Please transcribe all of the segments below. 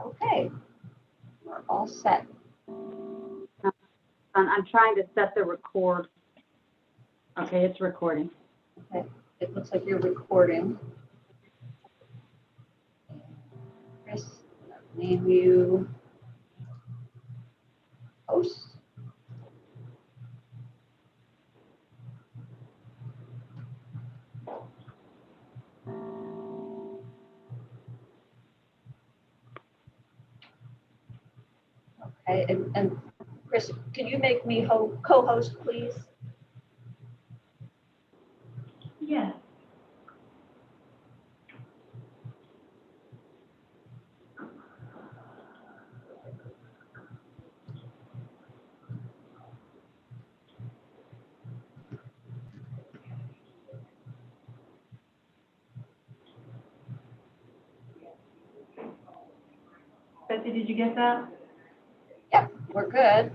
Okay, we're all set. I'm trying to set the record. Okay, it's recording. Okay, it looks like you're recording. Chris, name you host. Okay, and Chris, can you make me co-host, please? Yes. Betsy, did you get that? Yep, we're good.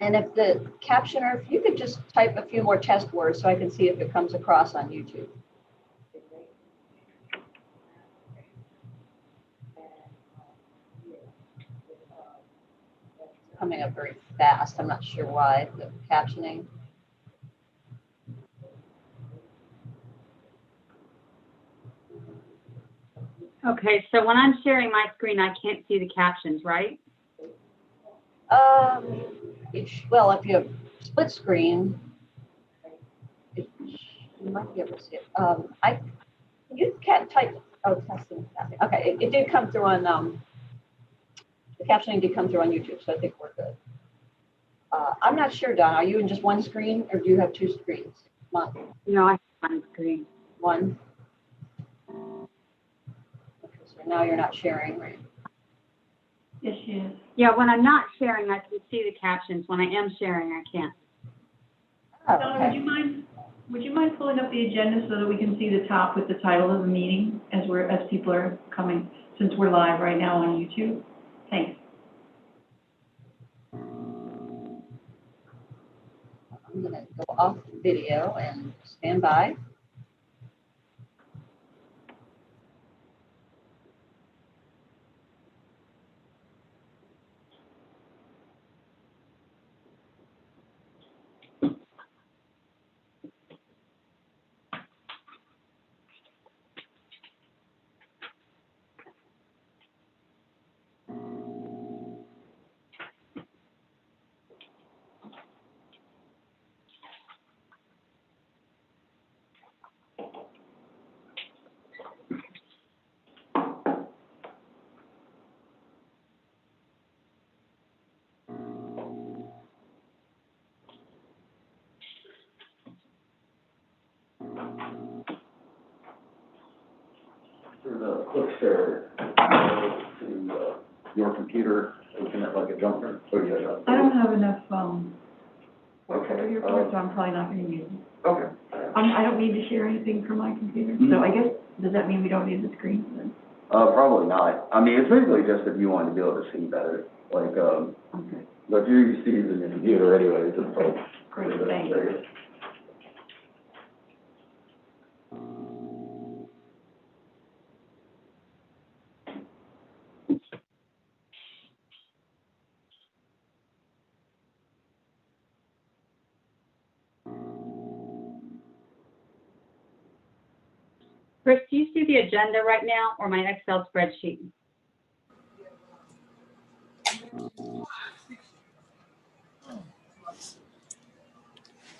And if the captioner, if you could just type a few more test words so I can see if it comes across on YouTube. Coming up very fast. I'm not sure why, the captioning. Okay, so when I'm sharing my screen, I can't see the captions, right? Well, if you have split screen, you might be able to see it. You can't type, testing. Okay, it did come through on, the captioning did come through on YouTube, so I think we're good. I'm not sure, Don, are you in just one screen or do you have two screens? One. No, I have one screen. One. Okay, so now you're not sharing, right? Yes, she is. Yeah, when I'm not sharing, I can see the captions. When I am sharing, I can't. Oh, Donna, okay. would you mind pulling up the agenda so that we can see the top with the title of the meeting as people are coming, since we're live right now on YouTube? Thanks. I'm gonna go off video and stand by. There's a quick share to your computer, looking at like a jumper. I don't have enough, Okay. your part, so I'm probably not gonna use it. Okay. I don't need to share anything from my computer, so I guess, does that mean we don't need the screen then? Probably not. I mean, it's basically just if you wanted to be able to see better, like, Okay, but you see it in your computer anyways, it's like. great, thank you. Chris, do you see the agenda right now or my Excel spreadsheet?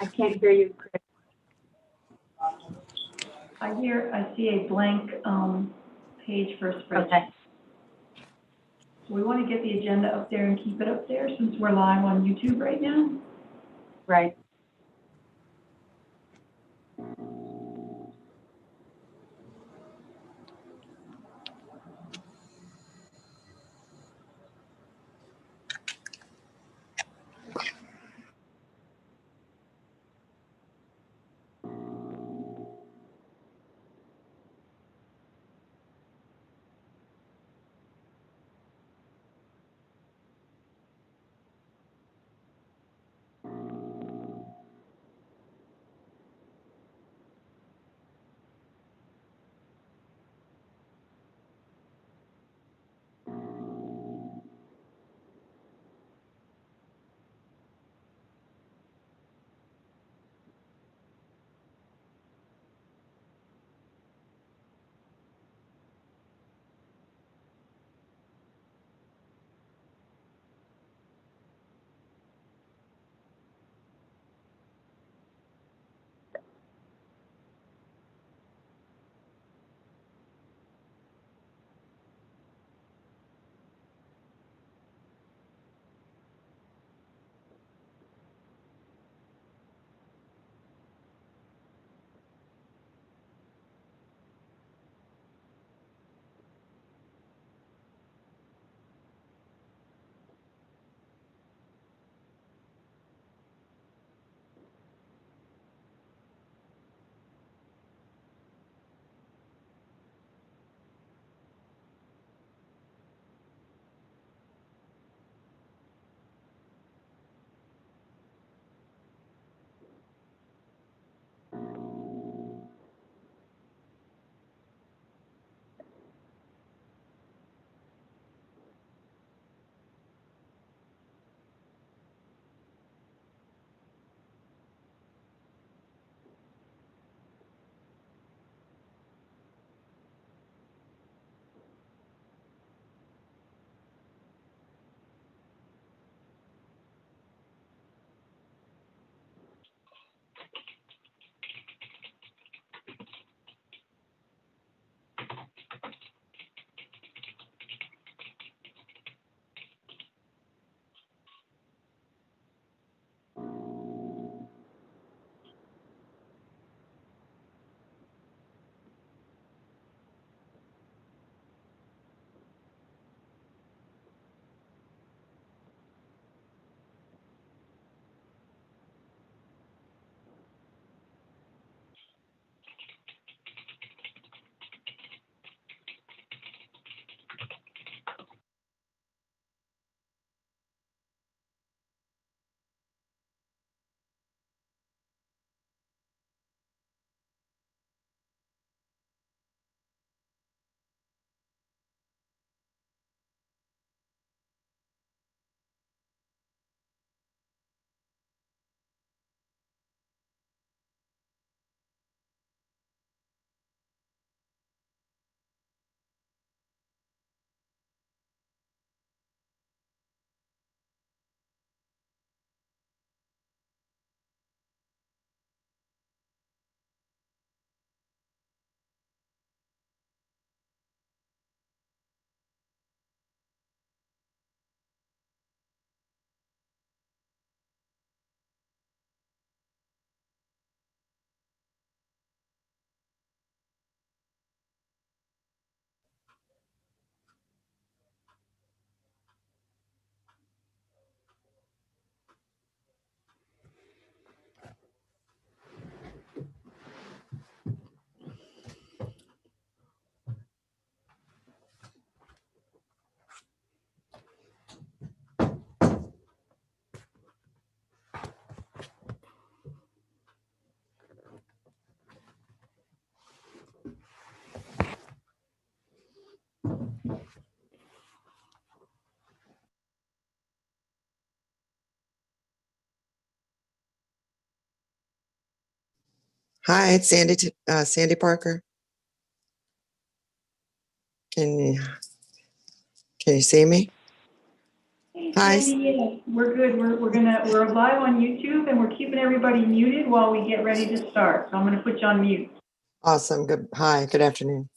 I can't hear you, Chris. I see a blank, page for a spreadsheet. Okay. So we want to get the agenda up there and keep it up there since we're live on YouTube right now. Right. Hi, it's Sandy Parker. Can you, can you see me? Hey, Hi. Sandy, yeah, we're good. We're live on YouTube and we're keeping everybody muted while we get ready to start. So I'm gonna put you on mute. Awesome. Good. Hi, good afternoon.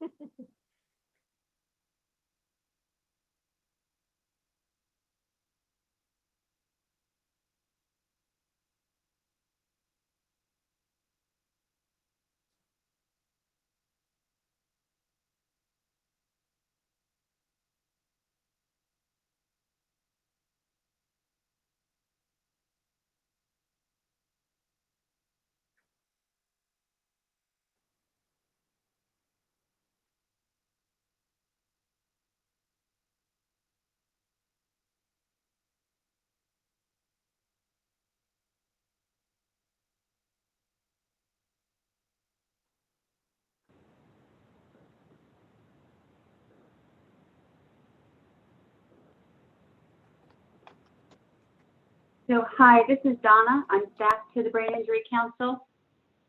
So, hi, this is Donna. I'm staff to the Brain Injury Council.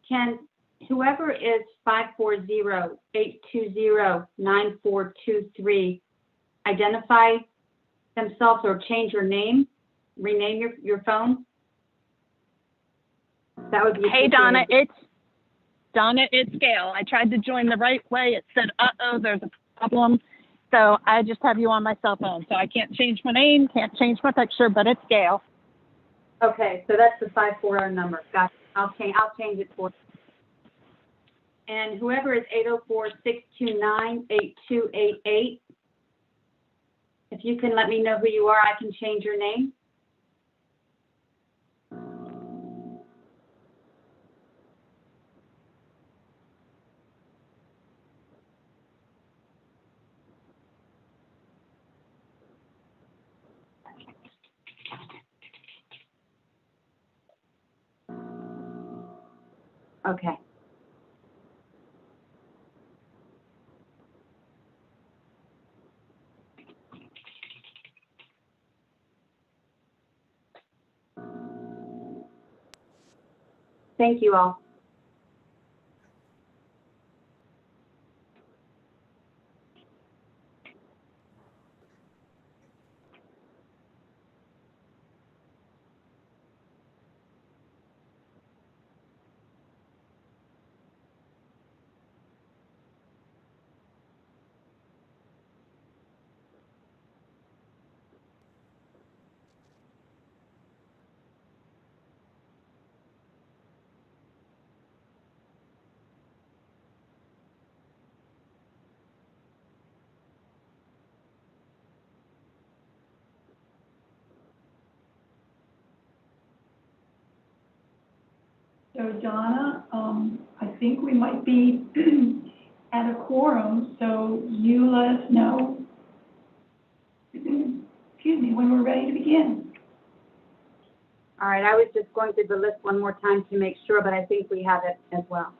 Can whoever is 540-820-9423 identify themselves or change your name, rename your phone? That would be Hey, Donna, appreciated. it's Gail. I tried to join the right way. It said, uh-oh, there's a problem. So I just have you on my cell phone. So I can't change my name, can't change my picture, but it's Gail. Okay, so that's the 540 number. Gotcha. I'll change it for you. And whoever is 804-629-8288, if you can let me know who you are, I can change your name. Okay. Thank you all. So Donna, I think we might be at a quorum, so you let us know, excuse me, when we're ready to begin. All right, I was just going through the list one more time to make sure, but I think we have it as well.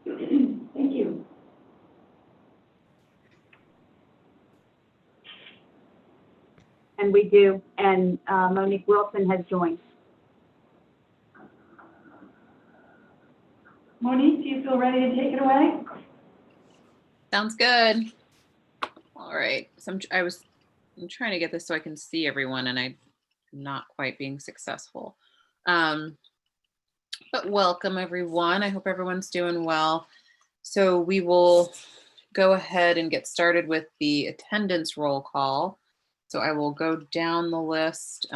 Thank you. And we do, and Monique Wilson has joined. Monique, do you feel ready to take it away? Sounds good. All right. So I'm trying to get this so I can see everyone, and I'm not quite being successful. But welcome everyone. I hope everyone's doing well. So we will go ahead and get started with the attendance roll call. So I will go down the list.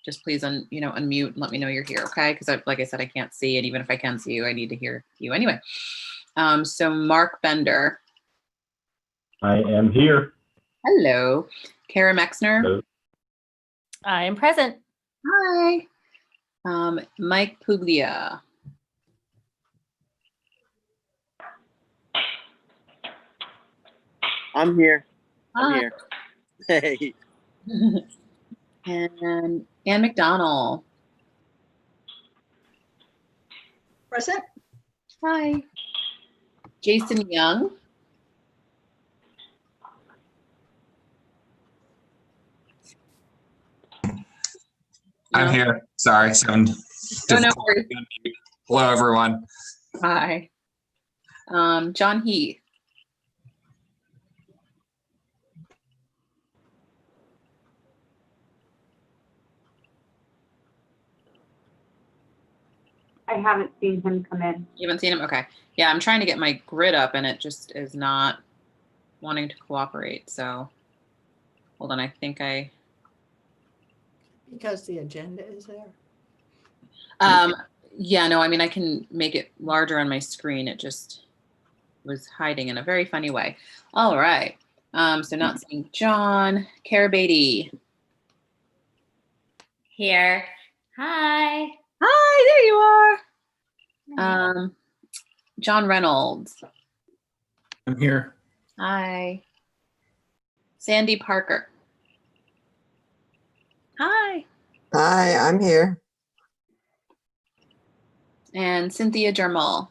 Just please unmute and let me know you're here, okay? Because like I said, I can't see, and even if I can see you, I need to hear you anyway. So Mark Bender. I am here. Hello. Kara Mexner. Hello. I am present. Hi. Mike Puglia. I'm here. I'm Hi. here. Hey. And Ann McDonald. Present. Hi. Jason Young. I'm No? here. Sorry, sound Oh, no difficult. worries. Hello, everyone. Hi. John Heath. I haven't seen him come in. You haven't seen him? Okay. Yeah, I'm trying to get my grid up and it just is not wanting to cooperate. So hold on, I think Because the agenda is there. yeah, no, I mean, I can make it larger on my screen. It just was hiding in a very funny way. All right. So not seeing John. Cara Beatty. Here. Hi. Hi, there you are. John Reynolds. I'm here. Hi. Sandy Parker. Hi. Hi, I'm here. And Cynthia Jermel.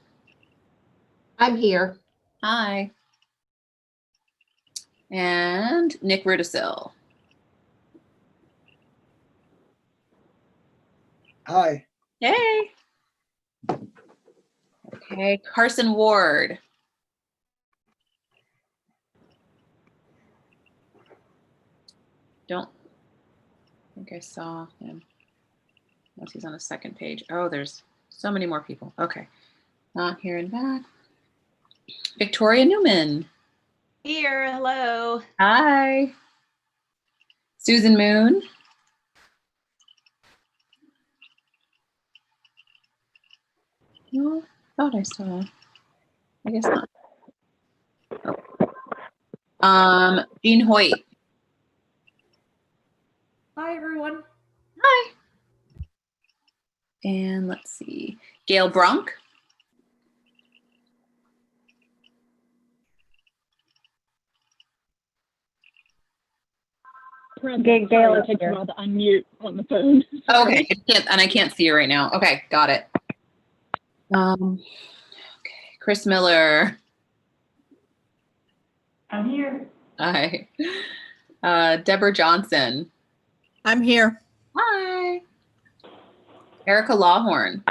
I'm here. Hi. And Nick Rudisil. Hi. Hey. Okay, Carson Ward. Don't think I saw him. Unless he's on the second page. Oh, there's so many more people. Okay. Not here and back. Victoria Newman. Here, hello. Hi. Susan Moon. No, thought I saw. I guess not. Oh. Jean Hoyt. Hi, everyone. Hi. And let's see. Gail Brunk. Gail, it takes a while to unmute on the phone. Okay, I can't see you right now. Okay, got it. Okay, Chris Miller. I'm here. Hi. Deborah Johnson. I'm here. Hi. Erica Lawhorn.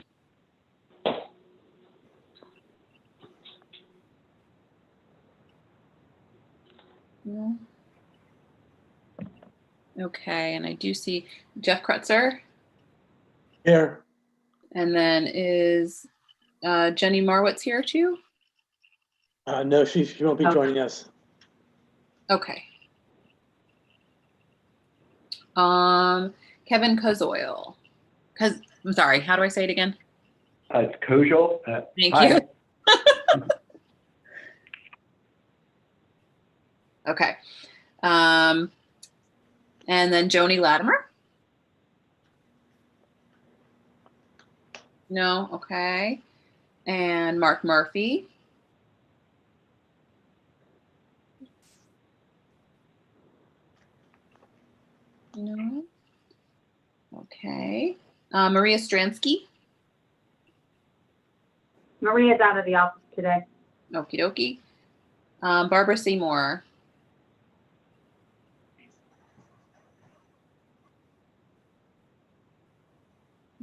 No. Okay, and I do see Jeff Krutzer. Here. And then is Jenny Marwitz here too? No, she won't be joining us. Okay. Kevin Kozoil. I'm sorry, how do I say it again? It's Kojal. Thank hi. you. Okay. And then Joni Latimer? No, okay. And Mark Murphy? No. Okay. Maria Stransky? Maria's out of the office today. Okie dokie. Barbara Seymour?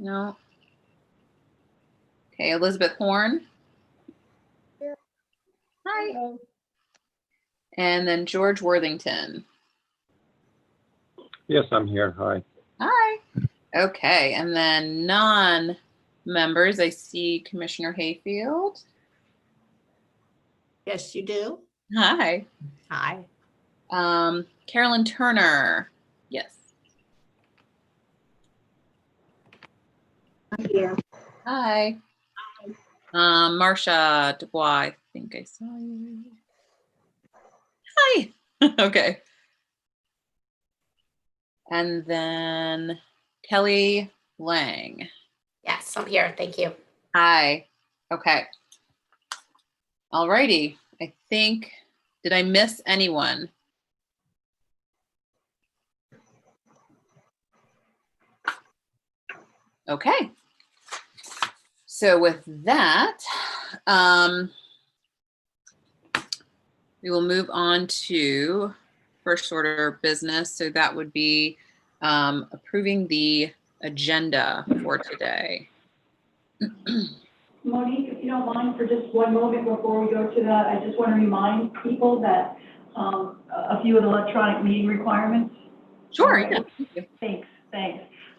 No. Okay, Elizabeth Horn? Hi. Hello. And then George Worthington? Yes, I'm here. Hi. Hi. Okay, and then non-members, I see Commissioner Hayfield. Yes, you do. Hi. Hi. Carolyn Turner. Yes. I'm here. Hi. Marcia Dubois, I think I saw you. Hi. Okay. And then Kelly Lang. Yes, I'm here. Thank you. Hi. Okay. All righty. I think, did I miss anyone? Okay. So with that, we will move on to first order of business. So that would be approving the agenda for today. Monique, if you don't mind, for just one moment before we go to that, I just want to remind people that a few of the electronic meeting requirements. Sure. All right. Yeah. Thanks.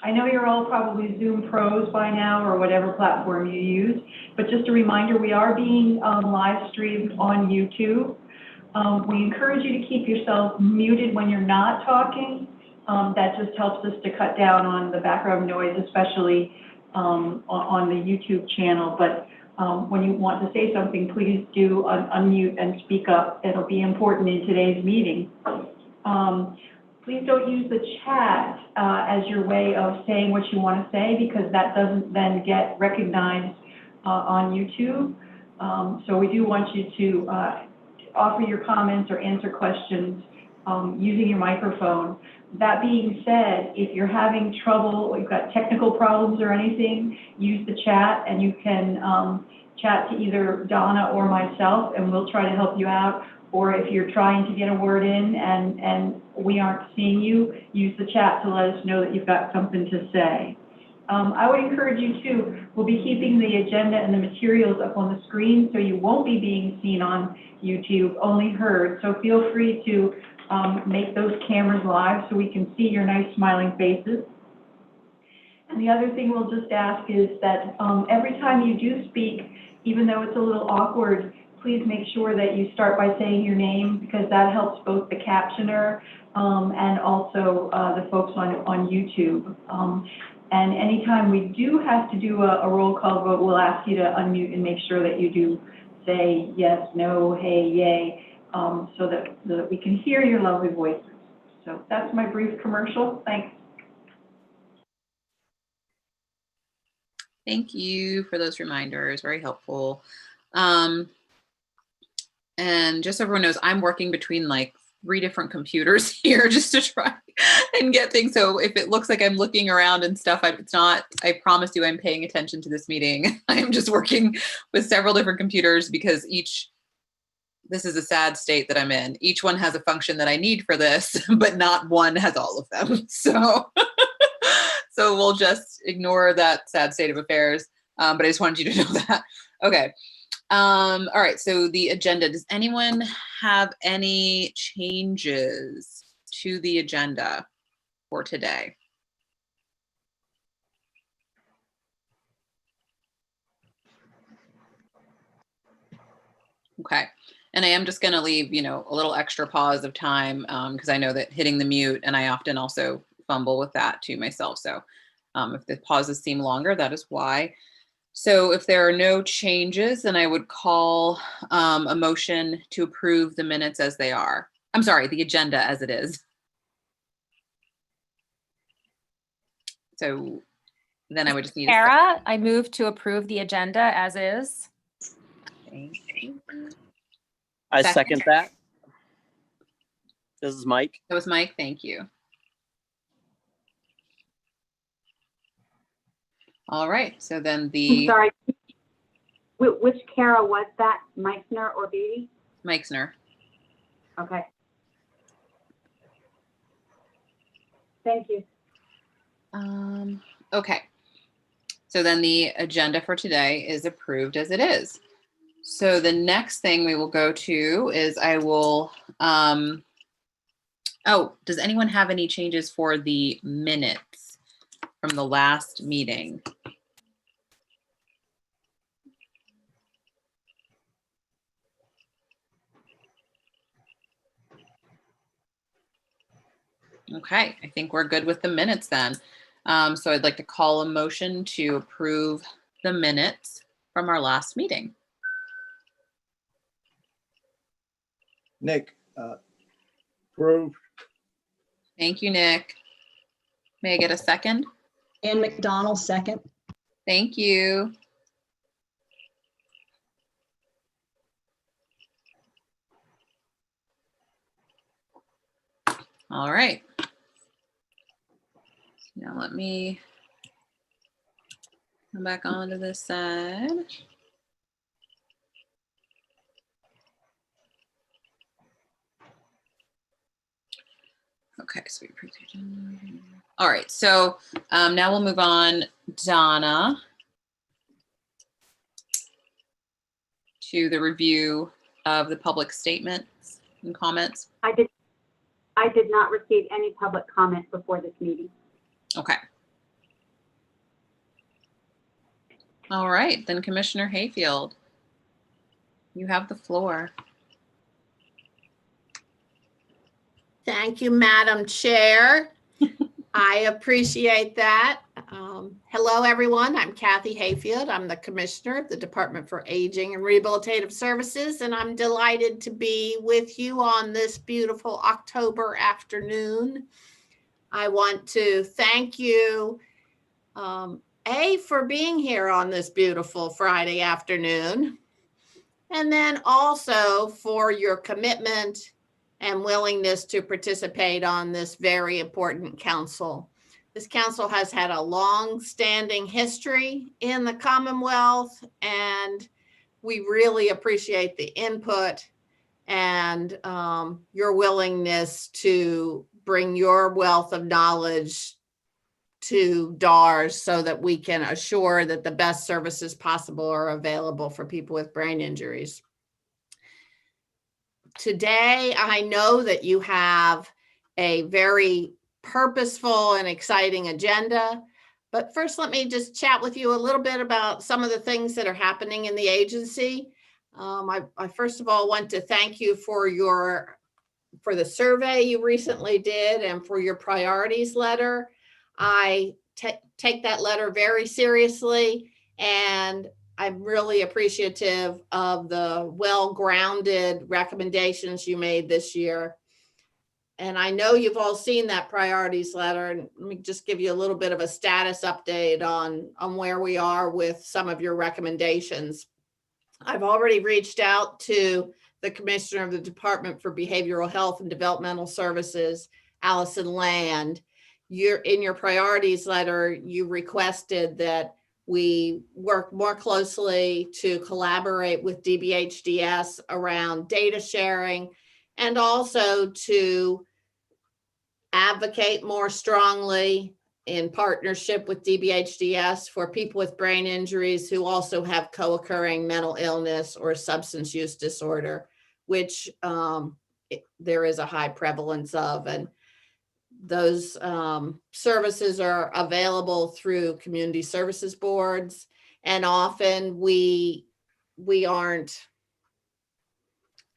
I know you're all probably Zoom pros by now or whatever platform you use, but just a reminder, we are being live streamed on YouTube. We encourage you to keep yourself muted when you're not talking. That just helps us to cut down on the background noise, especially on the YouTube channel. But when you want to say something, please do unmute and speak up. It'll be important in today's meeting. Please don't use the chat as your way of saying what you want to say, because that doesn't then get recognized on YouTube. So we do want you to offer your comments or answer questions using your microphone. That being said, if you're having trouble or you've got technical problems or anything, use the chat, and you can chat to either Donna or myself, and we'll try to help you out. Or if you're trying to get a word in and we aren't seeing you, use the chat to let us know that you've got something to say. I would encourage you too, we'll be keeping the agenda and the materials up on the screen, so you won't be being seen on YouTube, only heard. So feel free to make those cameras live so we can see your nice smiling faces. And the other thing we'll just ask is that every time you do speak, even though it's a little awkward, please make sure that you start by saying your name, because that helps both the captioner and also the folks on YouTube. And anytime we do have to do a roll call vote, we'll ask you to unmute and make sure that you do say yes, no, hey, yay, so that we can hear your lovely voices. So that's my brief commercial. Thanks. Thank you for those reminders, very helpful. And just so everyone knows, I'm working between like 3 different computers here just to try and get things. So if it looks like I'm looking around and stuff, it's not, I promise you I'm paying attention to this meeting. I'm just working with several different computers because this is a sad state that I'm in. Each one has a function that I need for this, but not one has all of them. So, so we'll just ignore that sad state of affairs. But I just wanted you to know that. Okay. All right, so the agenda. Does anyone have any changes to the agenda for today? Okay, and I am just going to leave, a little extra pause of time because I know that hitting the mute, and I often also fumble with that too myself. So if the pauses seem longer, that is why. So if there are no changes, then I would call a motion to approve the minutes as they are. I'm sorry, the agenda as it is. So then I would just need Kara, I move to approve the agenda as is. Thank you. I second that. This is Mike. That was Mike, thank you. All right, so then I'm sorry, which Kara was that, Meitzner or Beatty? Meitzner. Okay. Thank you. Okay, so then the agenda for today is approved as it is. So the next thing we will go to is I will, oh, does anyone have any changes for the minutes from the last meeting? Okay, I think we're good with the minutes then. So I'd like to call a motion to approve the minutes from our last meeting. Nick, approved. Thank you, Nick. May I get a second? Ann McDonald, second. Thank you. All right. Now let me come back onto this side. Okay, so we approved the agenda. All right, so now we'll move on, Donna, to the review of the public statements and comments. I did not receive any public comment before this meeting. Okay. All right, then Commissioner Hayfield, you have the floor. Thank you, Madam Chair. I appreciate that. Hello, everyone. I'm Kathy Hayfield. I'm the Commissioner of the Department for Aging and Rehabilitative Services, and I'm delighted to be with you on this beautiful October afternoon. I want to thank you, for being here on this beautiful Friday afternoon, and then also for your commitment and willingness to participate on this very important council. This council has had a long-standing history in the Commonwealth, and we really appreciate the input and your willingness to bring your wealth of knowledge to DARS so that we can assure that the best services possible are available for people with brain injuries. Today, I know that you have a very purposeful and exciting agenda, but first let me just chat with you a little bit about some of the things that are happening in the agency. I first of all want to thank you for the survey you recently did and for your priorities letter. I take that letter very seriously, and I'm really appreciative of the well-grounded recommendations you made this year. And I know you've all seen that priorities letter, and let me just give you a little bit of a status update on where we are with some of your recommendations. I've already reached out to the Commissioner of the Department for Behavioral Health and Developmental Services, Allison Land. In your priorities letter, you requested that we work more closely to collaborate with DBHDS around data sharing, and also to advocate more strongly in partnership with DBHDS for people with brain injuries who also have co-occurring mental illness or substance use disorder, which there is a high prevalence of. And those services are available through community services boards, and often we aren't,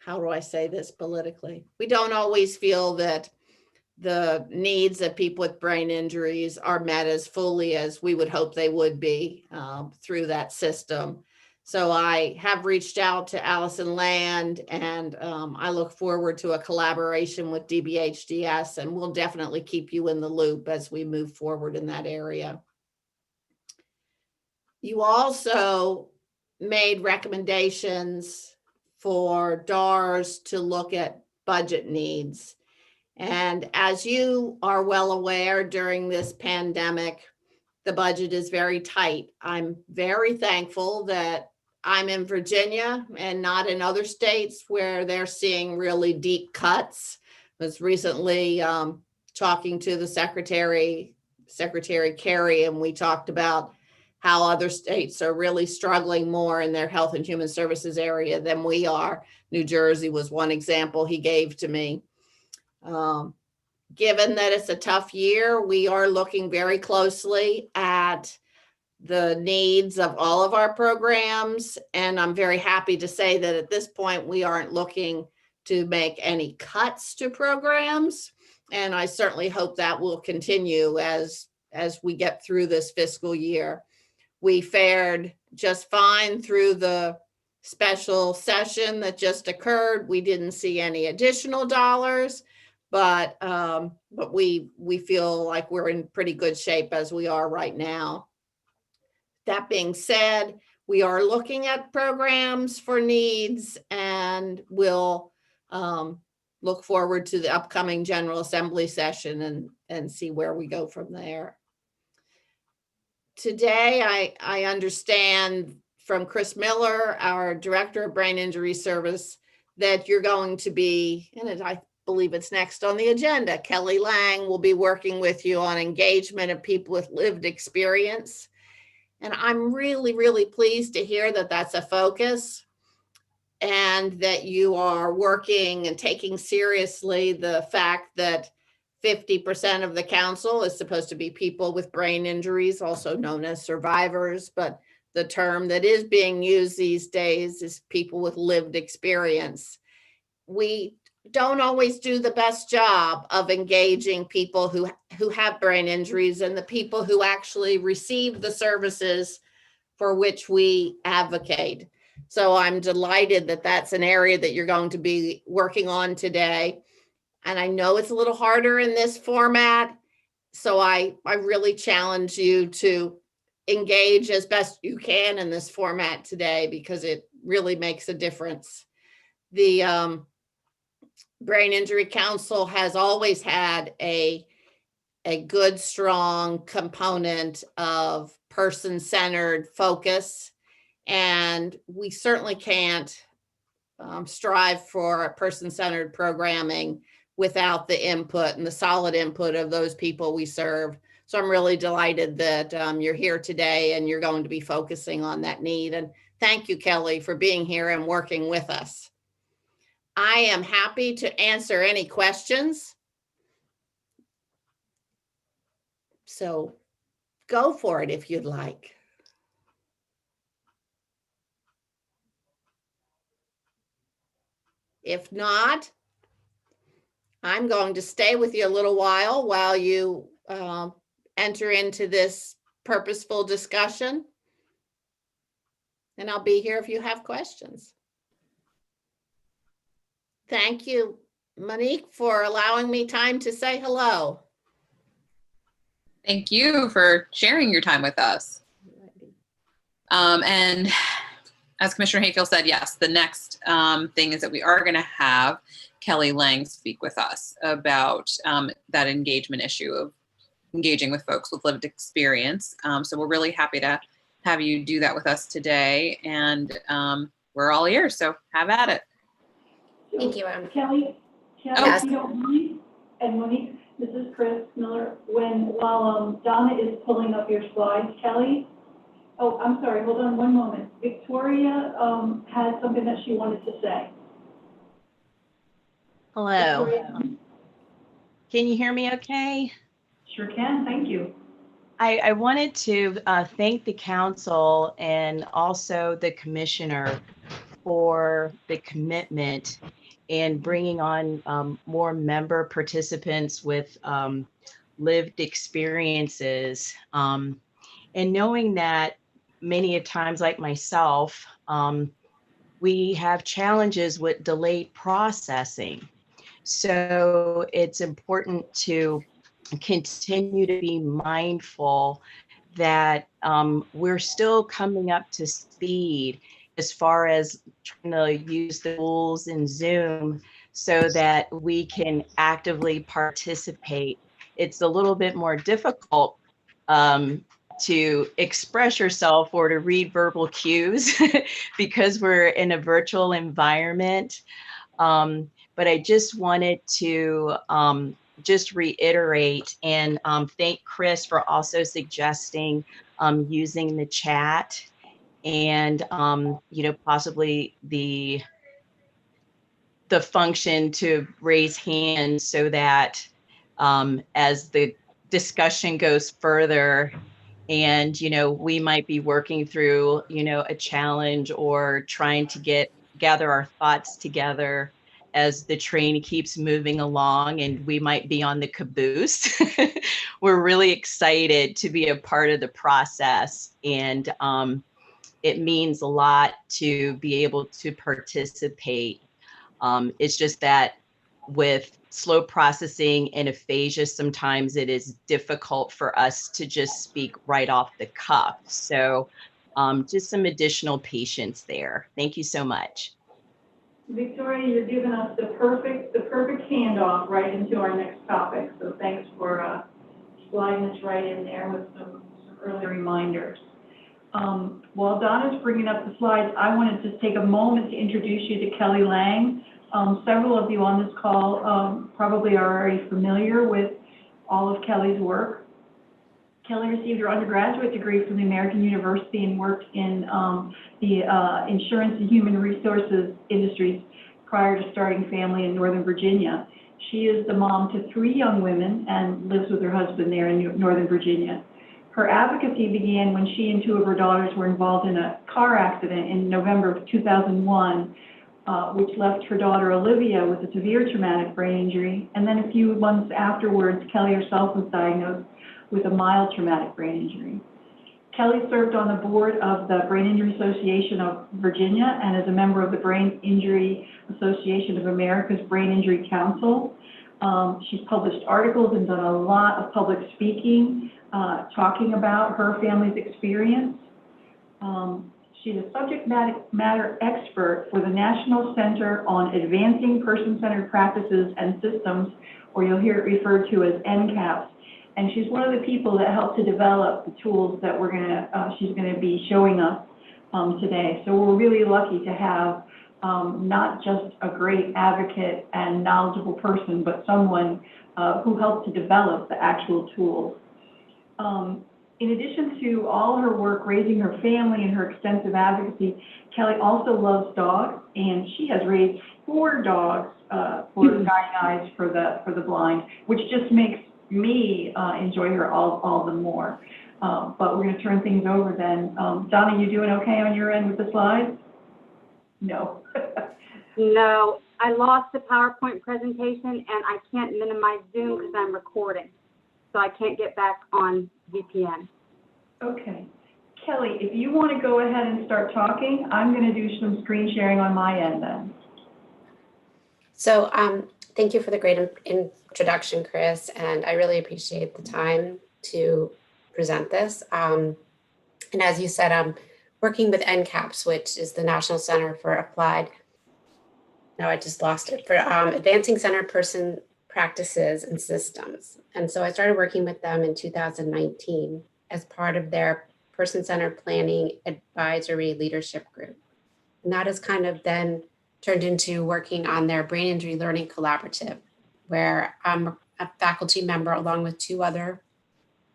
how do I say this politically? We don't always feel that the needs of people with brain injuries are met as fully as we would hope they would be through that system. So I have reached out to Allison Land, and I look forward to a collaboration with DBHDS, and we'll definitely keep you in the loop as we move forward in that area. You also made recommendations for DARS to look at budget needs. And as you are well aware, during this pandemic, the budget is very tight. I'm very thankful that I'm in Virginia and not in other states where they're seeing really deep cuts. I was recently talking to the Secretary Kerry, and we talked about how other states are really struggling more in their health and human services area than we are. New Jersey was one example he gave to me. Given that it's a tough year, we are looking very closely at the needs of all of our programs. And I'm very happy to say that at this point, we aren't looking to make any cuts to programs. And I certainly hope that will continue as we get through this fiscal year. We fared just fine through the special session that just occurred. We didn't see any additional dollars, but we feel like we're in pretty good shape as we are right now. That being said, we are looking at programs for needs, and we'll look forward to the upcoming General Assembly session and see where we go from there. Today, I understand from Chris Miller, our Director of Brain Injury Service, that you're going to be, and I believe it's next on the agenda, Kelly Lang will be working with you on engagement of people with lived experience. And I'm really, really pleased to hear that that's a focus, and that you are working and taking seriously the fact that 50% of the council is supposed to be people with brain injuries, also known as survivors, but the term that is being used these days is people with lived experience. We don't always do the best job of engaging people who have brain injuries and the people who actually receive the services for which we advocate. So I'm delighted that that's an area that you're going to be working on today. And I know it's a little harder in this format, so I really challenge you to engage as best you can in this format today because it really makes a difference. The Brain Injury Council has always had a good, strong component of person-centered focus, and we certainly can't strive for person-centered programming without the input and the solid input of those people we serve. So I'm really delighted that you're here today and you're going to be focusing on that need. And thank you, Kelly, for being here and working with us. I am happy to answer any questions. So go for it if you'd like. If not, I'm going to stay with you a little while you enter into this purposeful discussion. And I'll be here if you have questions. Thank you, Monique, for allowing me time to say hello. Thank you for sharing your time with us. And as Commissioner Hayfield said, yes, the next thing is that we are going to have Kelly Lang speak with us about that engagement issue of engaging with folks with lived experience. So we're really happy to have you do that with us today, and we're all ears, so have at it. Thank you, Kelly, Yes. if you don't mind, and Monique, this is Chris Miller. While Donna is pulling up your slides, Kelly, oh, I'm sorry, hold on one moment. Victoria had something that she wanted to say. Hello. Victoria? Can you hear me okay? Sure can, thank you. I wanted to thank the council and also the commissioner for the commitment and bringing on more member participants with lived experiences. And knowing that many a times, like myself, we have challenges with delayed processing. So it's important to continue to be mindful that we're still coming up to speed as far as trying to use the tools in Zoom so that we can actively participate. It's a little bit more difficult to express yourself or to read verbal cues because we're in a virtual environment. But I just wanted to just reiterate and thank Chris for also suggesting using the chat and possibly the function to raise hands so that as the discussion goes further and we might be working through a challenge or trying to gather our thoughts together as the train keeps moving along and we might be on the caboose. We're really excited to be a part of the process, and it means a lot to be able to participate. It's just that with slow processing and aphasia, sometimes it is difficult for us to just speak right off the cuff. So just some additional patience there. Thank you so much. Victoria, you're giving us the perfect handoff right into our next topic. So thanks for sliding us right in there with some early reminders. While Donna's bringing up the slides, I wanted to take a moment to introduce you to Kelly Lang. Several of you on this call probably are already familiar with all of Kelly's work. Kelly received her undergraduate degree from the American University and worked in the insurance and human resources industries prior to starting family in Northern Virginia. She is the mom to 3 young women and lives with her husband there in Northern Virginia. Her advocacy began when she and two of her daughters were involved in a car accident in November of 2001, which left her daughter Olivia with a severe traumatic brain injury. And then a few months afterwards, Kelly herself was diagnosed with a mild traumatic brain injury. Kelly served on the board of the Brain Injury Association of Virginia and is a member of the Brain Injury Association of America's Brain Injury Council. She's published articles and done a lot of public speaking, talking about her family's experience. She's a subject matter expert for the National Center on Advancing Person-Centered Practices and Systems, or you'll hear it referred to as NCAPS. And she's one of the people that helped to develop the tools that she's gonna be showing us today. So we're really lucky to have not just a great advocate and knowledgeable person, but someone who helped to develop the actual tools. In addition to all her work raising her family and her extensive advocacy, Kelly also loves dogs, and she has raised 4 dogs for Guiding Eyes for the Blind, which just makes me enjoy her all the more. But we're going to turn things over then. Donna, you doing okay on your end with the slides? No. No, I lost the PowerPoint presentation and I can't minimize Zoom because I'm recording. So I can't get back on VPN. Okay. Kelly, if you want to go ahead and start talking, I'm going to do some screen sharing on my end then. So thank you for the great introduction, Chris, and I really appreciate the time to present this. And as you said, I'm working with NCAPS, which is the National Center for Applied, no, I just lost it, for Advancing Centered Person Practices and Systems. And so I started working with them in 2019 as part of their Person-Centered Planning Advisory Leadership Group. And that has kind of then turned into working on their Brain Injury Learning Collaborative, where I'm a faculty member along with 2 other,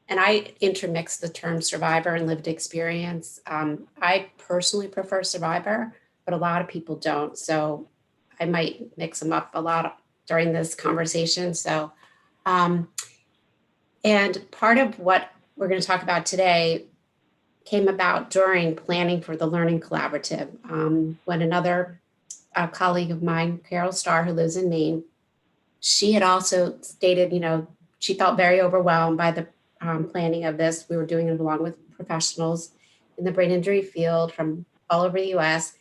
and I intermix the term survivor and lived experience. I personally prefer survivor, but a lot of people don't. So I might mix them up a lot during this conversation. So, and part of what we're going to talk about today came about during planning for the Learning Collaborative, when another colleague of mine, Carol Starr, who lives in Maine, she had also stated, she felt very overwhelmed by the planning of this. We were doing it along with professionals in the brain injury field from all over the US.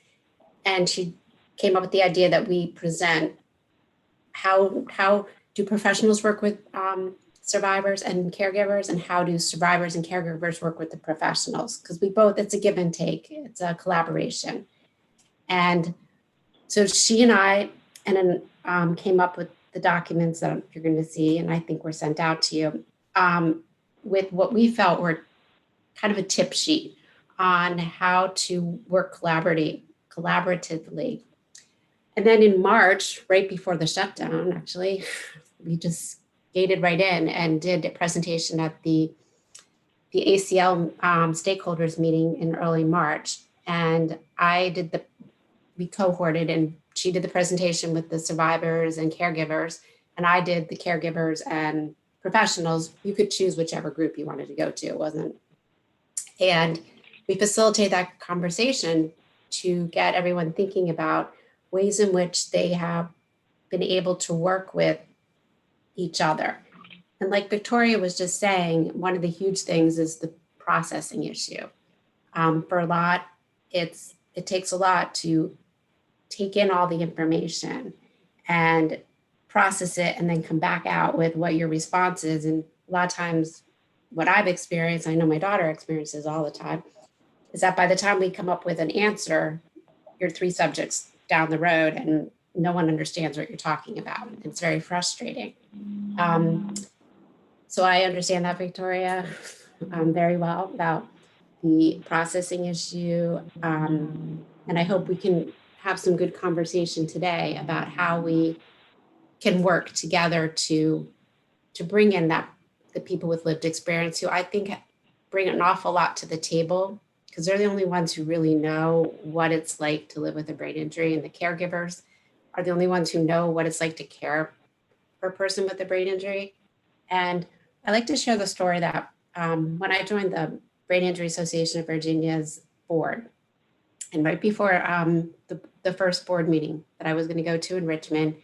And she came up with the idea that we present how do professionals work with survivors and caregivers, and how do survivors and caregivers work with the professionals? Because it's a give and take, it's a collaboration. And so she and I came up with the documents that you're going to see, and I think were sent out to you, with what we felt were kind of a tip sheet on how to work collaboratively. And then in March, right before the shutdown, actually, we just skated right in and did a presentation at the ACL stakeholders meeting in early March. And we cohorted, and she did the presentation with the survivors and caregivers, and I did the caregivers and professionals. You could choose whichever group you wanted to go to, it wasn't. And we facilitate that conversation to get everyone thinking about ways in which they have been able to work with each other. And like Victoria was just saying, one of the huge things is the processing issue. For a lot, it takes a lot to take in all the information and process it and then come back out with what your response is. And a lot of times what I've experienced, I know my daughter experiences all the time, is that by the time we come up with an answer, you're 3 subjects down the road and no one understands what you're talking about. It's very frustrating. So I understand that, Victoria, very well about the processing issue. And I hope we can have some good conversation today about how we can work together to bring in the people with lived experience, who I think bring an awful lot to the table, because they're the only ones who really know what it's like to live with a brain injury, and the caregivers are the only ones who know what it's like to care for a person with a brain injury. And I like to share the story that when I joined the Brain Injury Association of Virginia's board, and right before the first board meeting that I was going to go to in Richmond,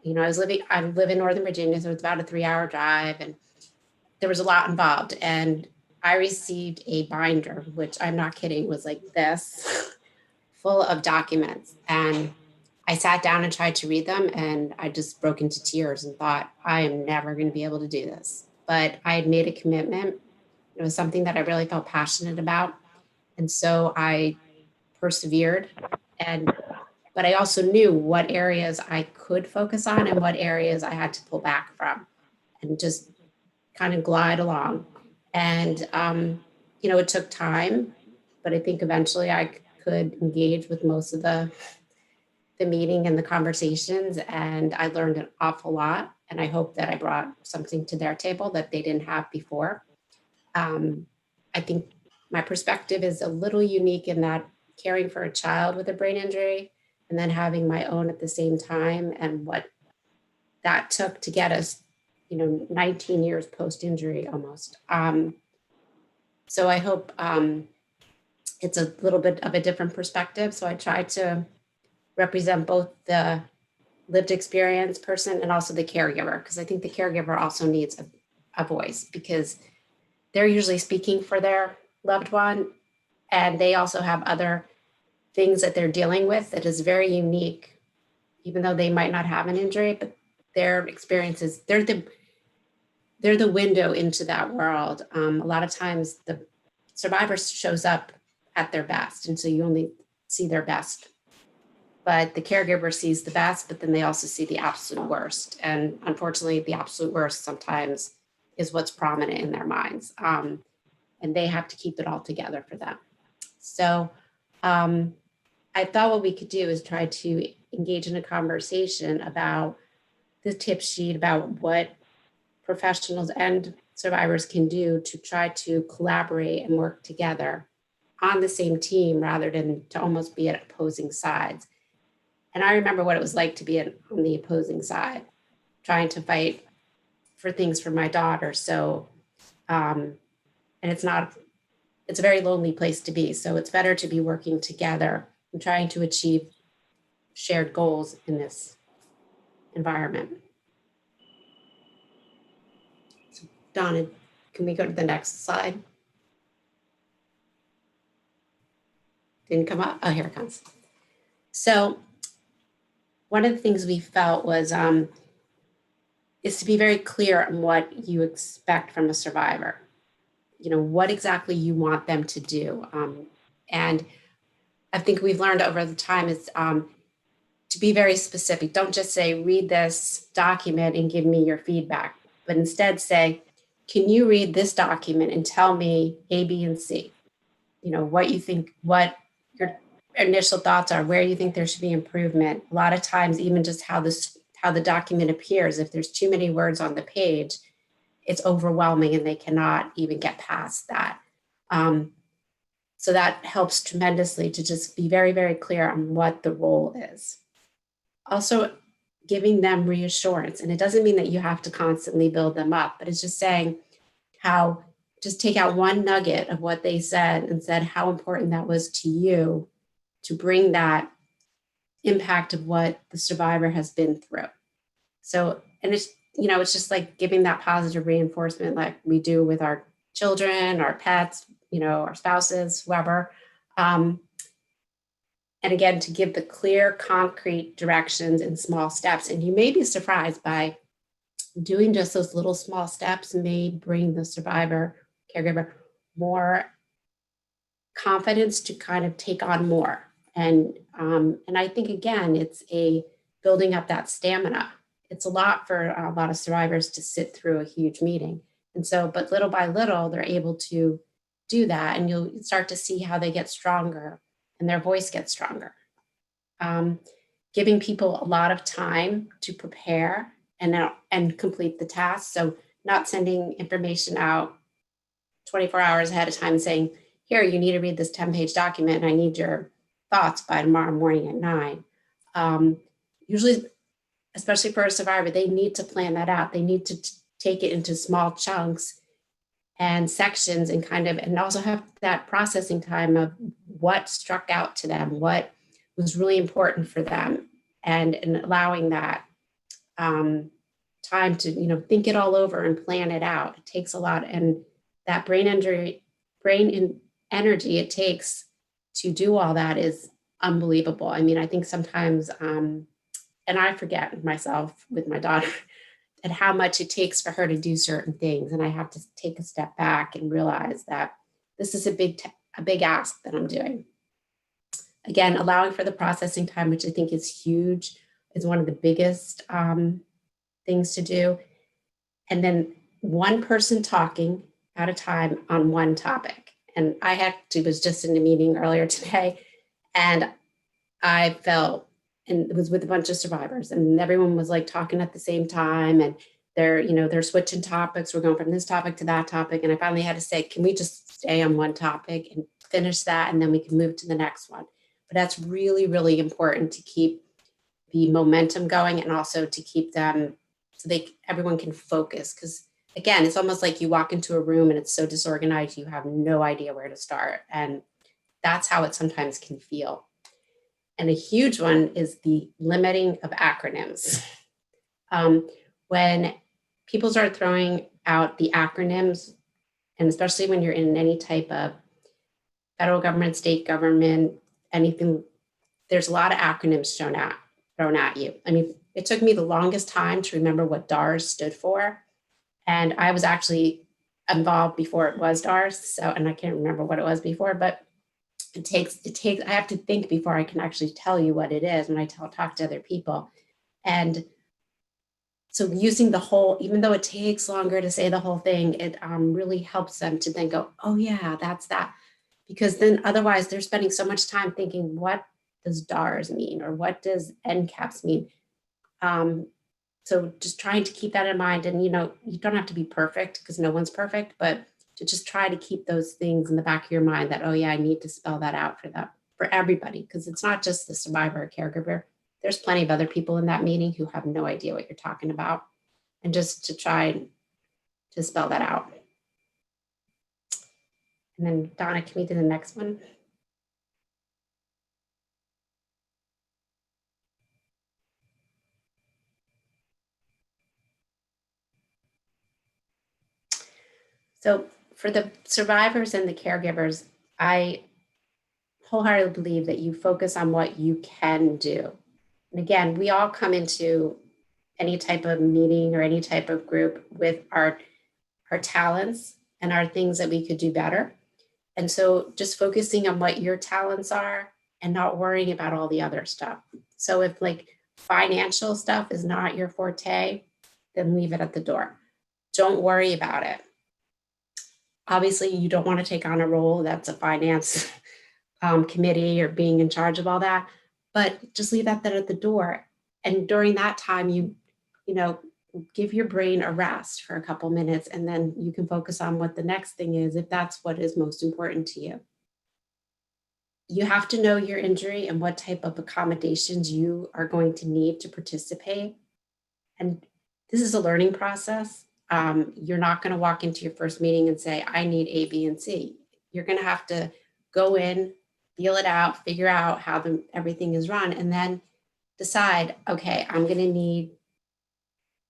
you know, I live in Northern Virginia, so it's about a 3-hour drive, and there was a lot involved. And I received a binder, which I'm not kidding, was like this, full of documents. And I sat down and tried to read them, and I just broke into tears and thought, I am never going to be able to do this. But I had made a commitment. It was something that I really felt passionate about. And so I persevered. But I also knew what areas I could focus on and what areas I had to pull back from, and just kind of glide along. And, you know, it took time, but I think eventually I could engage with most of the meeting and the conversations, and I learned an awful lot. And I hope that I brought something to their table that they didn't have before. I think my perspective is a little unique in that caring for a child with a brain injury and then having my own at the same time, and what that took to get us, you know, 19 years post-injury almost. So I hope it's a little bit of a different perspective. So I try to represent both the lived experience person and also the caregiver, because I think the caregiver also needs a voice, because they're usually speaking for their loved one, and they also have other things that they're dealing with that is very unique, even though they might not have an injury, but their experiences, they're the window into that world. A lot of times the survivor shows up at their best, and so you only see their best. But the caregiver sees the best, but then they also see the absolute worst. And unfortunately, the absolute worst sometimes is what's prominent in their minds. And they have to keep it all together for them. So I thought what we could do is try to engage in a conversation about the tip sheet, about what professionals and survivors can do to try to collaborate and work together on the same team rather than to almost be at opposing sides. And I remember what it was like to be on the opposing side, trying to fight for things for my daughter. So, and it's a very lonely place to be. So it's better to be working together and trying to achieve shared goals in this environment. So Donna, can we go to the next slide? Didn't come up. Oh, here it comes. So one of the things we felt was is to be very clear on what you expect from a survivor. You know, what exactly you want them to do. And I think we've learned over the time is to be very specific. Don't just say, read this document and give me your feedback, but instead say, can you read this document and tell me A, B, and C? You know, what you think, what your initial thoughts are, where you think there should be improvement. A lot of times, even just how the document appears, if there's too many words on the page, it's overwhelming and they cannot even get past that. So that helps tremendously to just be very, very clear on what the role is. Also giving them reassurance. And it doesn't mean that you have to constantly build them up, but it's just saying how, just take out one nugget of what they said and said how important that was to you to bring that impact of what the survivor has been through. So, and it's, you know, it's just like giving that positive reinforcement like we do with our children, our pets, you know, our spouses, whoever. And again, to give the clear, concrete directions and small steps. And you may be surprised by doing just those little small steps may bring the survivor, caregiver, more confidence to kind of take on more. And I think, again, it's a building up that stamina. It's a lot for a lot of survivors to sit through a huge meeting. And so, but little by little, they're able to do that, and you'll start to see how they get stronger and their voice gets stronger. Giving people a lot of time to prepare and complete the task. So not sending information out 24 hours ahead of time saying, here, you need to read this 10-page document and I need your thoughts by tomorrow morning at 9. Usually, especially for a survivor, they need to plan that out. They need to take it into small chunks and sections and and also have that processing time of what struck out to them, what was really important for them, and allowing that time to, think it all over and plan it out. It takes a lot, and that brain energy it takes to do all that is unbelievable. I mean, I think sometimes, and I forget myself with my daughter, and how much it takes for her to do certain things. And I have to take a step back and realize that this is a big ask that I'm doing. Again, allowing for the processing time, which I think is huge, is one of the biggest things to do. And then one person talking at a time on one topic. And I was just in a meeting earlier today, and I felt, and it was with a bunch of survivors, and everyone was like talking at the same time, and they're switching topics. We're going from this topic to that topic. And I finally had to say, can we just stay on one topic and finish that? And then we can move to the next one. But that's really, really important to keep the momentum going, and also to keep them so everyone can focus. Because again, it's almost like you walk into a room and it's so disorganized, you have no idea where to start. And that's how it sometimes can feel. And a huge one is the limiting of acronyms. When people start throwing out the acronyms, and especially when you're in any type of federal government, state government, anything, there's a lot of acronyms thrown at you. I mean, it took me the longest time to remember what DARS stood for. And I was actually involved before it was DARS. And I can't remember what it was before, but it takes, I have to think before I can actually tell you what it is when I talk to other people. And so using the whole, even though it takes longer to say the whole thing, it really helps them to then go, oh yeah, that's that. Because then otherwise they're spending so much time thinking, what does DARS mean? Or what does NCAPS mean? So just trying to keep that in mind. And, you don't have to be perfect, because no one's perfect, but to just try to keep those things in the back of your mind that, oh yeah, I need to spell that out for everybody. Because it's not just the survivor or caregiver. There's plenty of other people in that meeting who have no idea what you're talking about. And just to try to spell that out. And then Donna, can we do the next one? So for the survivors and the caregivers, I wholeheartedly believe that you focus on what you can do. And again, we all come into any type of meeting or any type of group with our talents and our things that we could do better. And so just focusing on what your talents are and not worrying about all the other stuff. So if like financial stuff is not your forte, then leave it at the door. Don't worry about it. Obviously, you don't want to take on a role that's a finance committee or being in charge of all that, but just leave that at the door. And during that time, you give your brain a rest for a couple minutes, and then you can focus on what the next thing is, if that's what is most important to you. You have to know your injury and what type of accommodations you are going to need to participate. And this is a learning process. You're not going to walk into your first meeting and say, I need A, B, and C. You're going to have to go in, feel it out, figure out how everything is run, and then decide, okay, I'm going to need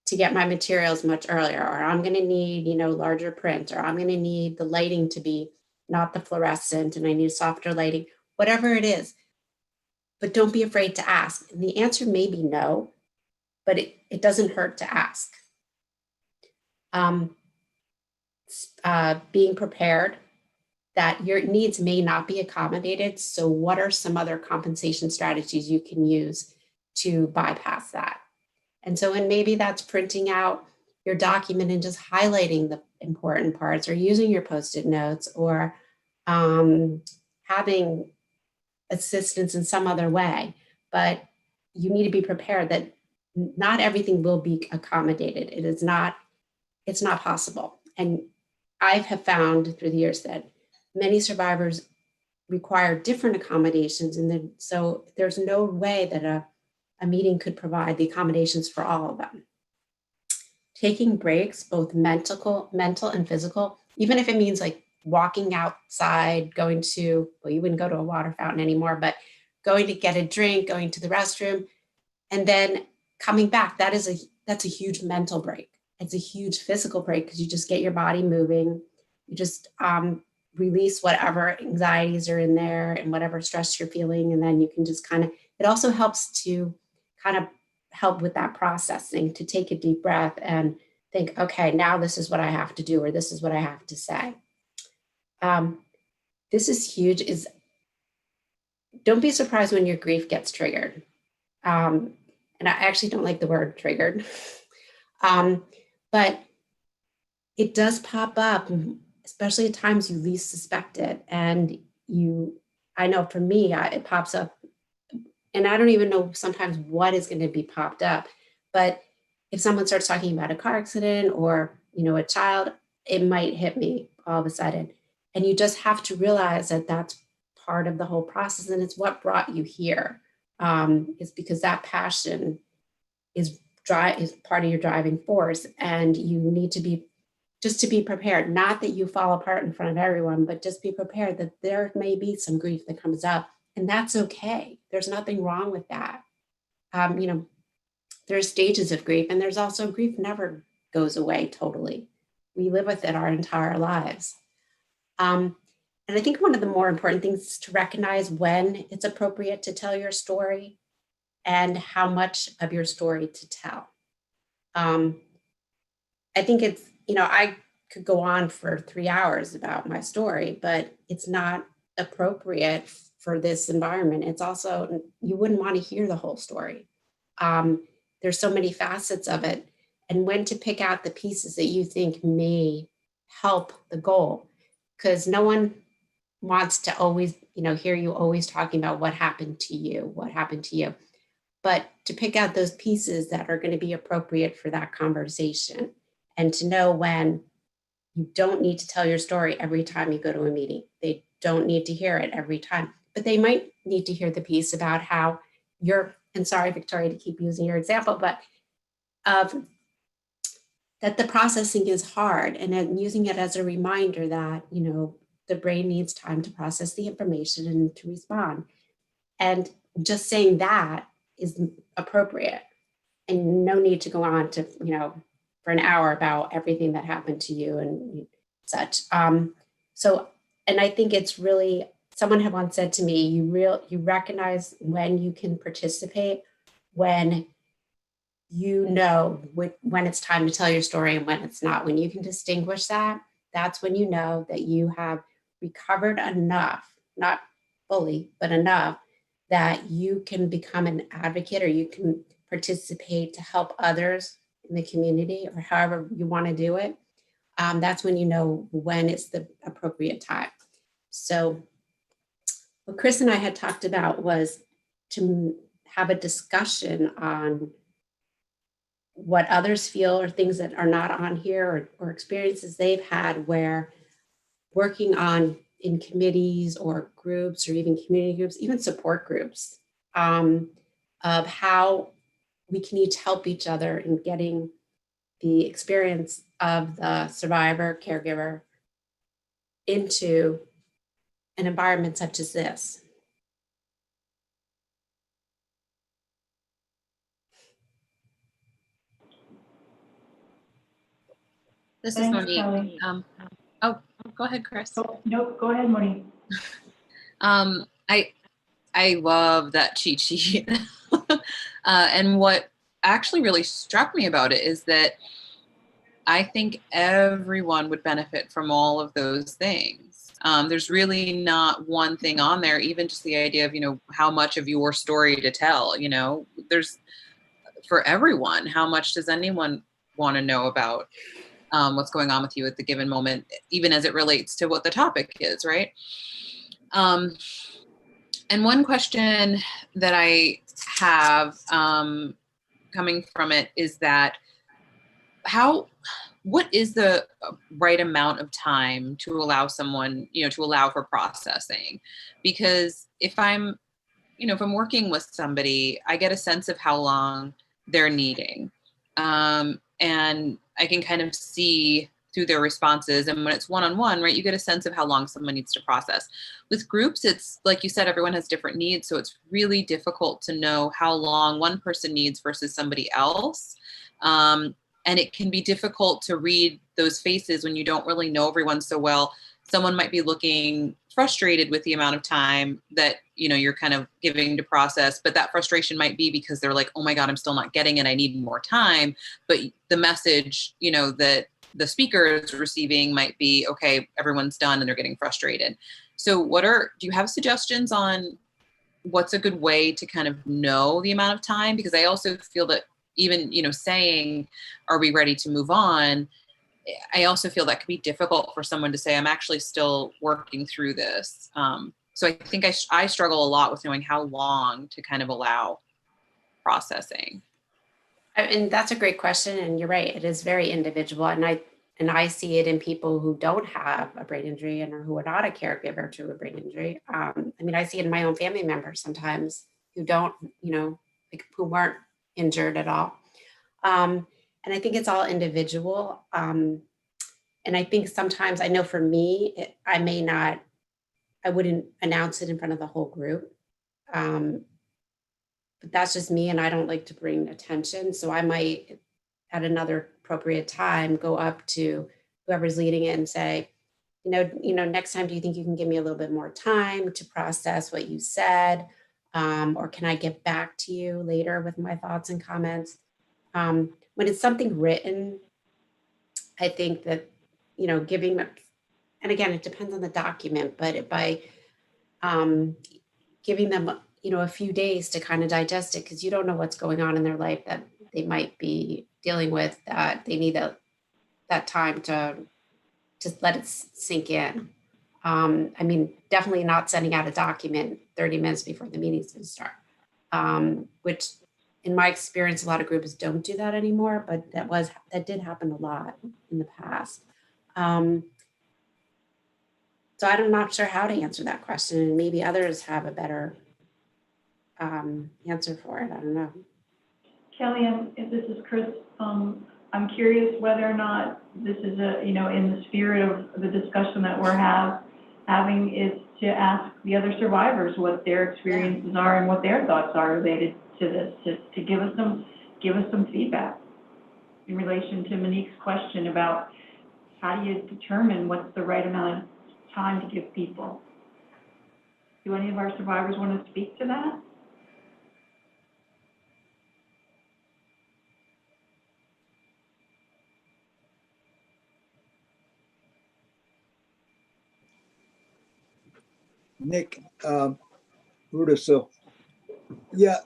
to get my materials much earlier, or I'm going to need, larger print, or I'm going to need the lighting to be not the fluorescent, and I need softer lighting, whatever it is. But don't be afraid to ask. And the answer may be no, but it doesn't hurt to ask. Being prepared that your needs may not be accommodated. So what are some other compensation strategies you can use to bypass that? And so, and maybe that's printing out your document and just highlighting the important parts, or using your Post-it notes, or having assistance in some other way. But you need to be prepared that not everything will be accommodated. It's not possible. And I have found through the years that many survivors require different accommodations. And then, so there's no way that a meeting could provide the accommodations for all of them. taking breaks, both mental and physical, even if it means like walking outside, going to, well, you wouldn't go to a water fountain anymore, but going to get a drink, going to the restroom, and then coming back. That's a huge mental break. It's a huge physical break because you just get your body moving. You just release whatever anxieties are in there and whatever stress you're feeling. And then you can just it also helps to kind of help with that processing, to take a deep breath and think, okay, now this is what I have to do, or this is what I have to say. This is huge, don't be surprised when your grief gets triggered. And I actually don't like the word triggered, but it does pop up, especially at times you least suspect it. And I know for me, it pops up, and I don't even know sometimes what is going to be popped up. But if someone starts talking about a car accident or, a child, it might hit me all of a sudden. And you just have to realize that that's part of the whole process. And it's what brought you here. It's because that passion is part of your driving force. And you need to be prepared. Not that you fall apart in front of everyone, but just be prepared that there may be some grief that comes up. And that's okay. There's nothing wrong with that. There's stages of grief, and there's also grief never goes away totally. We live with it our entire lives. And I think one of the more important things is to recognize when it's appropriate to tell your story and how much of your story to tell. I think it's, I could go on for 3 hours about my story, but it's not appropriate for this environment. It's also, you wouldn't want to hear the whole story. There's so many facets of it, and when to pick out the pieces that you think may help the goal, because no one wants to always, hear you always talking about what happened to you, but to pick out those pieces that are going to be appropriate for that conversation, and to know when you don't need to tell your story every time you go to a meeting. They don't need to hear it every time, but they might need to hear the piece about how and sorry, Victoria, to keep using your example, but that the processing is hard, and then using it as a reminder that, the brain needs time to process the information and to respond. And just saying that is appropriate, and no need to go on to, for an hour about everything that happened to you and such. And I think it's really, someone had once said to me, you recognize when you can participate, when when it's time to tell your story and when it's not. When you can distinguish that, that's when you know that you have recovered enough, not fully, but enough that you can become an advocate, or you can participate to help others in the community, or however you want to do it. That's when you know when it's the appropriate time. So what Chris and I had talked about was to have a discussion on what others feel, or things that are not on here, or experiences they've had where working on in committees or groups, or even community groups, even support groups, of how we can each help each other in getting the experience of the survivor, caregiver into an environment such as this. This Thanks, is Monique. Kelly. Go ahead, Chris. Oh, nope, go ahead, Monique. I love that cheat sheet. And what actually really struck me about it is that I think everyone would benefit from all of those things. There's really not one thing on there, even just the idea of, how much of your story to tell, there's for everyone. How much does anyone want to know about what's going on with you at the given moment, even as it relates to what the topic is, right? And one question that I have coming from it is that what is the right amount of time to allow someone, to allow for processing? Because if I'm working with somebody, I get a sense of how long they're needing. And I can kind of see through their responses. And when it's one-on-one, right, you get a sense of how long someone needs to process. With groups, it's like you said, everyone has different needs. So it's really difficult to know how long one person needs versus somebody else. And it can be difficult to read those faces when you don't really know everyone so well. Someone might be looking frustrated with the amount of time that, you're kind of giving to process, but that frustration might be because they're like, oh my God, I'm still not getting it. I need more time. But the message, that the speaker is receiving might be, okay, everyone's done and they're getting frustrated. So do you have suggestions on what's a good way to kind of know the amount of time? Because I also feel that even, saying, are we ready to move on? I also feel that could be difficult for someone to say, I'm actually still working through this. So I think I struggle a lot with knowing how long to kind of allow processing. And that's a great question. And you're right, it is very individual. And I see it in people who don't have a brain injury and who are not a caregiver to a brain injury. I see it in my own family members sometimes who don't, who weren't injured at all. And I think it's all individual. And I think sometimes, I know for me, I wouldn't announce it in front of the whole group. But that's just me, and I don't like to bring attention. So I might, at another appropriate time, go up to whoever's leading it and say, next time, do you think you can give me a little bit more time to process what you said? Or can I get back to you later with my thoughts and comments? When it's something written, I think that, giving them, and again, it depends on the document, but by giving them, a few days to kind of digest it, because you don't know what's going on in their life that they might be dealing with, that they need that time to just let it sink in. Definitely not sending out a document 30 minutes before the meeting's going to start, which in my experience, a lot of groups don't do that anymore, but that did happen a lot in the past. So I'm not sure how to answer that question, and maybe others have a better answer for it. I don't know. Kelly, this is Chris. I'm curious whether or not this is in the spirit of the discussion that we're having, is to ask the other survivors what their experiences are and what their thoughts are related to this, to give us some feedback in relation to Monique's question about how do you determine what's the right amount of time to give people. Do any of our survivors want to speak to that? Nick, Ruda, so, yeah,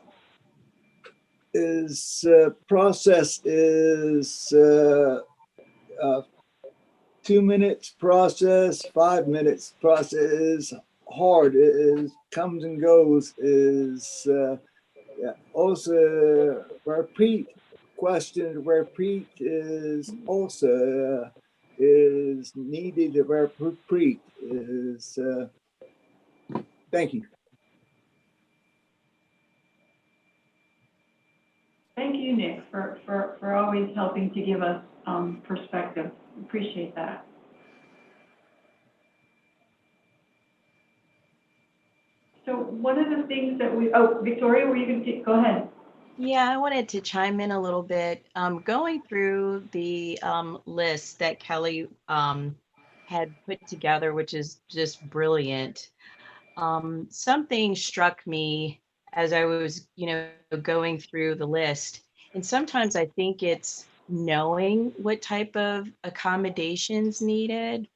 process is 2 minutes process, 5 minutes process is hard. It is comes and goes. Also repeat question. Repeat is also is needed. Repeat is. Thank you. Thank you, Nick, for always helping to give us perspective. Appreciate that. So one of the things that Victoria, were you going to go ahead? Yeah, I wanted to chime in a little bit. Going through the list that Kelly had put together, which is just brilliant. Something struck me as I was, going through the list. And sometimes I think it's knowing what type of accommodations needed.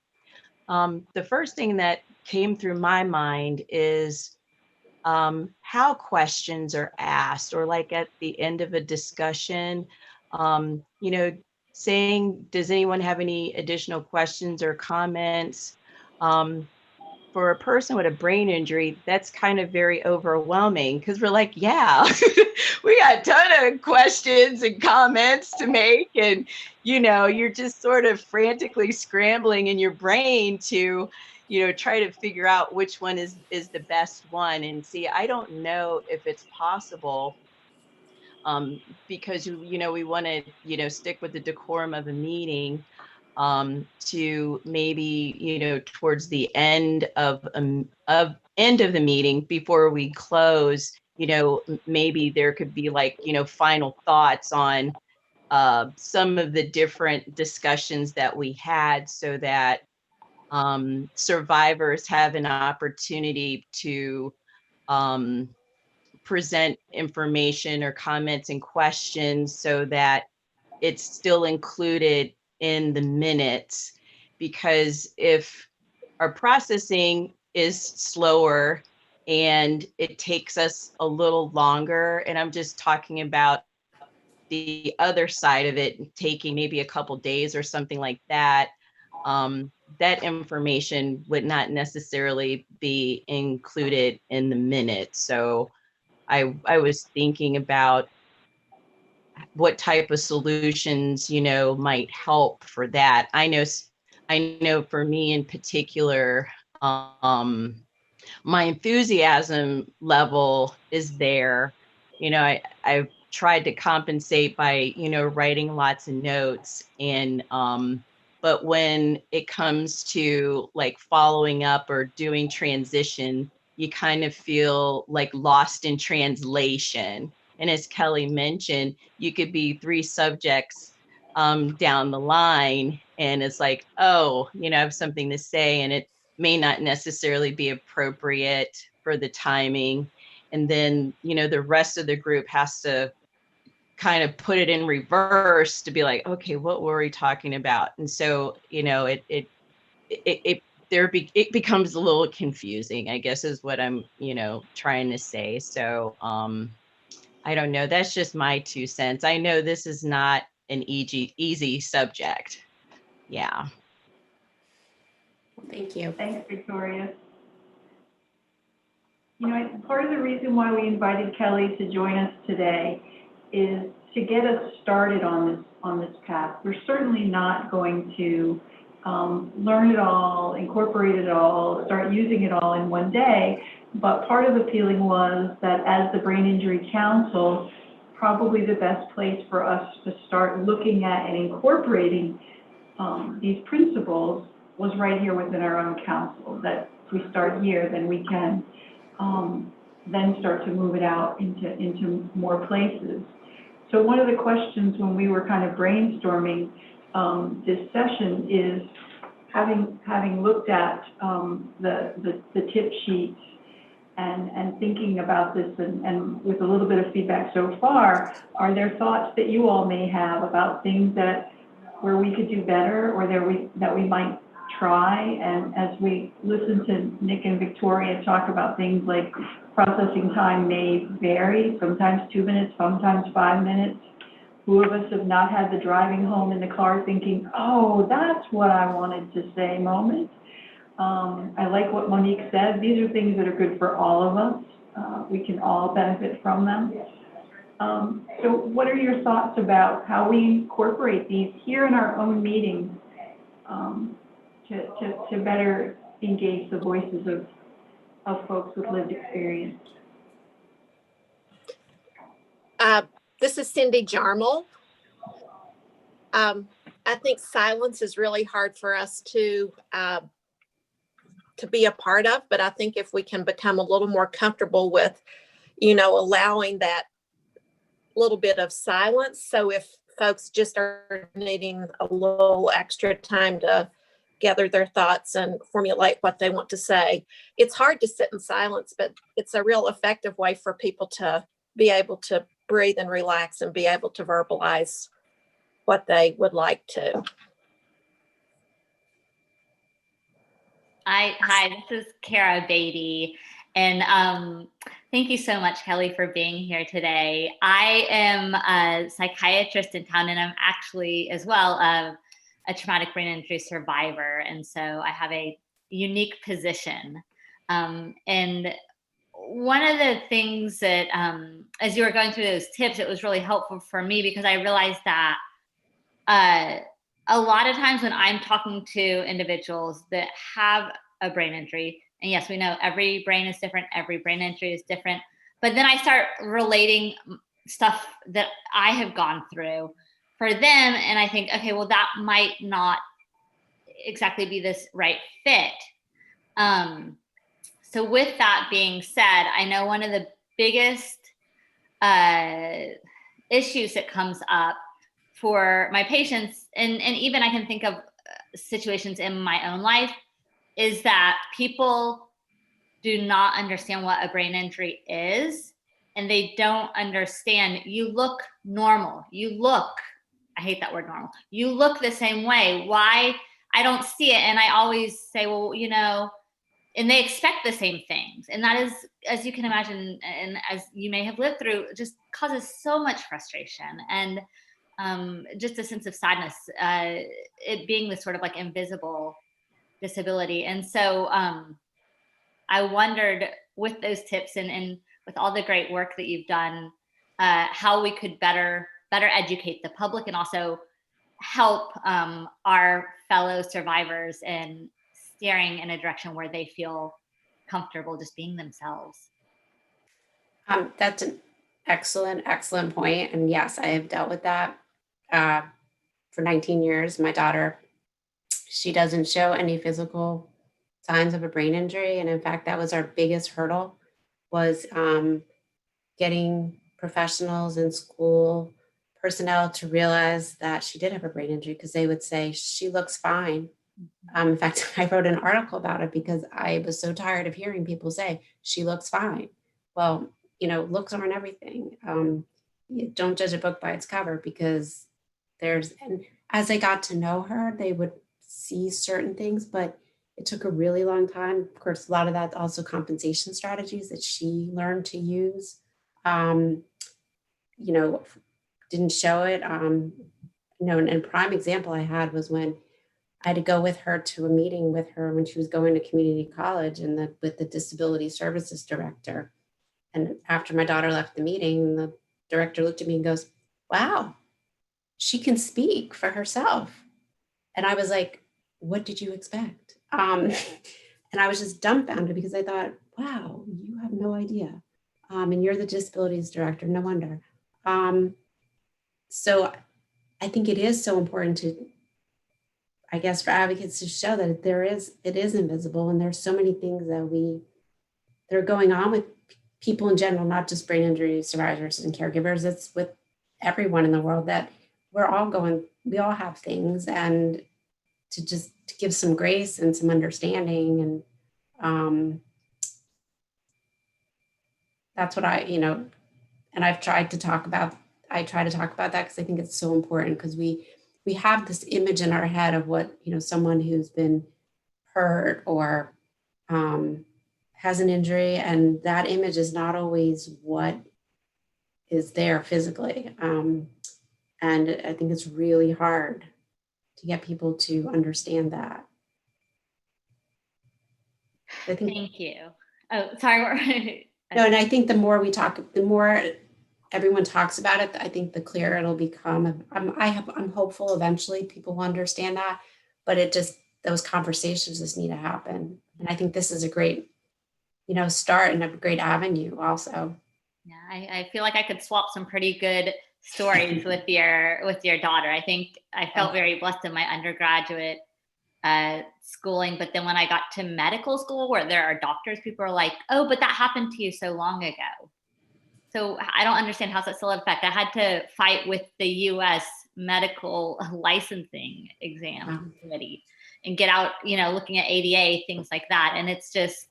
The first thing that came through my mind is how questions are asked, or like at the end of a discussion, saying, does anyone have any additional questions or comments? For a person with a brain injury, that's kind of very overwhelming, because we're like, yeah, we got a ton of questions and comments to make. And, you're just sort of frantically scrambling in your brain to, try to figure out which one is the best one. And see, I don't know if it's possible because, we want to, stick with the decorum of a meeting, to maybe, towards the end of the meeting before we close, maybe there could be like, final thoughts on some of the different discussions that we had, so that survivors have an opportunity to present information or comments and questions, so that it's still included in the minutes. Because if our processing is slower and it takes us a little longer, and I'm just talking about the other side of it taking maybe a couple days or something like that, that information would not necessarily be included in the minutes. So I was thinking about what type of solutions, might help for that. I know for me in particular, my enthusiasm level is there. I've tried to compensate by, writing lots of notes, and but when it comes to like following up or doing transition, you kind of feel like lost in translation. And as Kelly mentioned, you could be 3 subjects down the line, and it's like, oh, I have something to say, and it may not necessarily be appropriate for the timing. And then, the rest of the group has to kind of put it in reverse to be like, okay, what were we talking about? And so, it becomes a little confusing, I guess, is what I'm, trying to say. So, I don't know. That's just my 2 cents. I know this is not an easy subject. Yeah. Thank you. Thanks, Victoria. Part of the reason why we invited Kelly to join us today is to get us started on this path. We're certainly not going to learn it all, incorporate it all, start using it all in one day. But part of the feeling was that as the Brain Injury Council, probably the best place for us to start looking at and incorporating these principles was right here within our own council. That if we start here, then we can then start to move it out into more places. So one of the questions when we were kind of brainstorming this session is, having looked at the tip sheets and thinking about this, and with a little bit of feedback so far, are there thoughts that you all may have about things where we could do better, or that we might try? And as we listen to Nick and Victoria talk about things like processing time may vary, sometimes 2 minutes, sometimes 5 minutes. Who of us have not had the driving home in the car thinking, oh, that's what I wanted to say moment? I like what Monique said. These are things that are good for all of us. We can all benefit from them. So what are your thoughts about how we incorporate these here in our own meetings to better engage the voices of folks with lived experience? This is Cindy Jarmel. I think silence is really hard for us to be a part of, but I think if we can become a little more comfortable with, allowing that little bit of silence. So if folks just are needing a little extra time to gather their thoughts and formulate what they want to say, it's hard to sit in silence, but it's a real effective way for people to be able to breathe and relax and be able to verbalize what they would like to. Hi, this is Kara Beatty, and thank you so much, Kelly, for being here today. I am a psychiatrist in town, and I'm actually as well a traumatic brain injury survivor, and so I have a unique position. And one of the things that, as you were going through those tips, it was really helpful for me because I realized that a lot of times when I'm talking to individuals that have a brain injury, and yes, we know every brain is different, every brain injury is different, but then I start relating stuff that I have gone through for them. And I think, okay, well, that might not exactly be this right fit. So with that being said, I know one of the biggest issues that comes up for my patients, and even I can think of situations in my own life, is that people do not understand what a brain injury is, and they don't understand you look normal. I hate that word normal. You look the same way. Why? I don't see it. And I always say, well, you know, and they expect the same things. And that is, as you can imagine, and as you may have lived through, just causes so much frustration and just a sense of sadness, it being this sort of like invisible disability. And so I wondered, with those tips and with all the great work that you've done, how we could better educate the public and also help our fellow survivors in steering in a direction where they feel comfortable just being themselves. That's an excellent point. And yes, I have dealt with that for 19 years. My daughter, she doesn't show any physical signs of a brain injury. And in fact, that was our biggest hurdle, was getting professionals in school, personnel to realize that she did have a brain injury, because they would say, she looks fine. In fact, I wrote an article about it because I was so tired of hearing people say, she looks fine. Well, you know, looks aren't everything. You don't judge a book by its cover, because and as I got to know her, they would see certain things, but it took a really long time. Of course, a lot of that also compensation strategies that she learned to use, you know, didn't show it. You know, and a prime example I had was when I had to go with her to a meeting with her when she was going to community college and with the disability services director. And after my daughter left the meeting, the director looked at me and goes, wow, she can speak for herself. And I was like, what did you expect? And I was just dumbfounded, because I thought, wow, you have no idea. And you're the disabilities director, no wonder. So I think it is so important to, I guess, for advocates to show that it is invisible, and there's so many things that are going on with people in general, not just brain injury survivors and caregivers. It's with everyone in the world, that we all have things, and to give some grace and some understanding. And that's what and I've tried to talk about, that because I think it's so important, because we have this image in our head of what, you know, someone who's been hurt or has an injury, and that image is not always what is there physically. And I think it's really hard to get people to understand that. Thank you. Oh, sorry. No, and I think the more we talk, the more everyone talks about it, I think the clearer it'll become. I'm hopeful eventually people will understand that, but those conversations just need to happen. And I think this is a great, you know, start and a great avenue also. Yeah, I feel like I could swap some pretty good stories with your daughter. I think I felt very blessed in my undergraduate schooling, but then when I got to medical school, where there are doctors, people are like, oh, but that happened to you so long ago. So I don't understand how that's still in effect. I had to fight with the US medical licensing exam committee and get out, you know, looking at ADA, things like that. And it's just,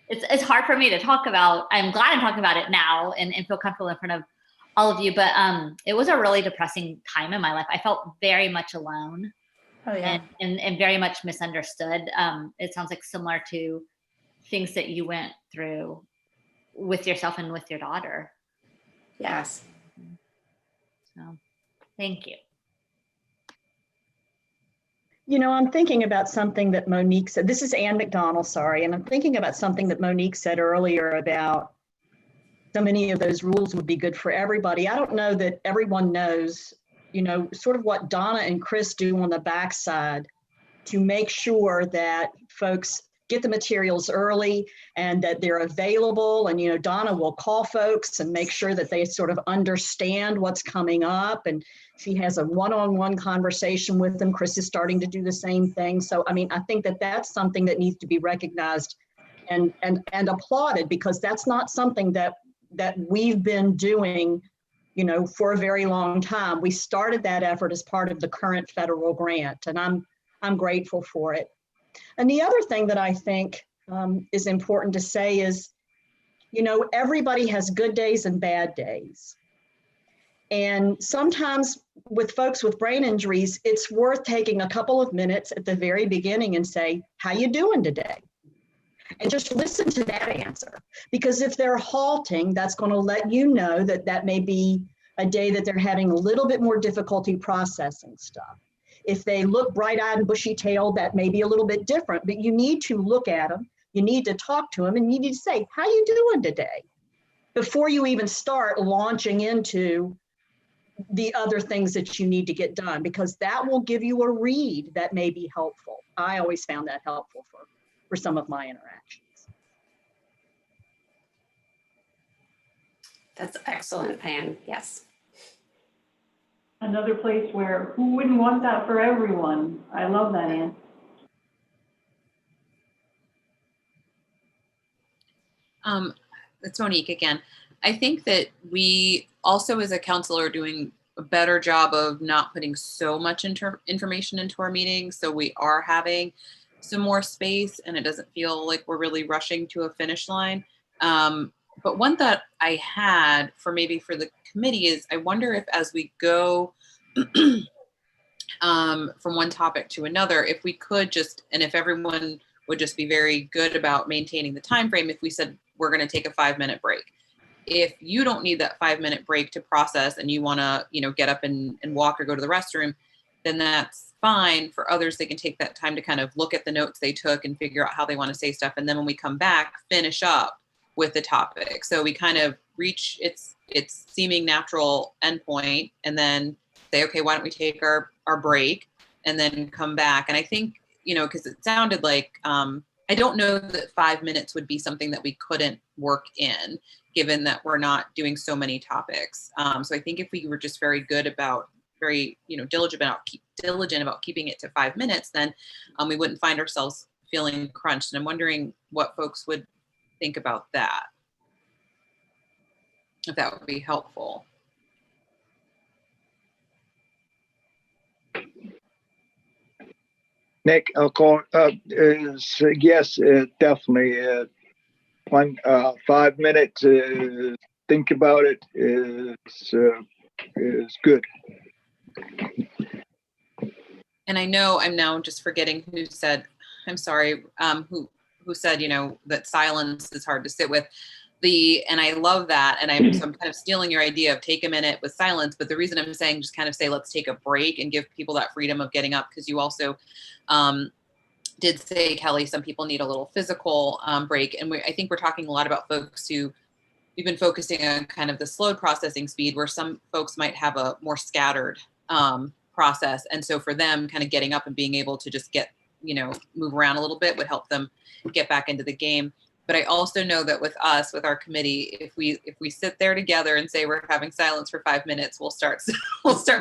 it's hard for me to talk about. I'm glad I'm talking about it now and feel comfortable in front of all of you. But it was a really depressing time in my life. I felt very much alone. Oh, yeah. and very much misunderstood. It sounds like similar to things that you went through with yourself and with your daughter. Yes. So, thank you. You know, I'm thinking about something that Monique said. This is Ann McDonald, sorry. And I'm thinking about something that Monique said earlier about so many of those rules would be good for everybody. I don't know that everyone knows, you know, sort of what Donna and Chris do on the backside to make sure that folks get the materials early and that they're available. And, you know, Donna will call folks and make sure that they sort of understand what's coming up. And she has a one-on-one conversation with them. Chris is starting to do the same thing. So, I mean, I think that that's something that needs to be recognized and applauded, because that's not something that we've been doing, you know, for a very long time. We started that effort as part of the current federal grant, and I'm grateful for it. And the other thing that I think is important to say is, you know, everybody has good days and bad days. And sometimes with folks with brain injuries, it's worth taking a couple of minutes at the very beginning and say, how you doing today? And just listen to that answer. Because if they're halting, that's going to let you know that that may be a day that they're having a little bit more difficulty processing stuff. If they look bright-eyed and bushy-tailed, that may be a little bit different, but you need to look at them, you need to talk to them, and you need to say, how you doing today? Before you even start launching into the other things that you need to get done, because that will give you a read that may be helpful. I always found that helpful for some of my interactions. That's excellent, Anne. Yes. Another place where, who wouldn't want that for everyone? I love that, Anne. It's Monique again. I think that we also as a council are doing a better job of not putting so much information into our meetings. So we are having some more space and it doesn't feel like we're really rushing to a finish line. But one thought I had for maybe for the committee is I wonder if as we go from one topic to another, if we could just, and if everyone would just be very good about maintaining the time frame, if we said we're going to take a 5-minute break. If you don't need that 5-minute break to process and you want to, you know, get up and walk or go to the restroom, then that's fine. For others, they can take that time to kind of look at the notes they took and figure out how they want to say stuff. And then when we come back, finish up with the topic. So we kind of reach its seeming natural endpoint and then say, okay, why don't we take our break and then come back? And I think, you know, because it sounded like, I don't know that 5 minutes would be something that we couldn't work in, given that we're not doing so many topics. So I think if we were just very good about, very, you know, diligent about keeping it to 5 minutes, then we wouldn't find ourselves feeling crunched. And I'm wondering what folks would think about that, if that would be helpful. Nick, yes, definitely. 5 minutes, think about it is good. And I know I'm now just forgetting who said, I'm sorry, who said, you know, that silence is hard to sit with. And I love that. And so I'm kind of stealing your idea of take a minute with silence. But the reason I'm saying just kind of say, let's take a break and give people that freedom of getting up. Because you also did say, Kelly, some people need a little physical break. And I think we're talking a lot about folks who we've been focusing on kind of the slowed processing speed, where some folks might have a more scattered process. And so for them, kind of getting up and being able to just get, you know, move around a little bit would help them get back into the game. But I also know that with us, with our committee, if we sit there together and say we're having silence for 5 minutes, we'll start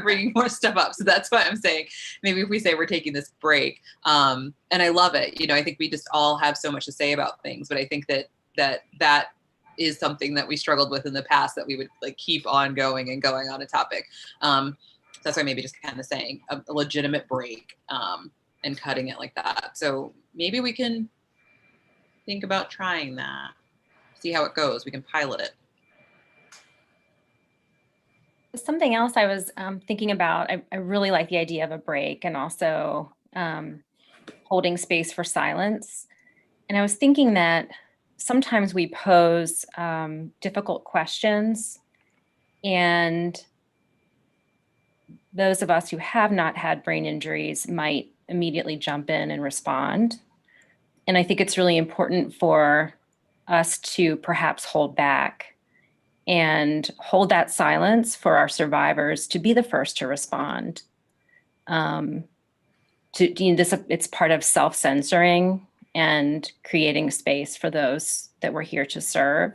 bringing more stuff up. So that's why I'm saying maybe if we say we're taking this break, and I love it. You know, I think we just all have so much to say about things, but I think that is something that we struggled with in the past, that we would like keep on going and going on a topic. That's why maybe just kind of saying a legitimate break and cutting it like that. So maybe we can think about trying that, see how it goes. We can pilot it. Something else I was thinking about, I really like the idea of a break and also holding space for silence. And I was thinking that sometimes we pose difficult questions, and those of us who have not had brain injuries might immediately jump in and respond. And I think it's really important for us to perhaps hold back and hold that silence for our survivors to be the first to respond. It's part of self-censoring and creating space for those that we're here to serve.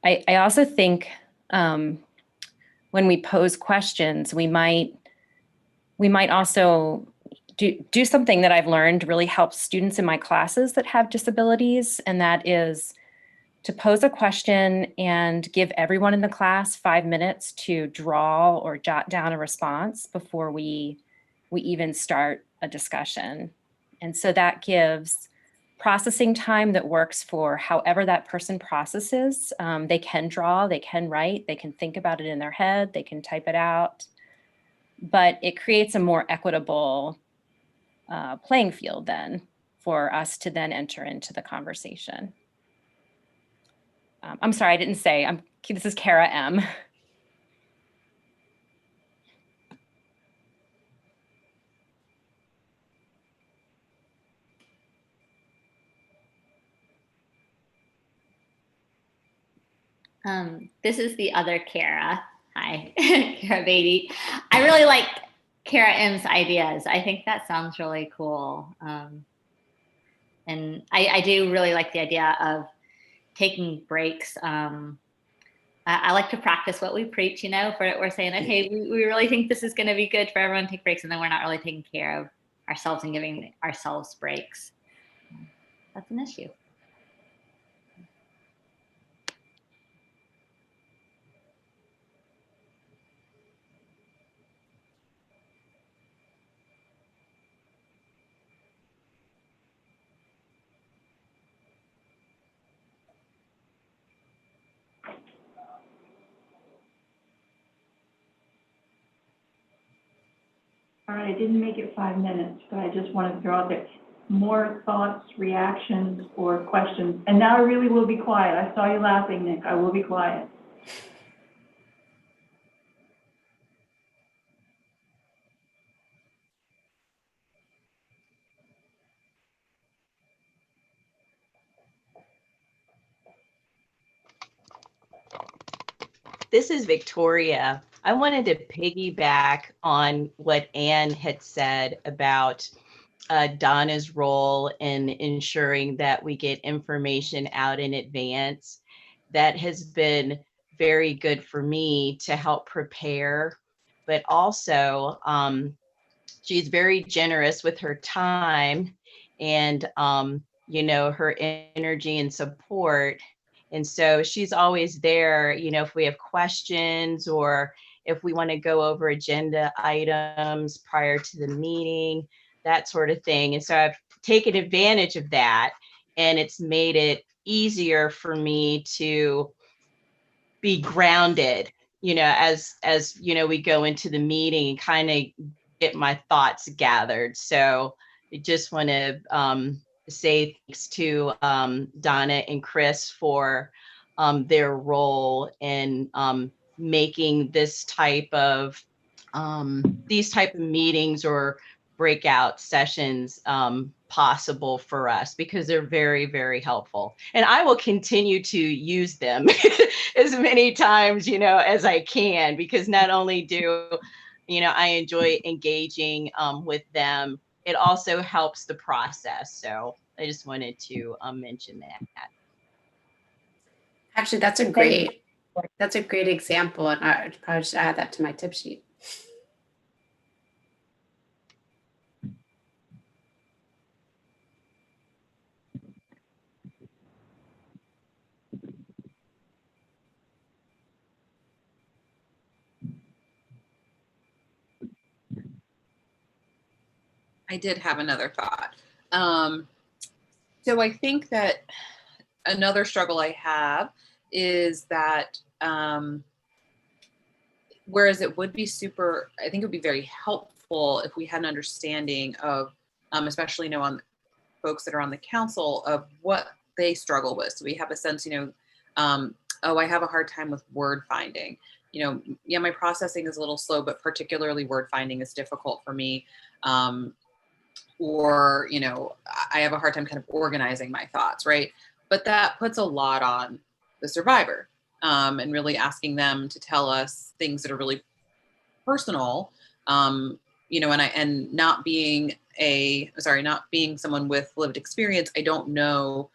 I also think when we pose questions, we might also do something that I've learned really helps students in my classes that have disabilities, and that is to pose a question and give everyone in the class 5 minutes to draw or jot down a response before we even start a discussion. And so that gives processing time that works for however that person processes. They can draw, they can write, they can think about it in their head, they can type it out, but it creates a more equitable playing field then for us to then enter into the conversation. I'm sorry, I didn't say, this is Kara M. This is the other Kara. Hi, Kara Beatty. I really like Kara M's ideas. I think that sounds really cool. And I do really like the idea of taking breaks. I like to practice what we preach, you know, we're saying, okay, we really think this is going to be good for everyone to take breaks, and then we're not really taking care of ourselves and giving ourselves breaks. That's an issue. All right, I didn't make it 5 minutes, but I just want to throw out there more thoughts, reactions, or questions. And now I really will be quiet. I saw you laughing, Nick. I will be quiet. This is Victoria. I wanted to piggyback on what Anne had said about Donna's role in ensuring that we get information out in advance. That has been very good for me to help prepare, but also she's very generous with her time and you know, her energy and support. And so she's always there, you know, if we have questions or if we want to go over agenda items prior to the meeting, that sort of thing. And so I've taken advantage of that, and it's made it easier for me to be grounded, you know, as you know, we go into the meeting and kind of get my thoughts gathered. So I just want to say thanks to Donna and Chris for their role in making this type of these type of meetings or breakout sessions possible for us, because they're very, very helpful. And I will continue to use them as many times, you know, as I can, because not only do, you know, I enjoy engaging with them, it also helps the process. So I just wanted to mention that. Actually, that's a great example, and I probably should add that to my tip sheet. I did have another thought. So I think that another struggle I have is that whereas it would be I think it would be very helpful if we had an understanding of, especially, you know, on folks that are on the council, of what they struggle with. So we have a sense, you know, oh, I have a hard time with word finding. You know, yeah, my processing is a little slow, but particularly word finding is difficult for me. Or, you know, I have a hard time kind of organizing my thoughts, right? But that puts a lot on the survivor, and really asking them to tell us things that are really personal, you know, and not being someone with lived experience, I don't know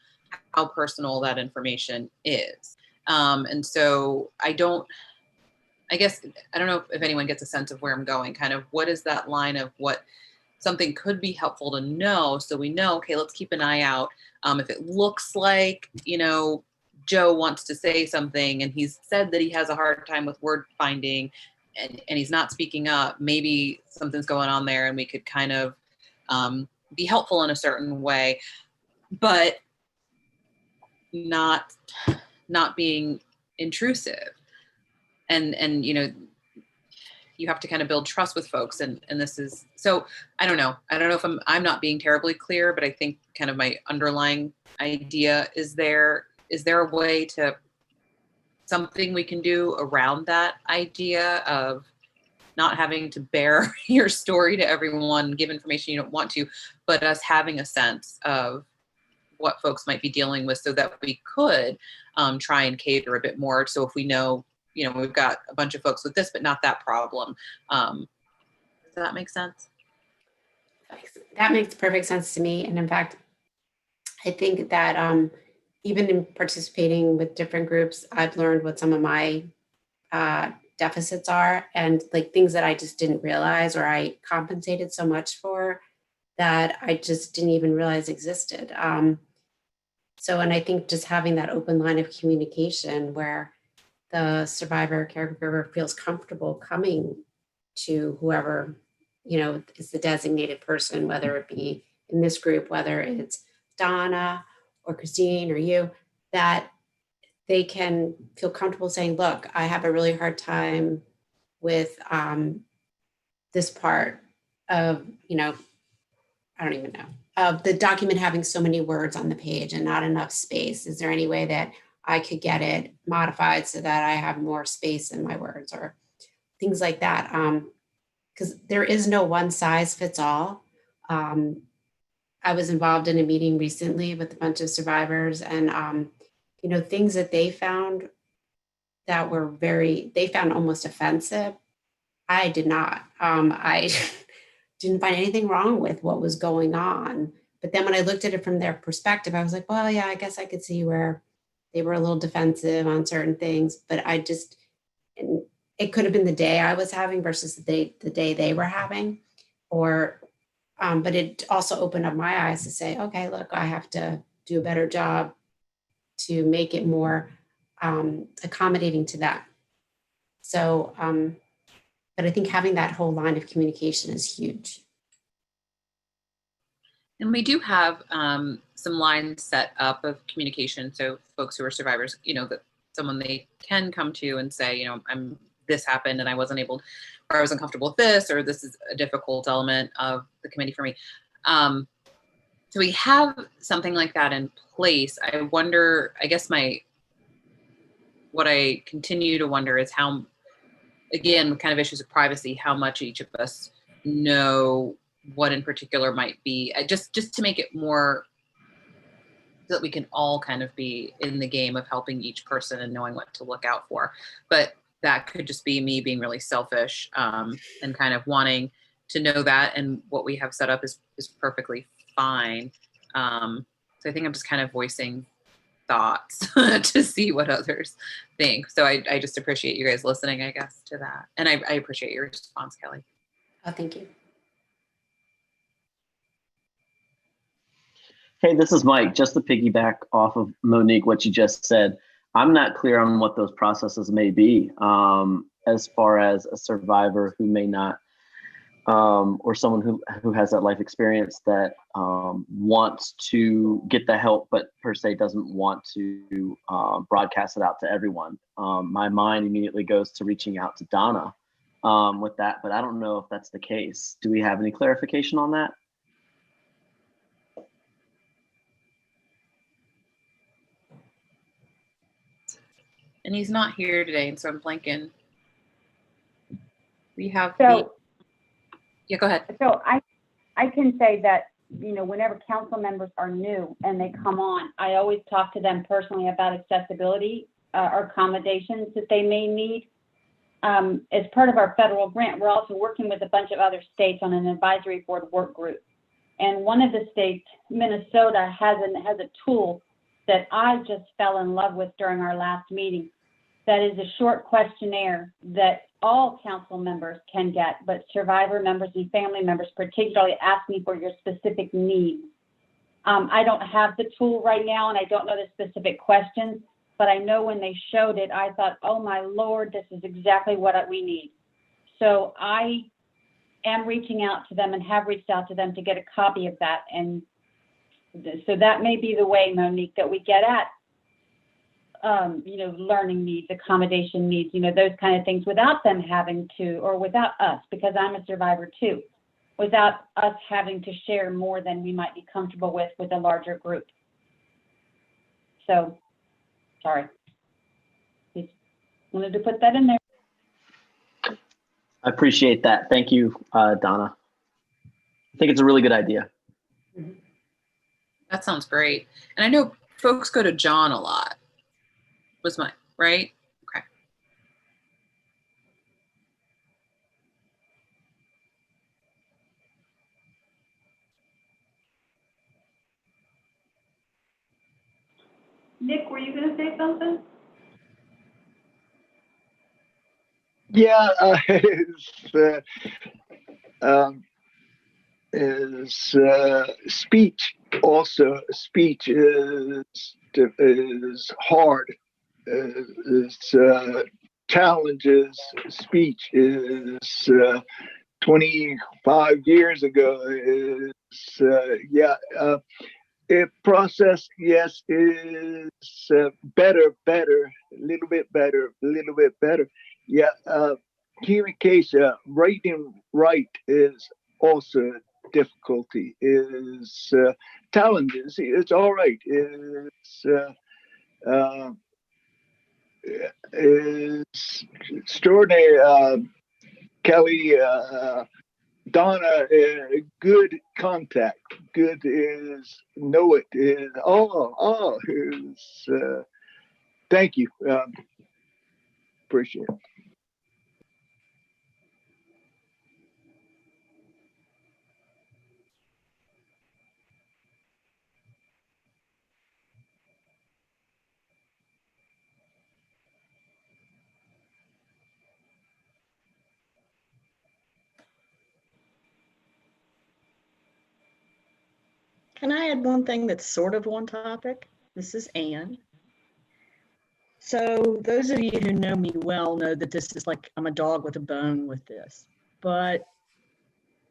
how personal that information is. And so I don't know if anyone gets a sense of where I'm going, kind of what is that line of what something could be helpful to know, so we know, okay, let's keep an eye out. If it looks like, you know, Joe wants to say something and he's said that he has a hard time with word finding and he's not speaking up, maybe something's going on there and we could kind of be helpful in a certain way, but not being intrusive. And you know, you have to kind of build trust with folks, and this is, so I don't know if I'm not being terribly clear, but I think kind of my underlying idea is there a way to, something we can do around that idea of not having to bear your story to everyone, give information you don't want to, but us having a sense of what folks might be dealing with, so that we could try and cater a bit more. So if we know, you know, we've got a bunch of folks with this, but not that problem. Does that make sense? That makes perfect sense to me. And in fact, I think that even in participating with different groups, I've learned what some of my deficits are, and like things that I just didn't realize, or I compensated so much for that I just didn't even realize existed. And I think just having that open line of communication where the survivor caregiver feels comfortable coming to whoever, you know, is the designated person, whether it be in this group, whether it's Donna or Christine or you, that they can feel comfortable saying, look, I have a really hard time with this part of, you know, I don't even know, of the document having so many words on the page and not enough space. Is there any way that I could get it modified so that I have more space in my words, or things like that? Because there is no one size fits all. I was involved in a meeting recently with a bunch of survivors, and you know, things that they found that were they found almost offensive. I did not. I didn't find anything wrong with what was going on. But then when I looked at it from their perspective, I was like, well, yeah, I guess I could see where they were a little defensive on certain things. But it could have been the day I was having versus the day they were having, or but it also opened up my eyes to say, okay, look, I have to do a better job to make it more accommodating to that. So, but I think having that whole line of communication is huge. And we do have some lines set up of communication. So folks who are survivors, you know, that someone they can come to and say, you know, this happened and I wasn't able, or I was uncomfortable with this, or this is a difficult element of the committee for me. So we have something like that in place. I wonder, I guess what I continue to wonder is how, again, with kind of issues of privacy, how much each of us know what in particular might be, just to make it more so that we can all kind of be in the game of helping each person and knowing what to look out for. But that could just be me being really selfish and kind of wanting to know that, and what we have set up is perfectly fine. So I think I'm just kind of voicing thoughts to see what others think. So I just appreciate you guys listening, I guess, to that. And I appreciate your response, Kelly. Oh, thank you. Hey, this is Mike. Just to piggyback off of Monique, what you just said, I'm not clear on what those processes may be as far as a survivor who may not, or someone who has that life experience that wants to get the help, but per se doesn't want to broadcast it out to everyone. My mind immediately goes to reaching out to Donna with that, but I don't know if that's the case. Do we have any clarification on that? And he's not here today, and so I'm blanking. We have yeah, go ahead. So I can say that, you know, whenever council members are new and they come on, I always talk to them personally about accessibility or accommodations that they may need. as part of our federal grant, we're also working with a bunch of other states on an advisory board work group. And one of the states, Minnesota, has a tool that I just fell in love with during our last meeting. That is a short questionnaire that all council members can get, but survivor members and family members particularly ask me for your specific needs. I don't have the tool right now, and I don't know the specific questions, but I know when they showed it, I thought, oh my Lord, this is exactly what we need. So I am reaching out to them and have reached out to them to get a copy of that. And so that may be the way, Monique, that we get at, learning needs, accommodation needs, those kind of things without them having to, or without us, because I'm a survivor too, without us having to share more than we might be comfortable with a larger group. So, sorry. Just wanted to put that in there. I appreciate that. Thank you, Donna. I think it's a really good idea. That sounds great. And I know folks go to John a lot, right? Okay. Nick, were you going to say something? Yeah, speech also. Speech is hard. Challenges. Speech is 25 years ago. It process, yes, is better, a little bit better. Yeah, communication, writing right is also difficulty, is challenges. It's all right. Is extraordinary. Kelly, Donna, good contact. Good is know it is is. Thank you. Appreciate it. Can I add one thing that's sort of on topic? This is Anne. So those of you who know me well know that this is like, I'm a dog with a bone with this. But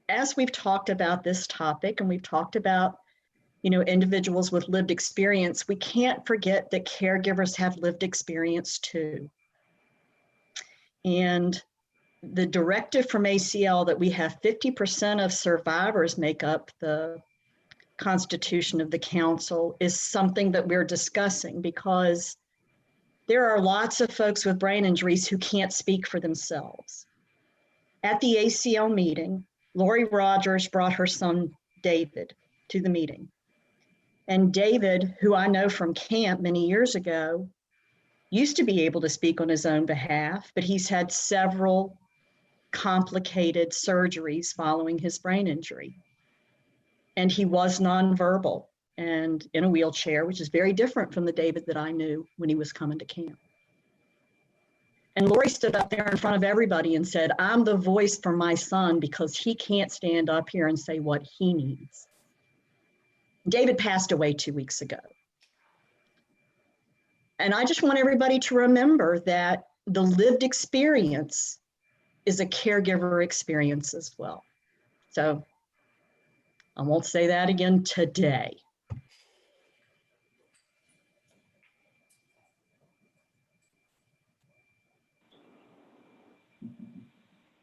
as we've talked about this topic and we've talked about, individuals with lived experience, we can't forget that caregivers have lived experience too. And the directive from ACL that we have 50% of survivors make up the constitution of the council is something that we're discussing, because there are lots of folks with brain injuries who can't speak for themselves. At the ACL meeting, Lori Rogers brought her son David to the meeting. And David, who I know from camp many years ago, used to be able to speak on his own behalf, but he's had several complicated surgeries following his brain injury. And he was nonverbal and in a wheelchair, which is very different from the David that I knew when he was coming to camp. And Lori stood up there in front of everybody and said, I'm the voice for my son because he can't stand up here and say what he needs. David passed away 2 weeks ago. And I just want everybody to remember that the lived experience is a caregiver experience as well. So I won't say that again today.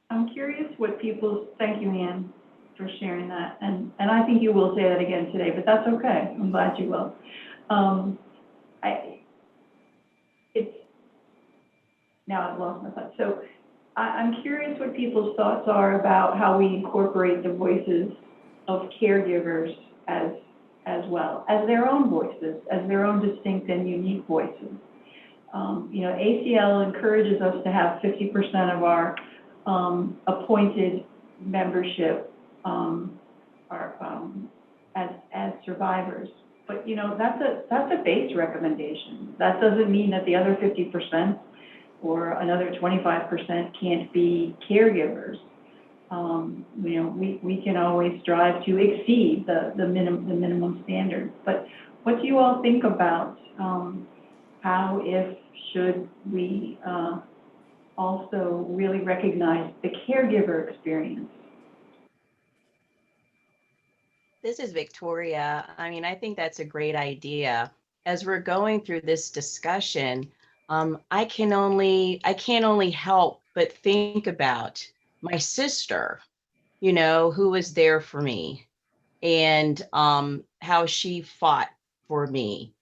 I'm curious what people, thank you, Ann, for sharing that. And I think you will say that again today, but that's okay. I'm glad you will. Now I've lost my thought. So I'm curious what people's thoughts are about how we incorporate the voices of caregivers as well, as their own voices, as their own distinct and unique voices. ACL encourages us to have 50% of our appointed membership as survivors. But, that's a base recommendation. That doesn't mean that the other 50% or another 25% can't be caregivers. We can always strive to exceed the minimum standards. But what do you all think about how, if, should we also really recognize the caregiver experience? This is Victoria. I mean, I think that's a great idea. As we're going through this discussion, I can't only help but think about my sister, who was there for me, and how she fought for me,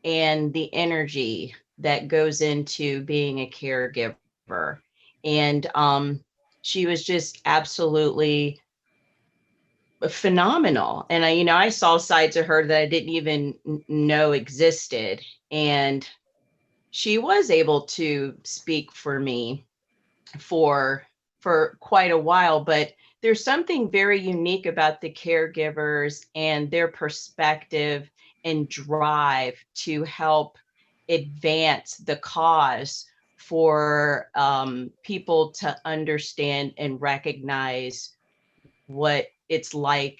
and the energy that goes into being a caregiver. And she was just absolutely phenomenal. And I saw sides of her that I didn't even know existed. And she was able to speak for me for quite a while, but there's something very unique about the caregivers and their perspective and drive to help advance the cause for people to understand and recognize what it's like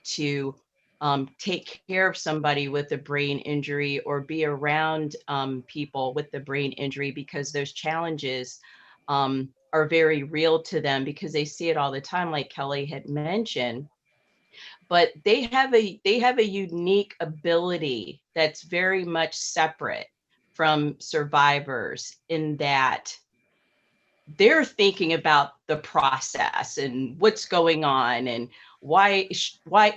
to take care of somebody with a brain injury or be around people with the brain injury, because those challenges are very real to them because they see it all the time, like Kelly had mentioned. But they have a unique ability that's very much separate from survivors, in that they're thinking about the process and what's going on and why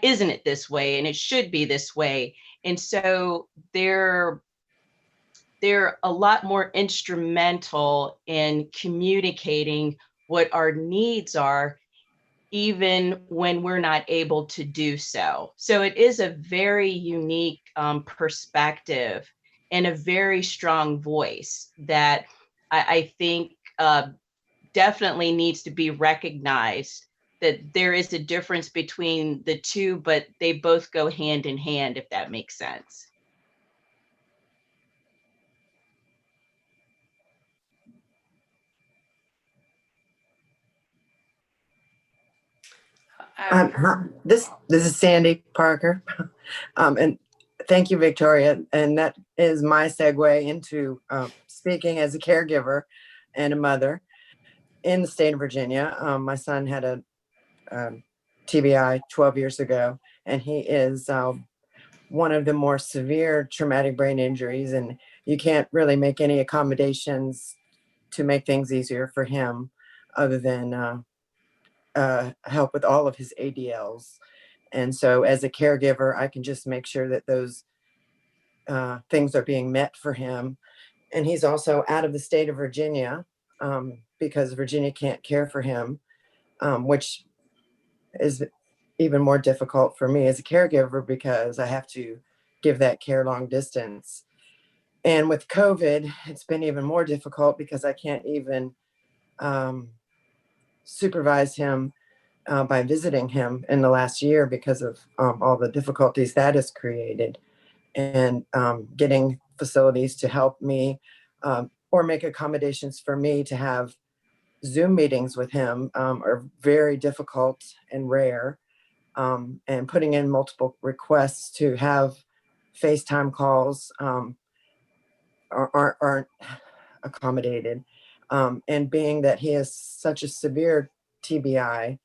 isn't it this way, and it should be this way. And so they're a lot more instrumental in communicating what our needs are, even when we're not able to do so. So it is a very unique perspective and a very strong voice that I think definitely needs to be recognized, that there is a difference between the two, but they both go hand in hand, if that makes sense. This is Sandy Parker. And thank you, Victoria. And that is my segue into speaking as a caregiver and a mother in the state of Virginia. My son had a TBI 12 years ago, and he is one of the more severe traumatic brain injuries, and you can't really make any accommodations to make things easier for him other than help with all of his ADLs. And so as a caregiver, I can just make sure that those things are being met for him. And he's also out of the state of Virginia because Virginia can't care for him, which is even more difficult for me as a caregiver because I have to give that care long distance. And with COVID, it's been even more difficult because I can't even supervise him by visiting him in the last year because of all the difficulties that has created. And getting facilities to help me or make accommodations for me to have Zoom meetings with him are very difficult and rare. And putting in multiple requests to have FaceTime calls aren't accommodated. And being that he has such a severe TBI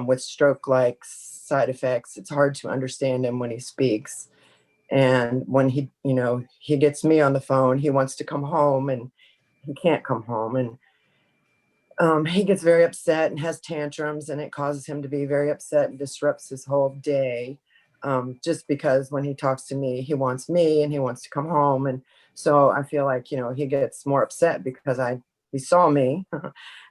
with stroke-like side effects, it's hard to understand him when he speaks. And when he gets me on the phone, he wants to come home and he can't come home. And he gets very upset and has tantrums, and it causes him to be very upset and disrupts his whole day. Just because when he talks to me, he wants me and he wants to come home. And so I feel like, he gets more upset because he saw me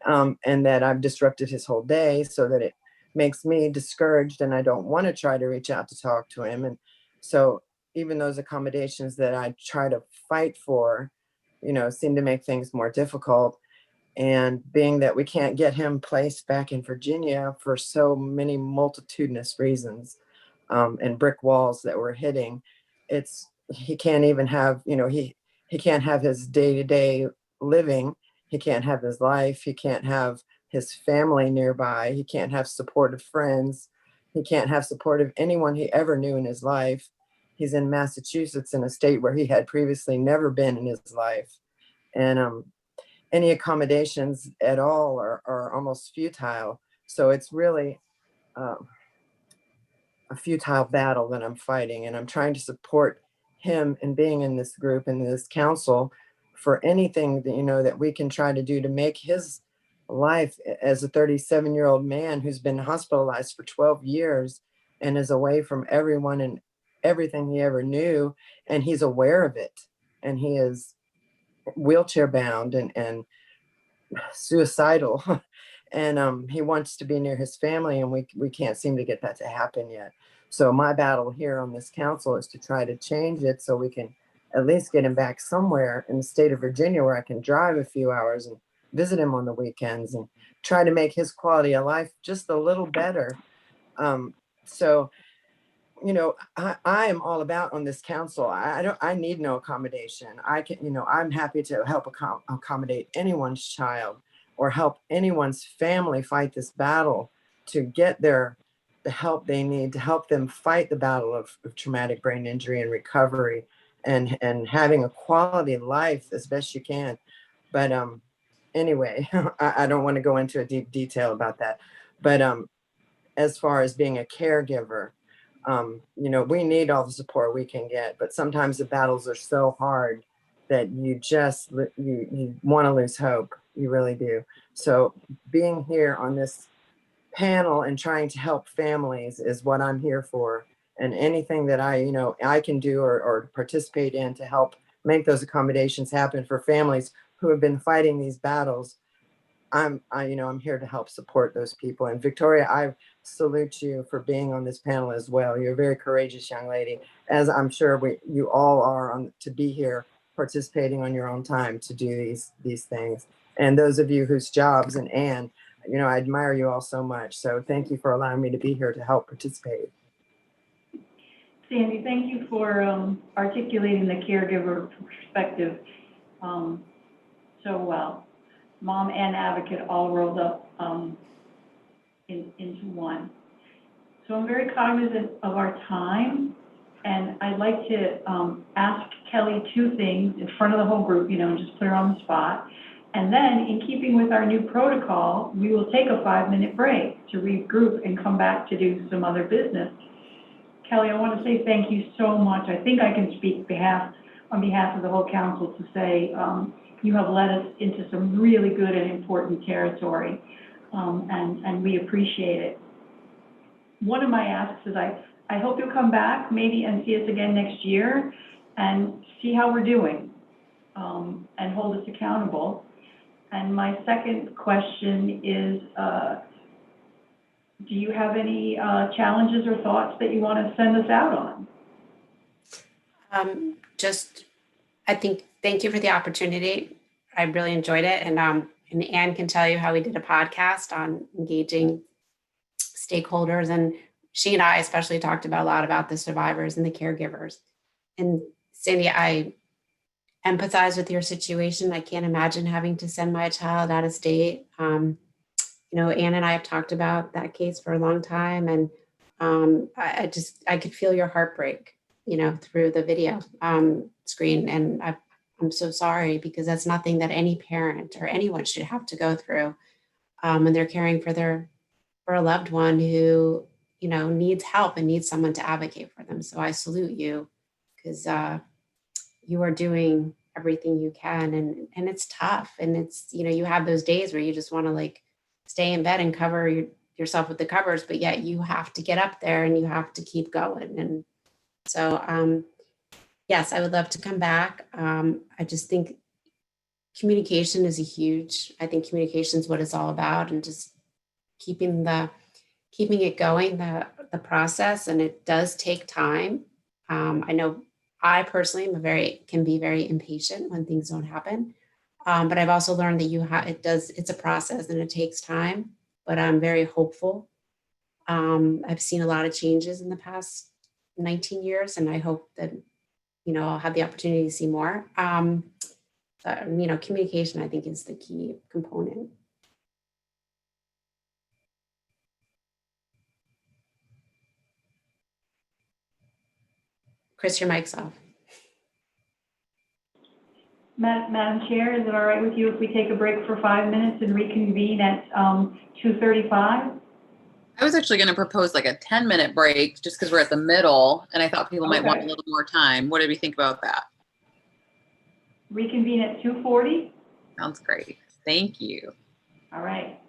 and that I've disrupted his whole day, so that it makes me discouraged and I don't want to try to reach out to talk to him. And so even those accommodations that I try to fight for seem to make things more difficult. And being that we can't get him placed back in Virginia for so many multitudinous reasons, and brick walls that we're hitting, he can't even have, he can't have his day-to-day living. He can't have his life. He can't have his family nearby. He can't have supportive friends. He can't have support of anyone he ever knew in his life. He's in Massachusetts, in a state where he had previously never been in his life. And any accommodations at all are almost futile. So it's really a futile battle that I'm fighting. And I'm trying to support him in being in this group and this council for anything that, that we can try to do to make his life as a 37-year-old man who's been hospitalized for 12 years and is away from everyone and everything he ever knew. And he's aware of it. And he is wheelchair bound and suicidal. And he wants to be near his family, and we can't seem to get that to happen yet. So my battle here on this council is to try to change it so we can at least get him back somewhere in the state of Virginia where I can drive a few hours and visit him on the weekends and try to make his quality of life just a little better. So I am all about on this council. I need no accommodation. I'm happy to help accommodate anyone's child or help anyone's family fight this battle to get the help they need to help them fight the battle of traumatic brain injury and recovery and having a quality life as best you can. But anyway, I don't want to go into a deep detail about that. But as far as being a caregiver, we need all the support we can get, but sometimes the battles are so hard that you want to lose hope. You really do. So being here on this panel and trying to help families is what I'm here for. And anything that I can do or participate in to help make those accommodations happen for families who have been fighting these battles, I'm here to help support those people. And Victoria, I salute you for being on this panel as well. You're a very courageous young lady, as I'm sure you all are to be here participating on your own time to do these things. And those of you whose jobs, and Anne, I admire you all so much. So thank you for allowing me to be here to help participate. Sandy, thank you for articulating the caregiver perspective so well. Mom and advocate all rolled up into one. So I'm very cognizant of our time, and I'd like to ask Kelly two things in front of the whole group, just put her on the spot. And then, in keeping with our new protocol, we will take a 5-minute break to regroup and come back to do some other business. Kelly, I want to say thank you so much. I think I can speak on behalf of the whole council to say you have led us into some really good and important territory, and we appreciate it. One of my asks is I hope you'll come back maybe and see us again next year and see how we're doing, and hold us accountable. And my second question is, do you have any challenges or thoughts that you want to send us out on? Thank you for the opportunity. I really enjoyed it. And Anne can tell you how we did a podcast on engaging stakeholders. And she and I especially talked about a lot about the survivors and the caregivers. And Sandy, I empathize with your situation. I can't imagine having to send my child out of state. Anne and I have talked about that case for a long time. And I could feel your heartbreak, through the video screen. And I'm so sorry, because that's nothing that any parent or anyone should have to go through when they're caring for a loved one who, needs help and needs someone to advocate for them. So I salute you, because you are doing everything you can, and it's tough. And it's, you have those days where you just want to stay in bed and cover yourself with the covers, but yet you have to get up there and you have to keep going. And so, yes, I would love to come back. I just think communication is I think communication is what it's all about, and just keeping it going, the process. And it does take time. I know I personally can be very impatient when things don't happen. But I've also learned that it's a process and it takes time, but I'm very hopeful. I've seen a lot of changes in the past 19 years, and I hope that, I'll have the opportunity to see more. Communication, I think, is the key component. Chris, your mic's off. Madam Chair, is it all right with you if we take a break for 5 minutes and reconvene at 2:35? I was actually going to propose like a 10-minute break just because we're at the middle and I thought people might want a Okay. little more time. What do you think about that? Reconvene at 2:40? Sounds great. Thank you. All right.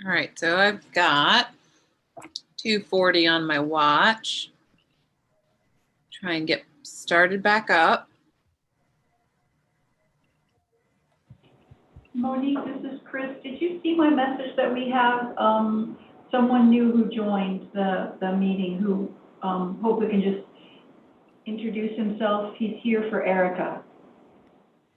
All right, so I've got 2:40 on my watch. Try and get started back up. Monique, this is Chris. Did you see my message that we have someone new who joined the meeting who hope we can just introduce himself? He's here for Erica.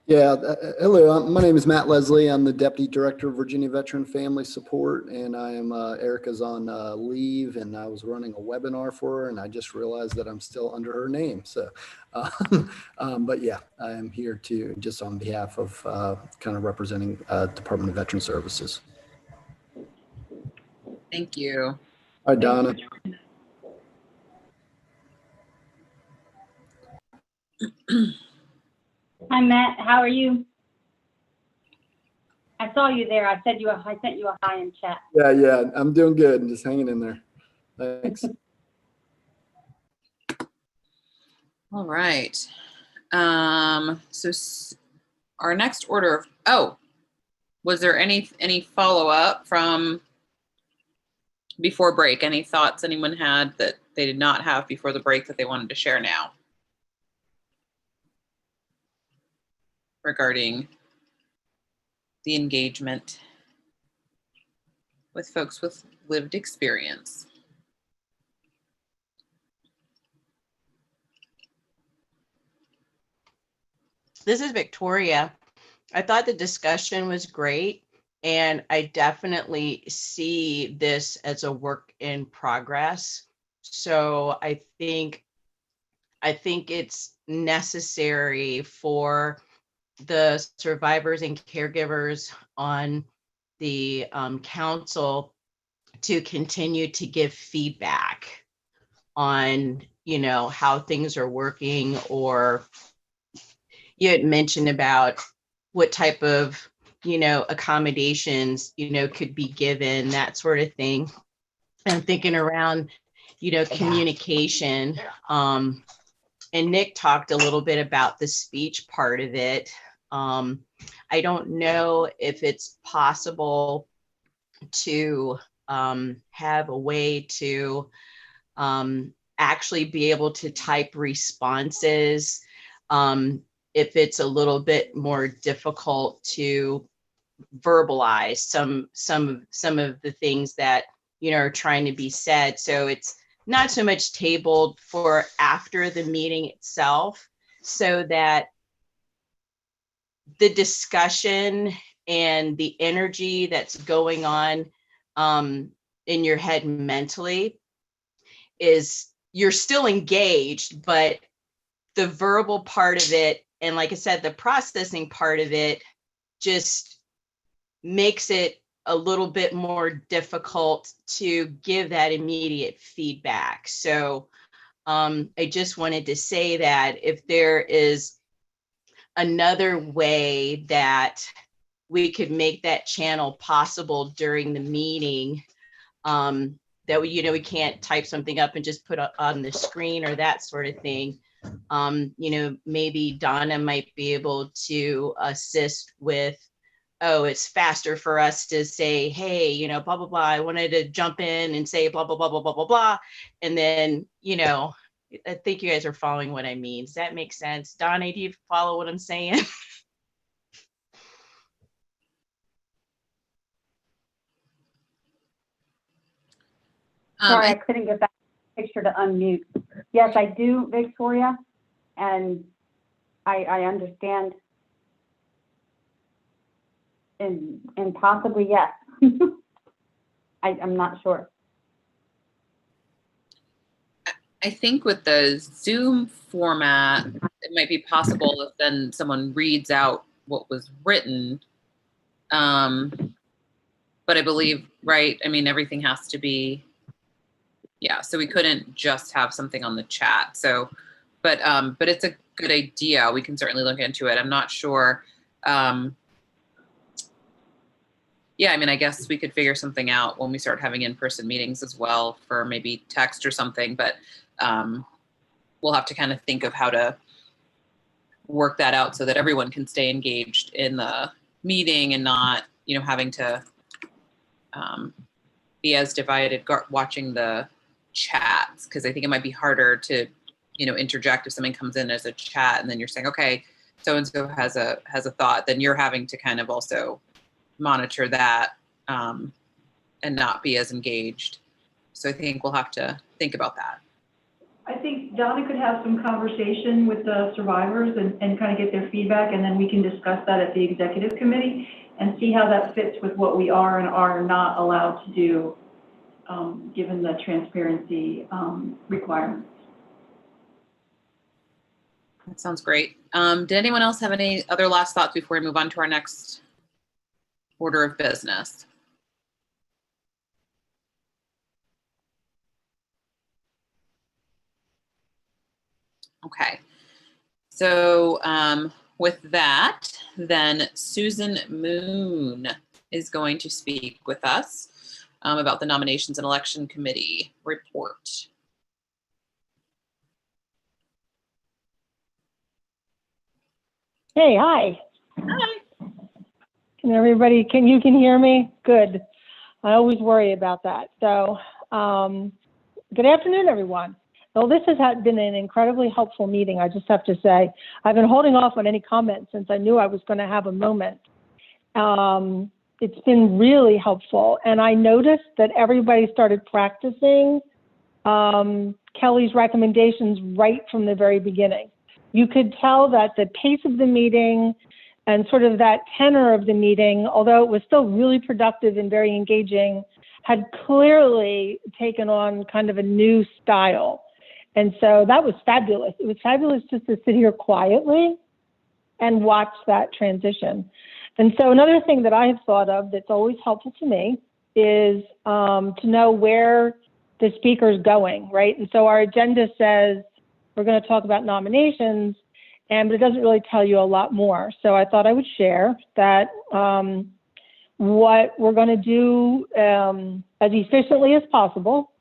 Yeah, hello, my name is Matt Leslie. I'm the Deputy Director of Virginia Veteran Family Support, and I am, Erica's on leave, and I was running a webinar for her, and I just realized that I'm still under her name. So, but yeah, I am here to, just on behalf of kind of representing Department of Veteran Services. Thank you. Hi, Donna. Hi, Matt. How are you? I saw you there. I sent you a hi in chat. Yeah, I'm doing good. I'm just hanging in there. Thanks. All right. So our next order of, was there any follow-up from before break? Any thoughts anyone had that they did not have before the break that they wanted to share now regarding the engagement with folks with lived experience? This is Victoria. I thought the discussion was great, and I definitely see this as a work in progress. So I think it's necessary for the survivors and caregivers on the council to continue to give feedback on, how things are working, or you had mentioned about what type of, accommodations, could be given, that sort of thing. And thinking around, communication. And Nick talked a little bit about the speech part of it. I don't know if it's possible to have a way to actually be able to type responses. If it's a little bit more difficult to verbalize some of the things that are trying to be said. So it's not so much tabled for after the meeting itself, so that the discussion and the energy that's going on in your head mentally is, you're still engaged, but the verbal part of it, and like I said, the processing part of it just makes it a little bit more difficult to give that immediate feedback. So I just wanted to say that if there is another way that we could make that channel possible during the meeting, that we can't type something up and just put on the screen or that sort of thing. Maybe Donna might be able to assist with, it's faster for us to say, hey, blah, blah, blah. I wanted to jump in and say blah, blah, blah, blah, blah, blah, blah. And then, I think you guys are following what I mean. Does that make sense? Donna, do you follow what I'm saying? Sorry, I couldn't get that picture to unmute. Yes, I do, Victoria, and I understand. And possibly, yes. I'm not sure. I think with the Zoom format, it might be possible if then someone reads out what was written. But I believe, right, I mean, everything has to be, so we couldn't just have something on the chat. So, but it's a good idea. We can certainly look into it. I'm not sure. I mean, I guess we could figure something out when we start having in-person meetings as well, for maybe text or something, but we'll have to kind of think of how to work that out so that everyone can stay engaged in the meeting and not, having to be as divided watching the chats, because I think it might be harder to, interject if something comes in as a chat and then you're saying, okay, so-and-so has a thought, then you're having to kind of also monitor that and not be as engaged. So I think we'll have to think about that. I think Donna could have some conversation with the survivors and kind of get their feedback, and then we can discuss that at the executive committee and see how that fits with what we are and are not allowed to do, given the transparency requirements. That sounds great. Did anyone else have any other last thoughts before we move on to our next order of business? Okay. So with that, then Susan Moon is going to speak with us about the Nominations and Election Committee report. Hey, hi. Hi. Can everybody, you can hear me? Good. I always worry about that. So, good afternoon, everyone. Well, this has been an incredibly helpful meeting, I just have to say. I've been holding off on any comments since I knew I was going to have a moment. It's been really helpful. And I noticed that everybody started practicing Kelly's recommendations right from the very beginning. You could tell that the pace of the meeting and sort of that tenor of the meeting, although it was still really productive and very engaging, had clearly taken on kind of a new style. And so that was fabulous. It was fabulous just to sit here quietly and watch that transition. And so another thing that I have thought of that's always helpful to me is to know where the speaker's going, right? And so our agenda says we're going to talk about nominations, but it doesn't really tell you a lot more. So I thought I would share that what we're going to do as efficiently as possible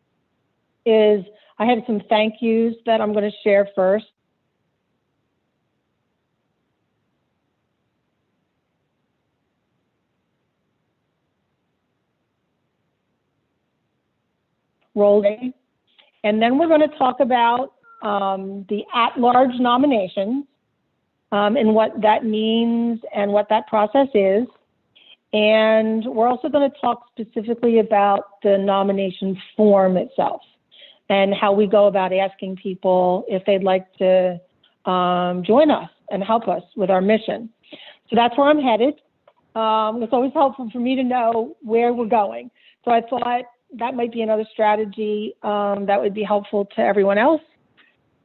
is I have some thank yous that I'm going to share first. Rolling. And then we're going to talk about the at-large nominations and what that means and what that process is. And we're also going to talk specifically about the nomination form itself and how we go about asking people if they'd like to join us and help us with our mission. So that's where I'm headed. It's always helpful for me to know where we're going. So I thought that might be another strategy that would be helpful to everyone else.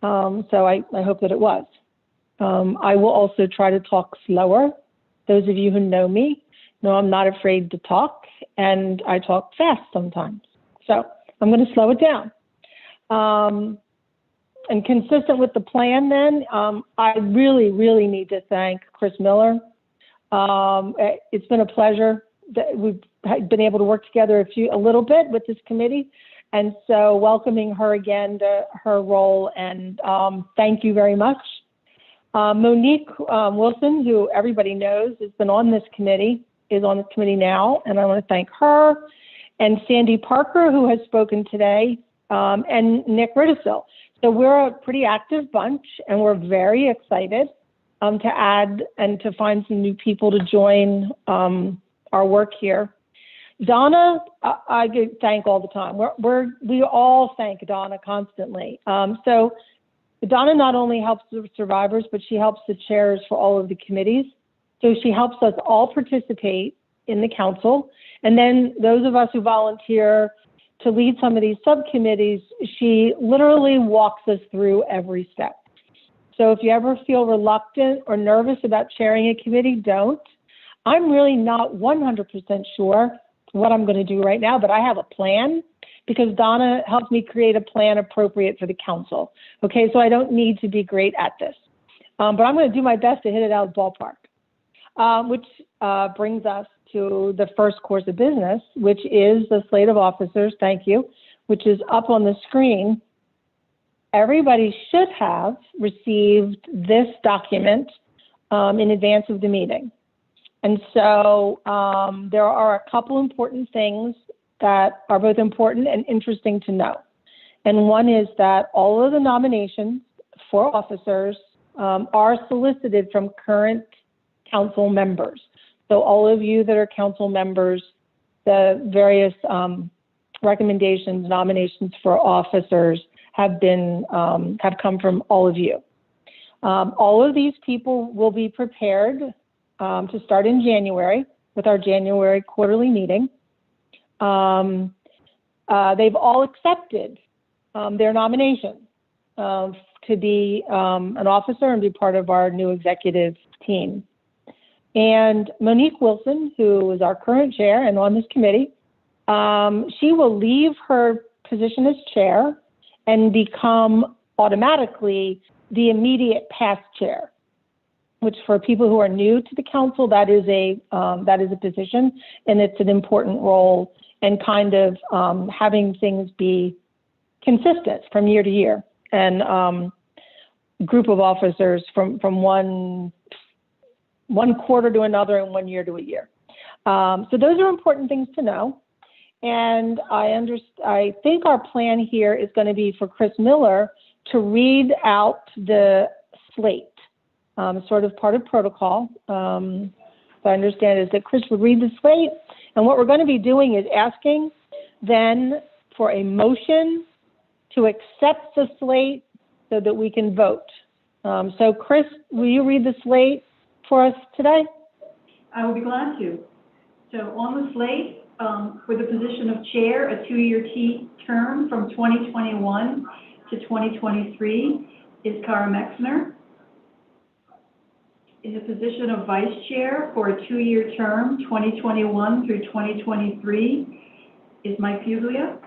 So I hope that it was. I will also try to talk slower. Those of you who know me know I'm not afraid to talk, and I talk fast sometimes. So I'm going to slow it down. And consistent with the plan then, I really, really need to thank Chris Miller. It's been a pleasure that we've been able to work together a little bit with this committee. And so welcoming her again to her role, and thank you very much. Monique Wilson, who everybody knows has been on this committee, is on this committee now, and I want to thank her. And Sandy Parker, who has spoken today, and Nick Riddisill. So we're a pretty active bunch, and we're very excited to add and to find some new people to join our work here. Donna, I thank all the time. We all thank Donna constantly. So Donna not only helps the survivors, but she helps the chairs for all of the committees. So she helps us all participate in the council. And then those of us who volunteer to lead some of these subcommittees, she literally walks us through every step. So if you ever feel reluctant or nervous about chairing a committee, don't. I'm really not 100% sure what I'm going to do right now, but I have a plan because Donna helped me create a plan appropriate for the council. Okay, so I don't need to be great at this, but I'm going to do my best to hit it out of the ballpark, which brings us to the first course of business, which is the slate of officers, thank you, which is up on the screen. Everybody should have received this document in advance of the meeting. And so there are a couple important things that are both important and interesting to know. And one is that all of the nominations for officers are solicited from current council members. So all of you that are council members, the various recommendations, nominations for officers have come from all of you. All of these people will be prepared to start in January with our January quarterly meeting. They've all accepted their nomination to be an officer and be part of our new executive team. And Monique Wilson, who is our current chair and on this committee, she will leave her position as chair and become automatically the immediate past chair, which for people who are new to the council, that is a position, and it's an important role and kind of having things be consistent from year to year, and group of officers from one quarter to another and 1 year to a year. So those are important things to know. And I think our plan here is going to be for Chris Miller to read out the slate, sort of part of protocol. So I understand is that Chris would read the slate. And what we're going to be doing is asking then for a motion to accept the slate so that we can vote. So Chris, will you read the slate for us today? I will be glad to. So on the slate, for the position of chair, a 2-year term from 2021 to 2023 is Kara Mexner. In the position of vice chair for a 2-year term, 2021 through 2023, is Mike Puglia.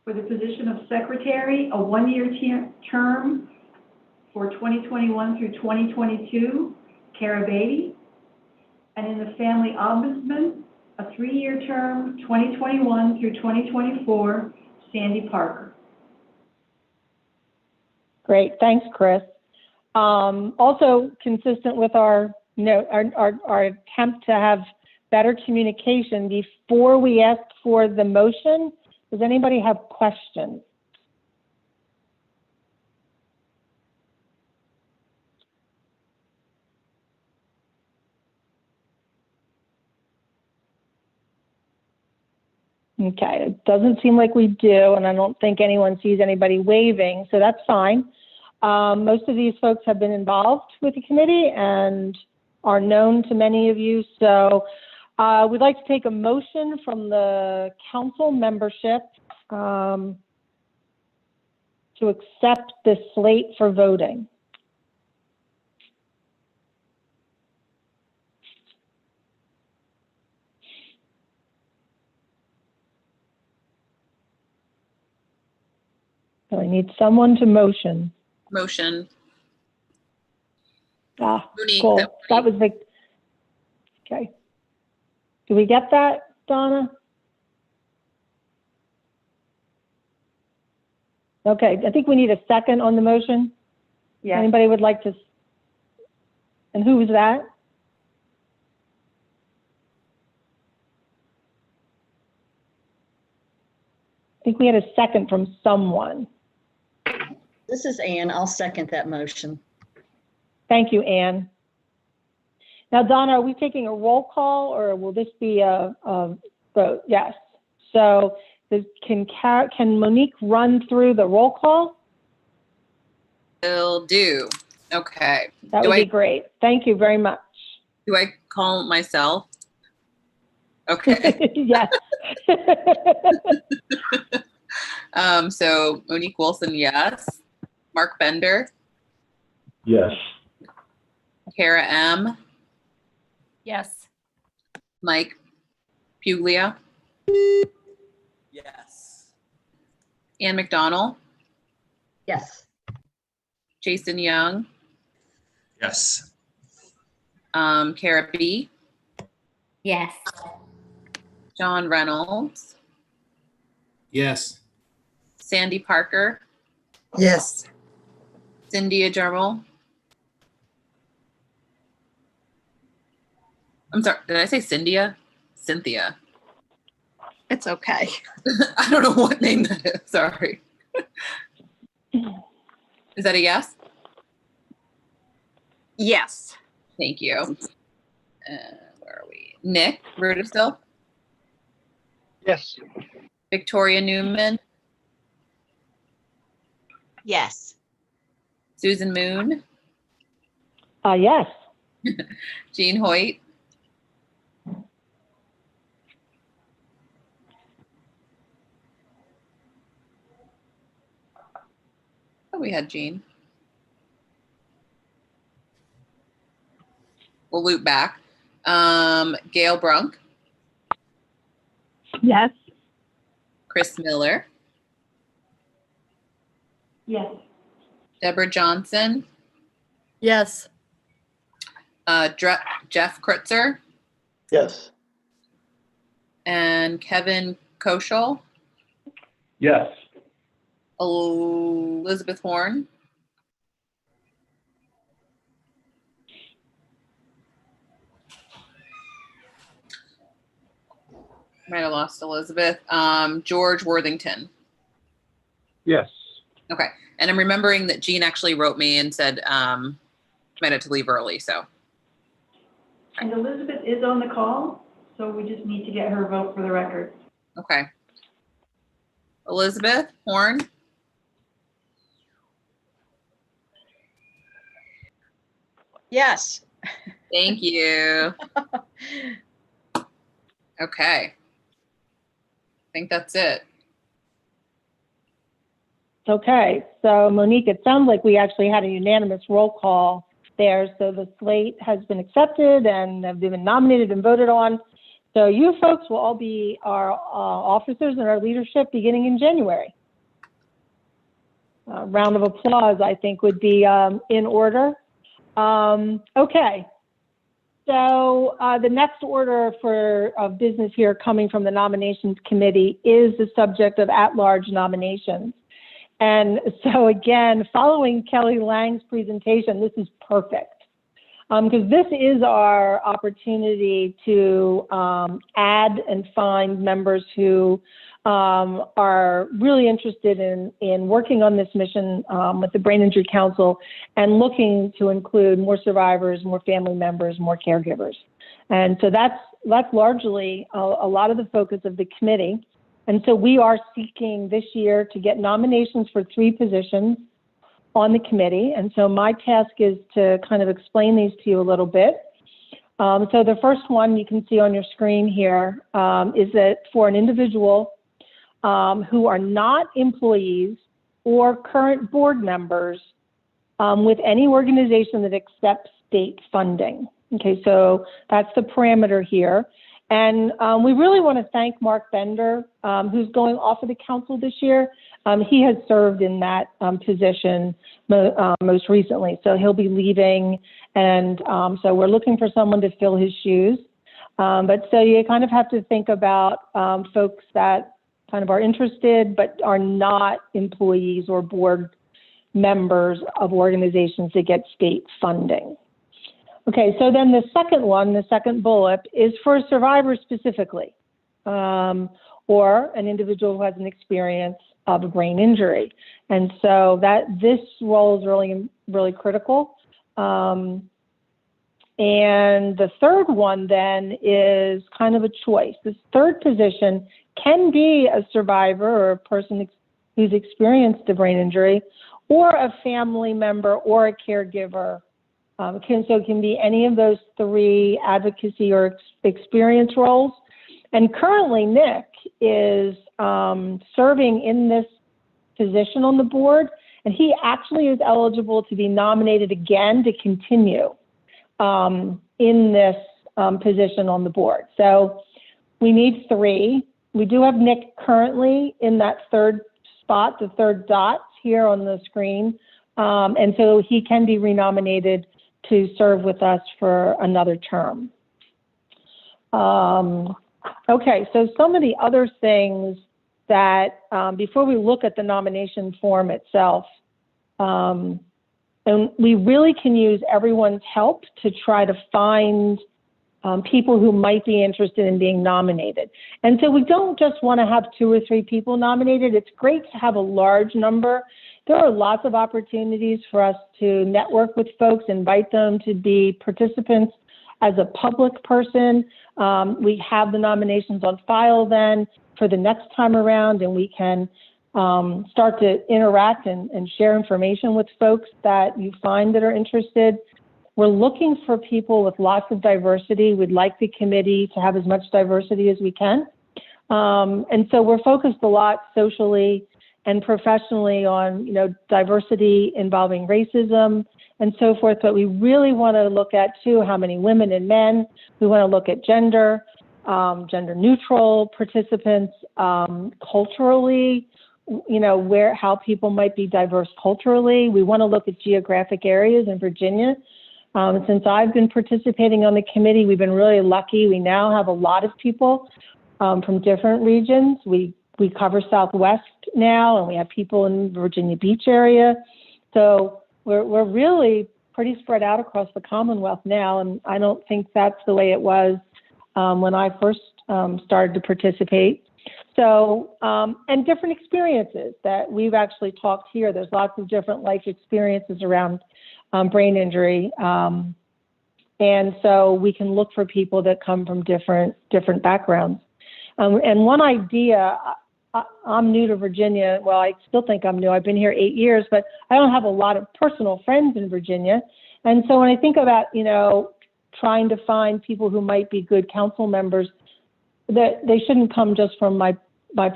For the position of secretary, a 1-year term for 2021 through 2022, Kara Beatty. And in the family ombudsman, a 3-year term, 2021 through 2024, Sandy Parker. Great, thanks, Chris. Also consistent with our attempt to have better communication, before we ask for the motion, does anybody have questions? Okay, it doesn't seem like we do, and I don't think anyone sees anybody waving, so that's fine. Most of these folks have been involved with the committee and are known to many of you, so we'd like to take a motion from the council membership to accept the slate for voting. So I need someone to motion. Motion. Monique, cool. That was the, okay. Do we get that, Donna? Okay, I think we need a second on the motion. Yes. Anybody would like to? And who was that? I think we had a second from someone. This is Ann. I'll second that motion. Thank you, Ann. Now, Donna, are we taking a roll call or will this be a vote? Yes. So can Monique run through the roll call? Will do. Okay. That would be great. Thank you very much. Do I call myself? Okay. Yes. So Monique Wilson, yes. Mark Bender. Yes. Kara M. Yes. Mike Puglia. Yes. Ann McDonald. Yes. Jason Young. Yes. Kara B. Yes. John Reynolds. Yes. Sandy Parker. Yes. Cynthia Jermel. I'm sorry, did I say Cynthia? Cynthia. It's okay. I don't know what name that is, sorry. Is that a yes? Yes. Thank you. Where are we? Nick Rudisill, Yes. Victoria Newman, Yes. Susan Moon, Yes. Jean Hoyt, oh, we had Jean. We'll loop back. Gail Brunk, Yes. Chris Miller, Yes. Deborah Johnson, Yes. Jeff Kritzer, Yes. and Kevin Koschel, Yes. Elizabeth Horn, might have lost Elizabeth, George Worthington. Yes. Okay, and I'm remembering that Jean actually wrote me and said might have to leave early, so. And Elizabeth is on the call, so we just need to get her vote for the record. Okay. Elizabeth Horn, Yes. thank you. Okay. I think that's it. Okay, so Monique, it sounds like we actually had a unanimous roll call there. So the slate has been accepted and have been nominated and voted on. So you folks will all be our officers and our leadership beginning in January. A round of applause, I think, would be in order. Okay. So the next order of business here coming from the nominations committee is the subject of at-large nominations. And so again, following Kelly Lang's presentation, this is perfect. Because this is our opportunity to add and find members who are really interested in working on this mission with the Brain Injury Council and looking to include more survivors, more family members, more caregivers. And so that's largely a lot of the focus of the committee. And so we are seeking this year to get nominations for 3 positions on the committee. And so my task is to kind of explain these to you a little bit. So the first one you can see on your screen here is that for an individual who are not employees or current board members with any organization that accepts state funding. Okay, so that's the parameter here. And we really want to thank Mark Bender, who's going off of the council this year. He has served in that position most recently, so he'll be leaving. And so we're looking for someone to fill his shoes. But so you kind of have to think about folks that kind of are interested but are not employees or board members of organizations that get state funding. Okay, so then the second one, the second bullet, is for survivors specifically, or an individual who has an experience of a brain injury. And so this role is really critical. And the third one then is kind of a choice. This third position can be a survivor or a person who's experienced a brain injury, or a family member or a caregiver. So it can be any of those 3 advocacy or experience roles. And currently Nick is serving in this position on the board, and he actually is eligible to be nominated again to continue in this position on the board. So we need 3. We do have Nick currently in that third spot, the third dot here on the screen. And so he can be renominated to serve with us for another term. Okay, so some of the other things that, before we look at the nomination form itself, and we really can use everyone's help to try to find people who might be interested in being nominated. And so we don't just want to have 2 or 3 people nominated. It's great to have a large number. There are lots of opportunities for us to network with folks, invite them to be participants as a public person. We have the nominations on file then for the next time around, and we can start to interact and share information with folks that you find that are interested. We're looking for people with lots of diversity. We'd like the committee to have as much diversity as we can. And so we're focused a lot socially and professionally on, diversity involving racism and so forth. But we really want to look at, too, how many women and men. We want to look at gender, gender neutral participants, culturally, how people might be diverse culturally. We want to look at geographic areas in Virginia. Since I've been participating on the committee, we've been really lucky. We now have a lot of people from different regions. We cover Southwest now, and we have people in the Virginia Beach area. So we're really pretty spread out across the Commonwealth now, and I don't think that's the way it was when I first started to participate. So, and different experiences that we've actually talked here. There's lots of different life experiences around brain injury. And so we can look for people that come from different backgrounds. And one idea, I'm new to Virginia. Well, I still think I'm new. I've been here 8 years, but I don't have a lot of personal friends in Virginia. And so when I think about, trying to find people who might be good council members, that they shouldn't come just from my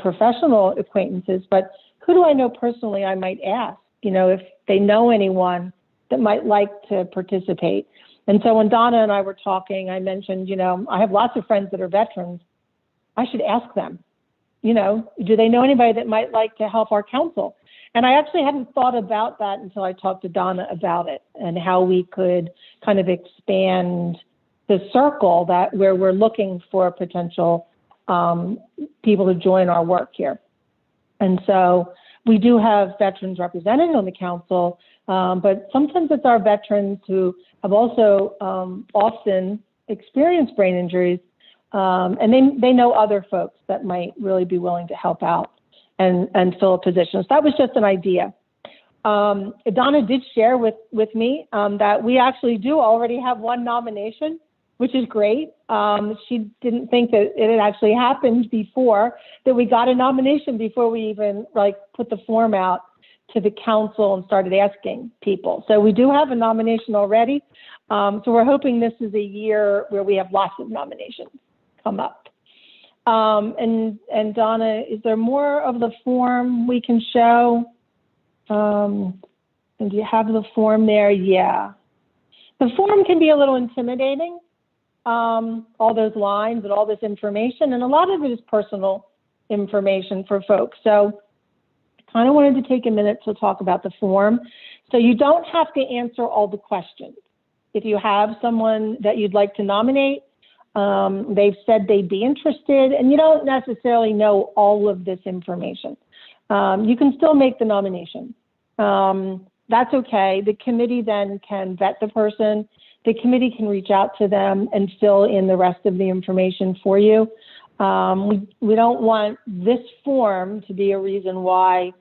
professional acquaintances, but who do I know personally I might ask, if they know anyone that might like to participate. And so when Donna and I were talking, I mentioned, I have lots of friends that are veterans. I should ask them, do they know anybody that might like to help our council? And I actually hadn't thought about that until I talked to Donna about it and how we could kind of expand the circle where we're looking for potential people to join our work here. And so we do have veterans represented on the council, but sometimes it's our veterans who have also often experienced brain injuries, and they know other folks that might really be willing to help out and fill a position. So that was just an idea. Donna did share with me that we actually do already have one nomination, which is great. She didn't think that it had actually happened before, that we got a nomination before we even put the form out to the council and started asking people. So we do have a nomination already. So we're hoping this is a year where we have lots of nominations come up. And Donna, is there more of the form we can show? And do you have the form there? Yeah. The form can be a little intimidating, all those lines and all this information, and a lot of it is personal information for folks. So I kind of wanted to take a minute to talk about the form. So you don't have to answer all the questions. If you have someone that you'd like to nominate, they've said they'd be interested, and you don't necessarily know all of this information. You can still make the nomination. That's okay. The committee then can vet the person. The committee can reach out to them and fill in the rest of the information for you. We don't want this form to be a reason why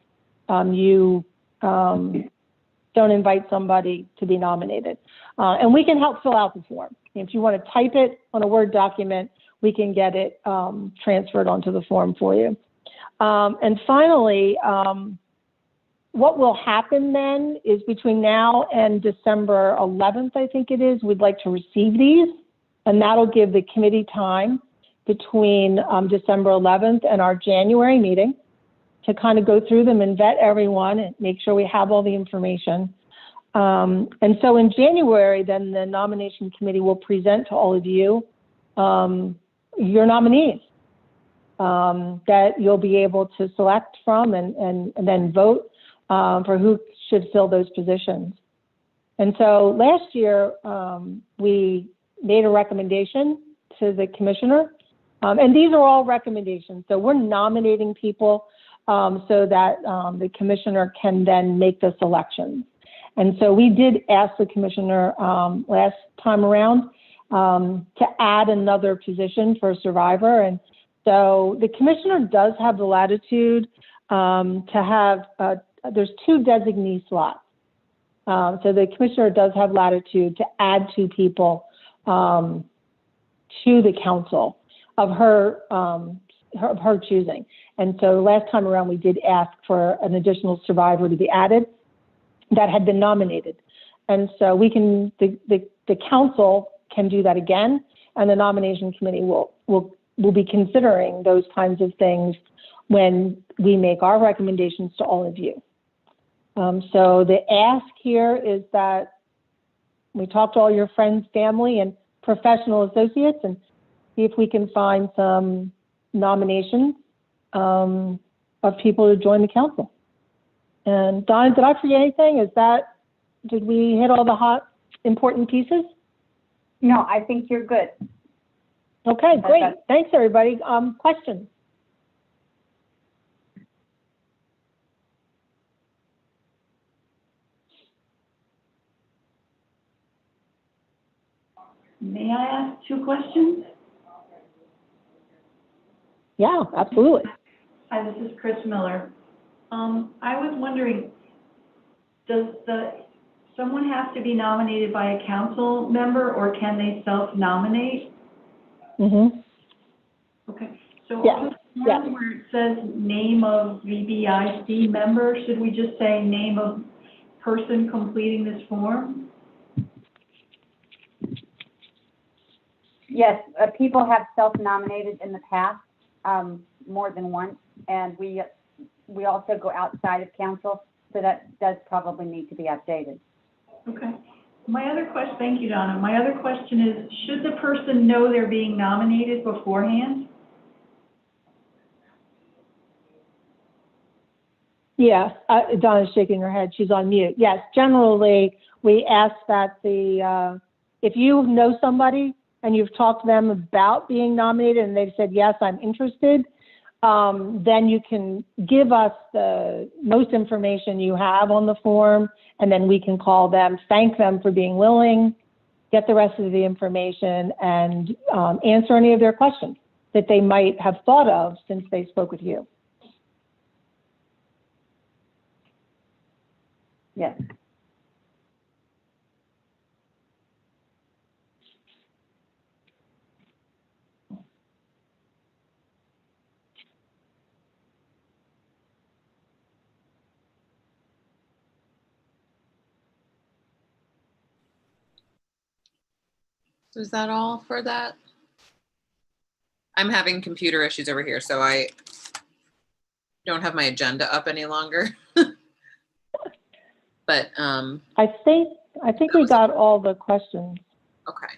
you don't invite somebody to be nominated. And we can help fill out the form. If you want to type it on a Word document, we can get it transferred onto the form for you. And finally, what will happen then is between now and December 11th, I think it is, we'd like to receive these, and that'll give the committee time between December 11th and our January meeting to kind of go through them and vet everyone and make sure we have all the information. And so in January, then the nomination committee will present to all of you your nominees that you'll be able to select from and then vote for who should fill those positions. And so last year, we made a recommendation to the commissioner, and these are all recommendations. So we're nominating people so that the commissioner can then make the selections. And so we did ask the commissioner last time around to add another position for a survivor. And so the commissioner does have the latitude to have, there's 2 designee slots. So the commissioner does have latitude to add 2 people to the council of her choosing. And so last time around, we did ask for an additional survivor to be added that had been nominated. And so we can, the council can do that again, and the nomination committee will be considering those kinds of things when we make our recommendations to all of you. So the ask here is that we talk to all your friends, family, and professional associates and see if we can find some nominations of people to join the council. And Donna, did I forget anything? Did we hit all the hot, important pieces? No, I think you're good. Okay, great. Thanks, everybody. Questions? May I ask 2 questions? Yeah, absolutely. Hi, this is Chris Miller. I was wondering, does someone have to be nominated by a council member, or can they self-nominate? Mm-hmm. Okay, so Yeah. on the form where it says name of VBIC member, should we just say name of person completing this form? Yes, people have self-nominated in the past, more than once, and we also go outside of council, so that does probably need to be updated. Okay. My other question, thank you, Donna. My other question is, should the person know they're being nominated beforehand? Yes, Donna's shaking her head. She's on mute. Yes, generally, we ask that if you know somebody and you've talked to them about being nominated and they've said, yes, I'm interested, then you can give us the most information you have on the form, and then we can call them, thank them for being willing, get the rest of the information, and answer any of their questions that they might have thought of since they spoke with you. Yes. So is that all for that? I'm having computer issues over here, so I don't have my agenda up any longer. But I think we got all the questions. Okay.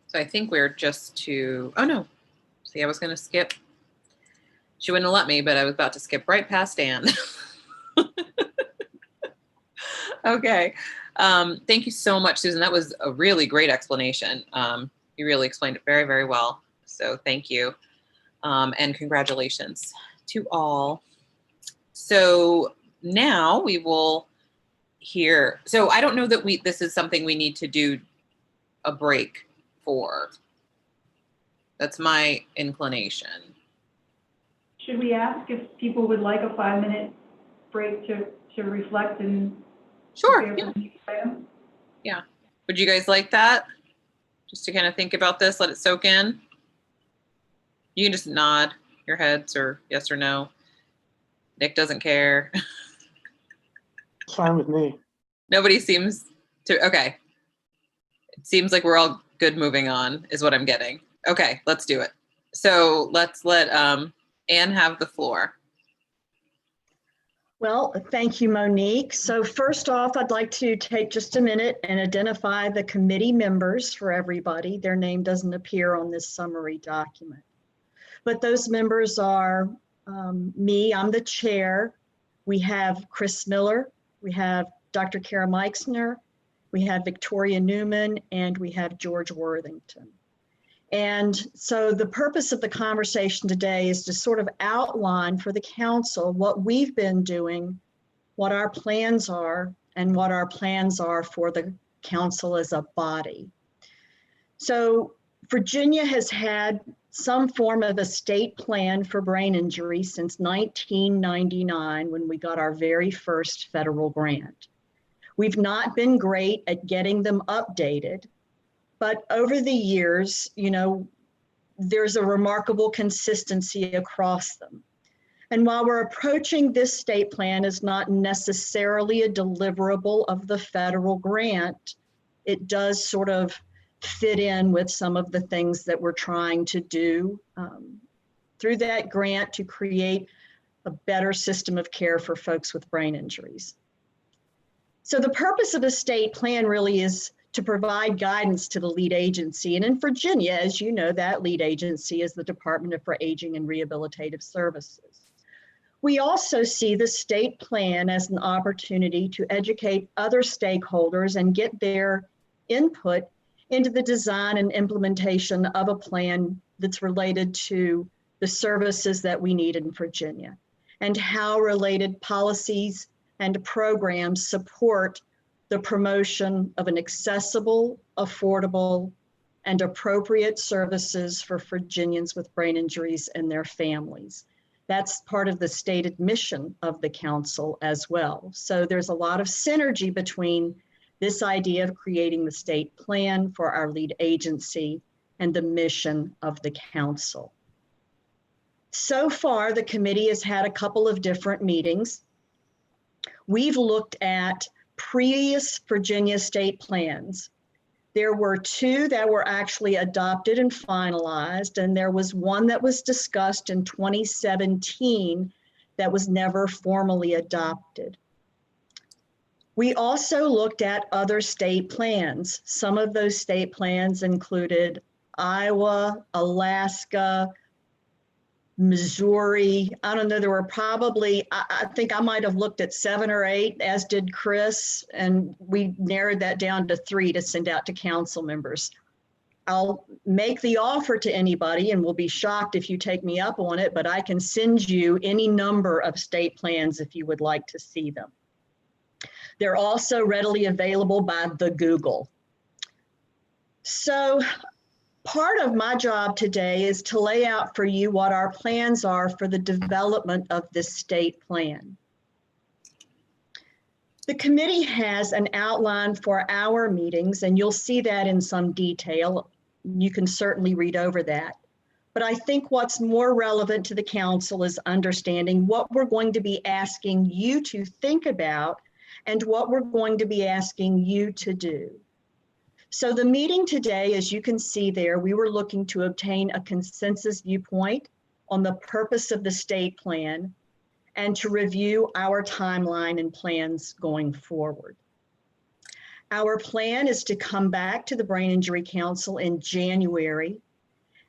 So I think we're just to, oh no, see, I was gonna skip. She wouldn't have let me, but I was about to skip right past Anne. Okay. Thank you so much, Susan. That was a really great explanation. You really explained it very, very well. So thank you. And congratulations to all. So now we will hear, so I don't know that this is something we need to do a break for. That's my inclination. Should we ask if people would like a 5-minute break to reflect and Sure. Yeah. Would you guys like that? Just to kind of think about this, let it soak in. You can just nod your heads or yes or no. Nick doesn't care. Fine with me. Nobody seems to, okay. It seems like we're all good moving on is what I'm getting. Okay, let's do it. So let's let Anne have the floor. Well, thank you, Monique. So first off, I'd like to take just a minute and identify the committee members for everybody. Their name doesn't appear on this summary document. But those members are me, I'm the chair. We have Chris Miller, we have Dr. Kara Meixner, we have Victoria Newman, and we have George Worthington. And so the purpose of the conversation today is to sort of outline for the council what we've been doing, what our plans are, and what our plans are for the council as a body. So Virginia has had some form of a state plan for brain injury since 1999, when we got our very first federal grant. We've not been great at getting them updated, but over the years, you know, there's a remarkable consistency across them. And while we're approaching this state plan as not necessarily a deliverable of the federal grant, it does sort of fit in with some of the things that we're trying to do through that grant to create a better system of care for folks with brain injuries. So the purpose of a state plan really is to provide guidance to the lead agency. And in Virginia, as you know, that lead agency is the Department for Aging and Rehabilitative Services. We also see the state plan as an opportunity to educate other stakeholders and get their input into the design and implementation of a plan that's related to the services that we need in Virginia, and how related policies and programs support the promotion of an accessible, affordable, and appropriate services for Virginians with brain injuries and their families. That's part of the stated mission of the council as well. So there's a lot of synergy between this idea of creating the state plan for our lead agency and the mission of the council. So far, the committee has had a couple of different meetings. We've looked at previous Virginia state plans. There were two that were actually adopted and finalized, and there was one that was discussed in 2017 that was never formally adopted. We also looked at other state plans. Some of those state plans included Iowa, Alaska, Missouri. I don't know, there were probably, I think I might have looked at 7 or 8, as did Chris, and we narrowed that down to 3 to send out to council members. I'll make the offer to anybody, and will be shocked if you take me up on it, but I can send you any number of state plans if you would like to see them. They're also readily available by the Google. So part of my job today is to lay out for you what our plans are for the development of this state plan. The committee has an outline for our meetings, and you'll see that in some detail. You can certainly read over that. But I think what's more relevant to the council is understanding what we're going to be asking you to think about and what we're going to be asking you to do. So the meeting today, as you can see there, we were looking to obtain a consensus viewpoint on the purpose of the state plan and to review our timeline and plans going forward. Our plan is to come back to the Brain Injury Council in January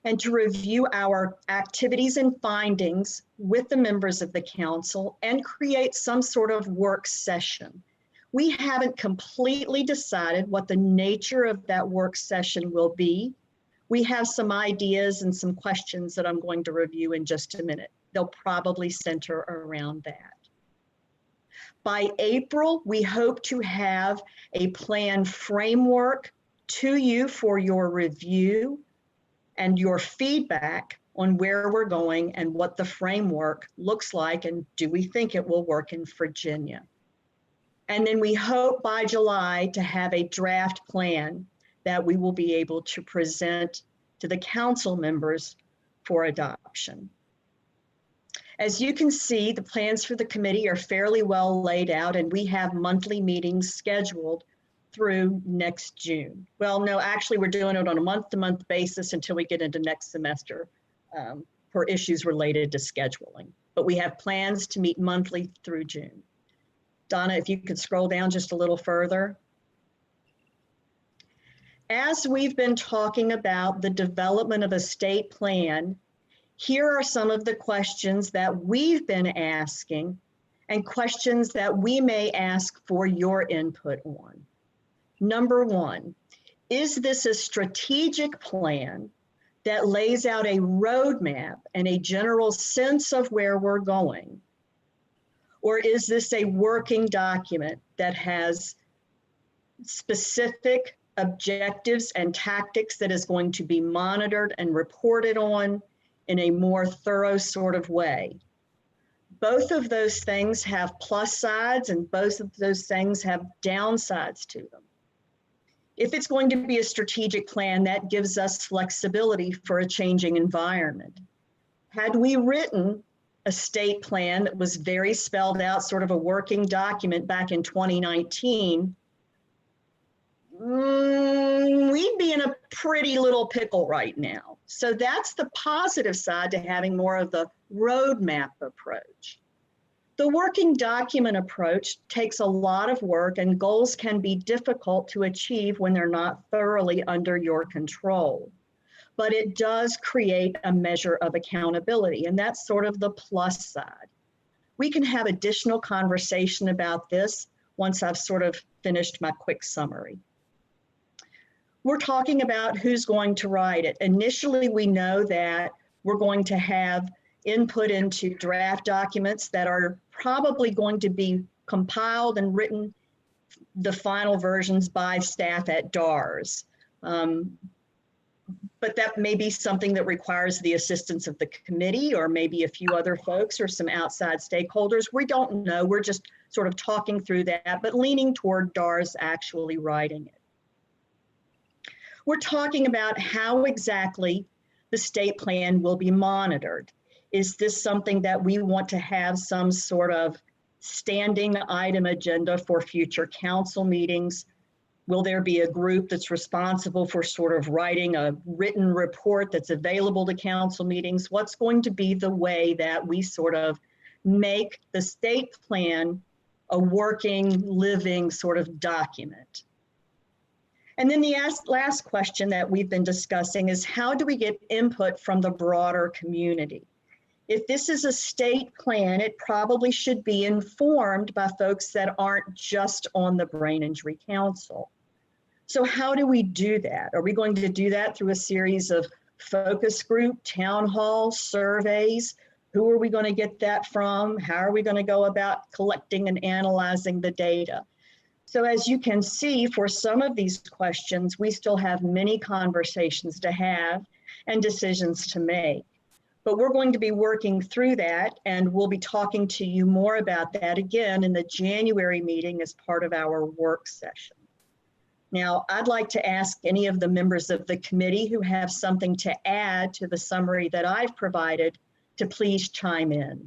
and to review our activities and findings with the members of the council and create some sort of work session. We haven't completely decided what the nature of that work session will be. We have some ideas and some questions that I'm going to review in just a minute. They'll probably center around that. By April, we hope to have a plan framework to you for your review and your feedback on where we're going and what the framework looks like, and do we think it will work in Virginia. And then we hope by July to have a draft plan that we will be able to present to the council members for adoption. As you can see, the plans for the committee are fairly well laid out, and we have monthly meetings scheduled through next June. Well, no, actually we're doing it on a month-to-month basis until we get into next semester for issues related to scheduling. But we have plans to meet monthly through June. Donna, if you could scroll down just a little further. As we've been talking about the development of a state plan, here are some of the questions that we've been asking and questions that we may ask for your input on. Number 1, is this a strategic plan that lays out a roadmap and a general sense of where we're going? Or is this a working document that has specific objectives and tactics that is going to be monitored and reported on in a more thorough sort of way? Both of those things have plus sides and both of those things have downsides to them. If it's going to be a strategic plan, that gives us flexibility for a changing environment. Had we written a state plan that was very spelled out, sort of a working document back in 2019, we'd be in a pretty little pickle right now. So that's the positive side to having more of the roadmap approach. The working document approach takes a lot of work, and goals can be difficult to achieve when they're not thoroughly under your control. But it does create a measure of accountability, and that's sort of the plus side. We can have additional conversation about this once I've sort of finished my quick summary. We're talking about who's going to write it. Initially, we know that we're going to have input into draft documents that are probably going to be compiled and written, the final versions, by staff at DARS. But that may be something that requires the assistance of the committee or maybe a few other folks or some outside stakeholders. We don't know. We're just sort of talking through that, but leaning toward DARS actually writing it. We're talking about how exactly the state plan will be monitored. Is this something that we want to have some sort of standing item agenda for future council meetings? Will there be a group that's responsible for sort of writing a written report that's available to council meetings? What's going to be the way that we sort of make the state plan a working, living sort of document? And then the last question that we've been discussing is, how do we get input from the broader community? If this is a state plan, it probably should be informed by folks that aren't just on the Brain Injury Council. So how do we do that? Are we going to do that through a series of focus group, town hall, surveys? Who are we going to get that from? How are we going to go about collecting and analyzing the data? So as you can see, for some of these questions, we still have many conversations to have and decisions to make. But we're going to be working through that, and we'll be talking to you more about that again in the January meeting as part of our work session. Now, I'd like to ask any of the members of the committee who have something to add to the summary that I've provided to please chime in.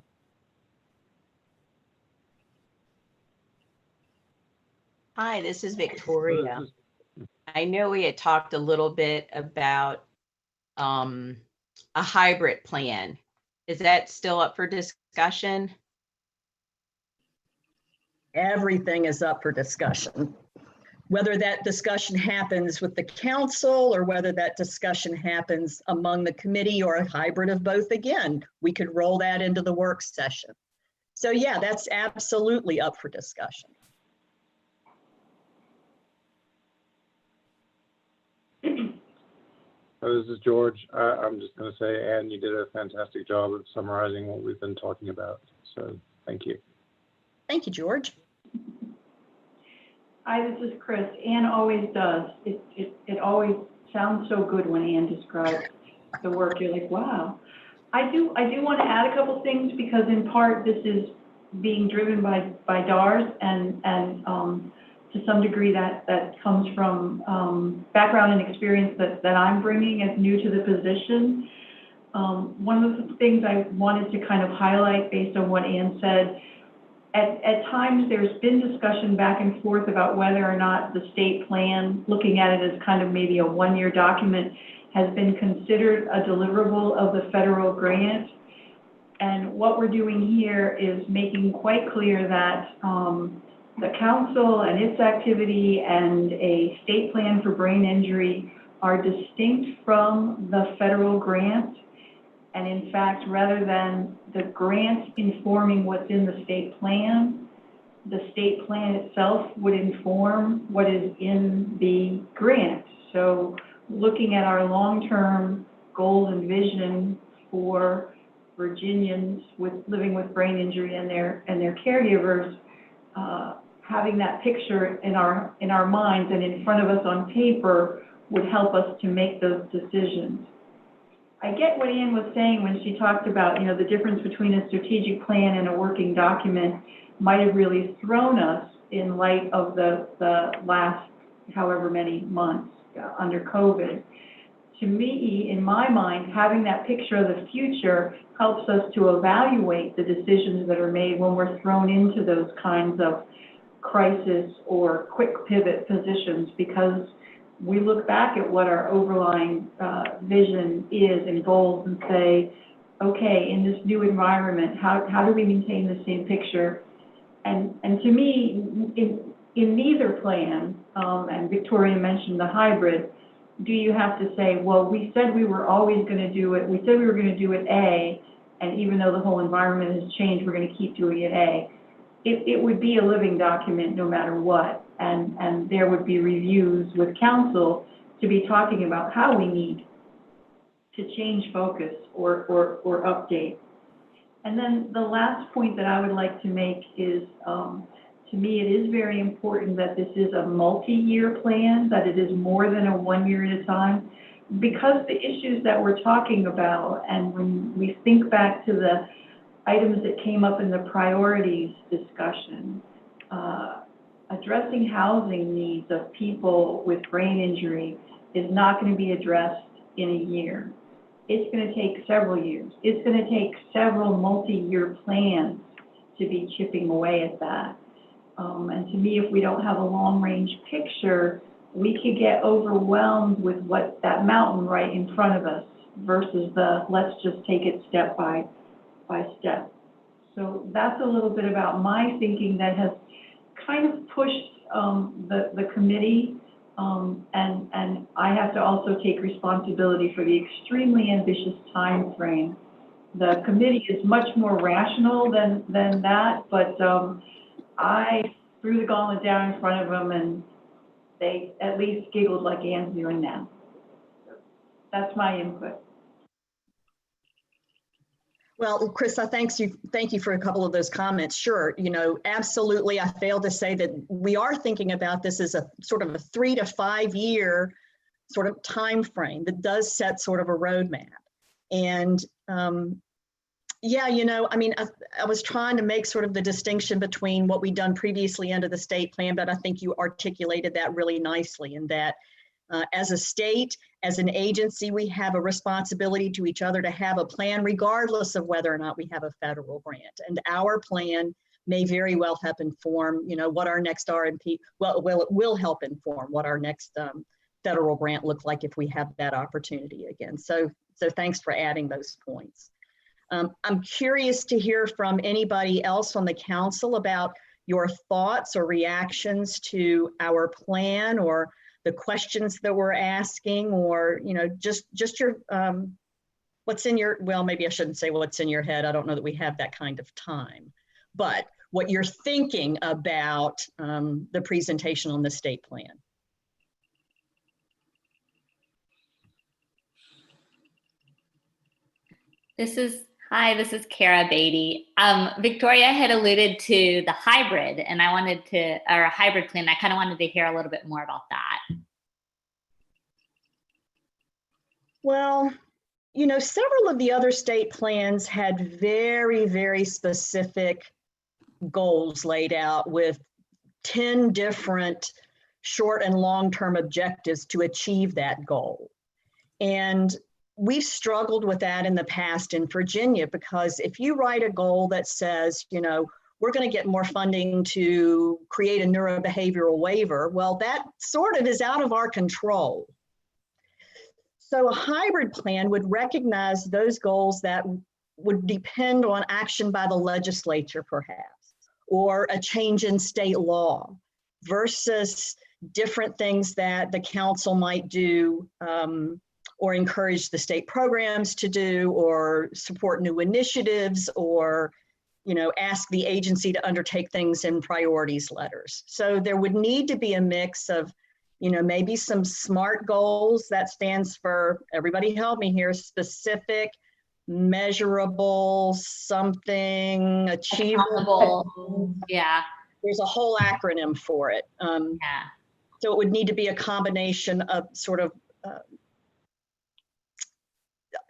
Hi, this is Victoria. I know we had talked a little bit about a hybrid plan. Is that still up for discussion? Everything is up for discussion. Whether that discussion happens with the council or whether that discussion happens among the committee or a hybrid of both, again, we could roll that into the work session. So yeah, that's absolutely up for discussion. This is George. I'm just going to say, Ann, you did a fantastic job of summarizing what we've been talking about. So thank you. Thank you, George. Hi, this is Chris. Ann always does. It always sounds so good when Ann describes the work. You're like, wow. I do want to add a couple things because in part this is being driven by DARS and to some degree that comes from background and experience that I'm bringing as new to the position. One of the things I wanted to kind of highlight based on what Ann said, at times there's been discussion back and forth about whether or not the state plan, looking at it as kind of maybe a one-year document, has been considered a deliverable of the federal grant. And what we're doing here is making quite clear that the council and its activity and a state plan for brain injury are distinct from the federal grant. And in fact, rather than the grant informing what's in the state plan itself would inform what is in the grant. So looking at our long-term goals and vision for Virginians living with brain injury and their caregivers, having that picture in our minds and in front of us on paper would help us to make those decisions. I get what Ann was saying when she talked about, the difference between a strategic plan and a working document might have really thrown us in light of the last however many months under COVID. To me, in my mind, having that picture of the future helps us to evaluate the decisions that are made when we're thrown into those kinds of crisis or quick pivot positions, because we look back at what our overlying vision is and goals and say, okay, in this new environment, how do we maintain the same picture? And to me, in neither plan, and Victoria mentioned the hybrid, do you have to say, well, we said we were always going to do it, we said we were going to do it A, and even though the whole environment has changed, we're going to keep doing it A. It would be a living document no matter what, and there would be reviews with council to be talking about how we need to change focus or update. And then the last point that I would like to make is, to me, it is very important that this is a multi-year plan, that it is more than a 1 year at a time, because the issues that we're talking about, and when we think back to the items that came up in the priorities discussion, addressing housing needs of people with brain injury is not going to be addressed in a year. It's going to take several years. It's going to take several multi-year plans to be chipping away at that. And to me, if we don't have a long-range picture, we could get overwhelmed with what that mountain right in front of us versus the let's just take it step by step. So that's a little bit about my thinking that has kind of pushed the committee, and I have to also take responsibility for the extremely ambitious time frame. The committee is much more rational than that, but I threw the gauntlet down in front of them, and they at least giggled like Ann's doing now. That's my input. Well, Chris, thank you for a couple of those comments. Sure, absolutely. I failed to say that we are thinking about this as a sort of a 3 to 5 year sort of time frame that does set sort of a roadmap. And yeah, I was trying to make sort of the distinction between what we'd done previously under the state plan, but I think you articulated that really nicely, in that as a state, as an agency, we have a responsibility to each other to have a plan regardless of whether or not we have a federal grant. And our plan may very well help inform, what our next RMP, it will help inform what our next federal grant looks like if we have that opportunity again. So thanks for adding those points. I'm curious to hear from anybody else on the council about your thoughts or reactions to our plan, or the questions that we're asking, or just your what's in your, well, maybe I shouldn't say what's in your head. I don't know that we have that kind of time, but what you're thinking about the presentation on the state plan. Hi, this is Kara Beatty. Victoria had alluded to the hybrid, and or a hybrid plan. I kind of wanted to hear a little bit more about that. Well, several of the other state plans had very, very specific goals laid out with 10 different short and long-term objectives to achieve that goal. And we've struggled with that in the past in Virginia, because if you write a goal that says, we're going to get more funding to create a neurobehavioral waiver, well, that sort of is out of our control. So a hybrid plan would recognize those goals that would depend on action by the legislature, perhaps, or a change in state law, versus different things that the council might do, or encourage the state programs to do, or support new initiatives, or ask the agency to undertake things in priorities letters. So there would need to be a mix of, maybe some SMART goals, that stands for, everybody help me here, specific, measurable, something achievable. Yeah. There's a whole acronym for it. Yeah. So it would need to be a combination of sort of